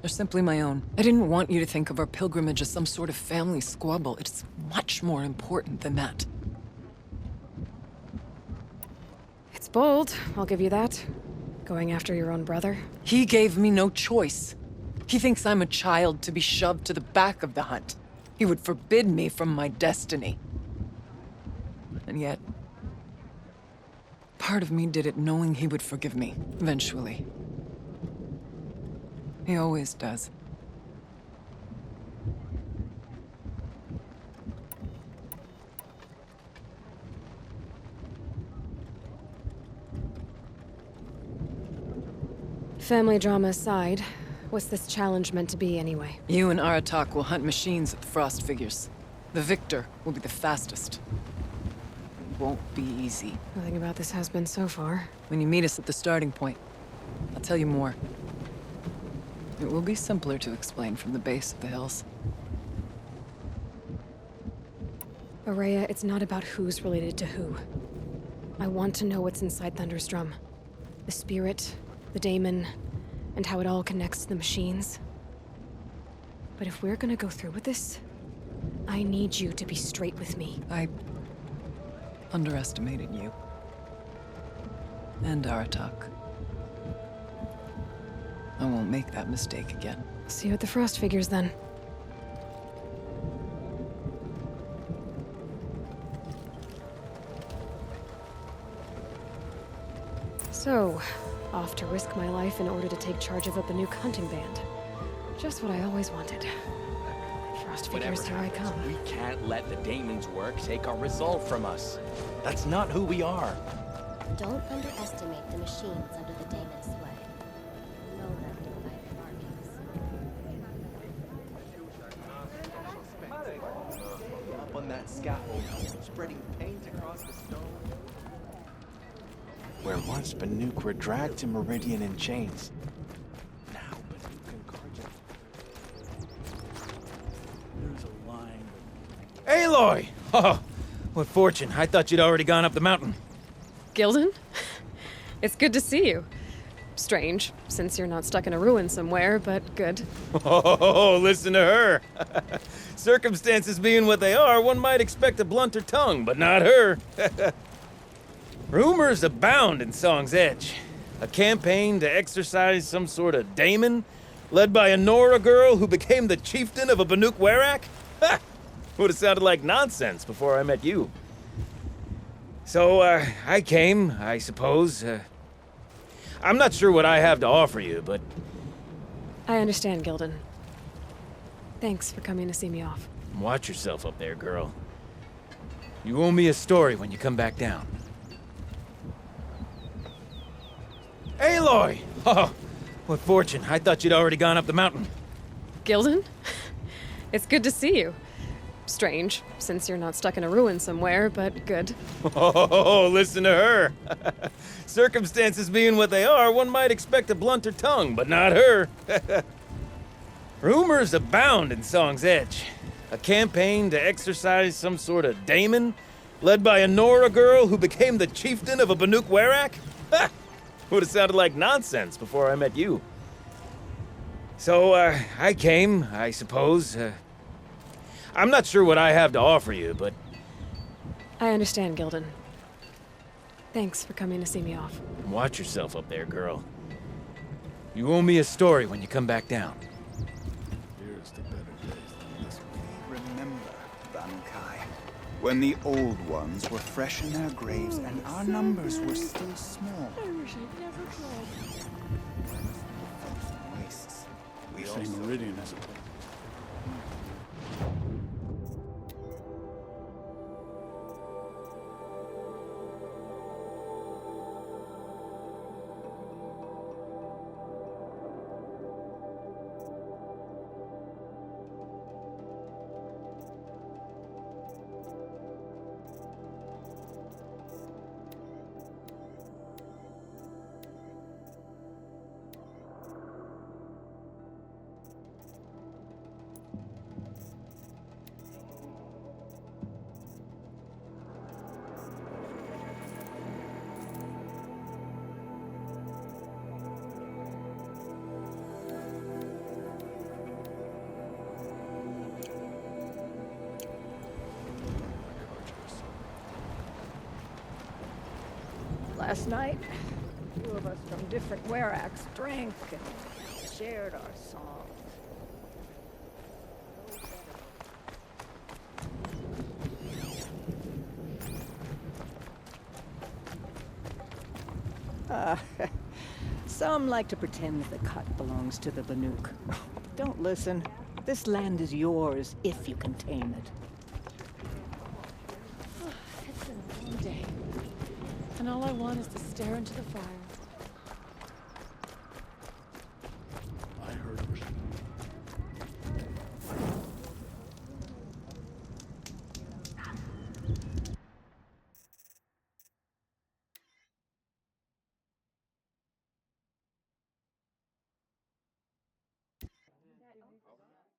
They're simply my own. I didn't want you to think of our pilgrimage as some sort of family squabble. It's much more important than that. bold, I'll give you that. Going after your own brother. He gave me no choice. He thinks I'm a child to be shoved to the back of the hunt. He would forbid me from my destiny. And yet, part of me did it knowing he would forgive me, eventually. He always does. Family drama aside, what's this challenge meant to be anyway? You and Aratak will hunt machines at the Frost Figures. The victor will be the fastest. It won't be easy. Nothing about this has been so far. When you meet us at the starting point, I'll tell you more. It will be simpler to explain from the base of the hills. Araya, it's not about who's related to who. I want to know what's inside Thunder's drum. The spirit, the daemon, and how it all connects to the machines. But if we're gonna go through with this, I need you to be straight with me. I underestimated you. And Aratak. I won't make that mistake again. See you at the Frost Figures then. So, off to risk my life in order to take charge of a Banuk hunting band. Just what I always wanted. Frost Figures, here I come. We can't let the daemon's work take our resolve from us. That's not who we are. Don't underestimate the machines under the daemon's sway. Know them by their markings. Up on that scaffold, spreading paint across the stone. Where once Banuk were dragged to Meridian in chains. Now Banuk and Karja. There's a line. Aloy! Oh, what fortune. I thought you'd already gone up the mountain. Gildan? It's good to see you. Strange, since you're not stuck in a ruin somewhere, but good. Oh, listen to her. Circumstances being what they are, one might expect a blunter tongue, but not her. Rumors abound in Song's Edge. A campaign to exorcise some sort of daemon, led by a Nora girl who became the chieftain of a Banuk Werak? Ha! Would have sounded like nonsense before I met you. So, I came, I suppose. I'm not sure what I have to offer you, but... I understand, Gildan. Thanks for coming to see me off. Watch yourself up there, girl. You owe me a story when you come back down. Aloy! Oh, what fortune. I thought you'd already gone up the mountain. Gildan? It's good to see you. Strange, since you're not stuck in a ruin somewhere, but good. Oh, listen to her. Circumstances being what they are, one might expect a blunter tongue, but not her. Rumors abound in Song's Edge. A campaign to exorcise some sort of daemon, led by a Nora girl who became the chieftain of a Banuk Werak? Ha! Would have sounded like nonsense before I met you. So, I came, I suppose. I'm not sure what I have to offer you, but... I understand, Gildan. Thanks for coming to see me off. Watch yourself up there, girl. You owe me a story when you come back down. Here's the better days than this one. Remember, Bankai, when the old ones were fresh in their graves and our numbers were still small. I wish I'd never tried. Wastes. We say Meridian is a last night. Two of us from different Weraks drank and shared our songs. Some like to pretend the cut belongs to the Banuk. Don't listen. This land is yours if you can tame it. It's been a long day. And all I want is to stare into the fire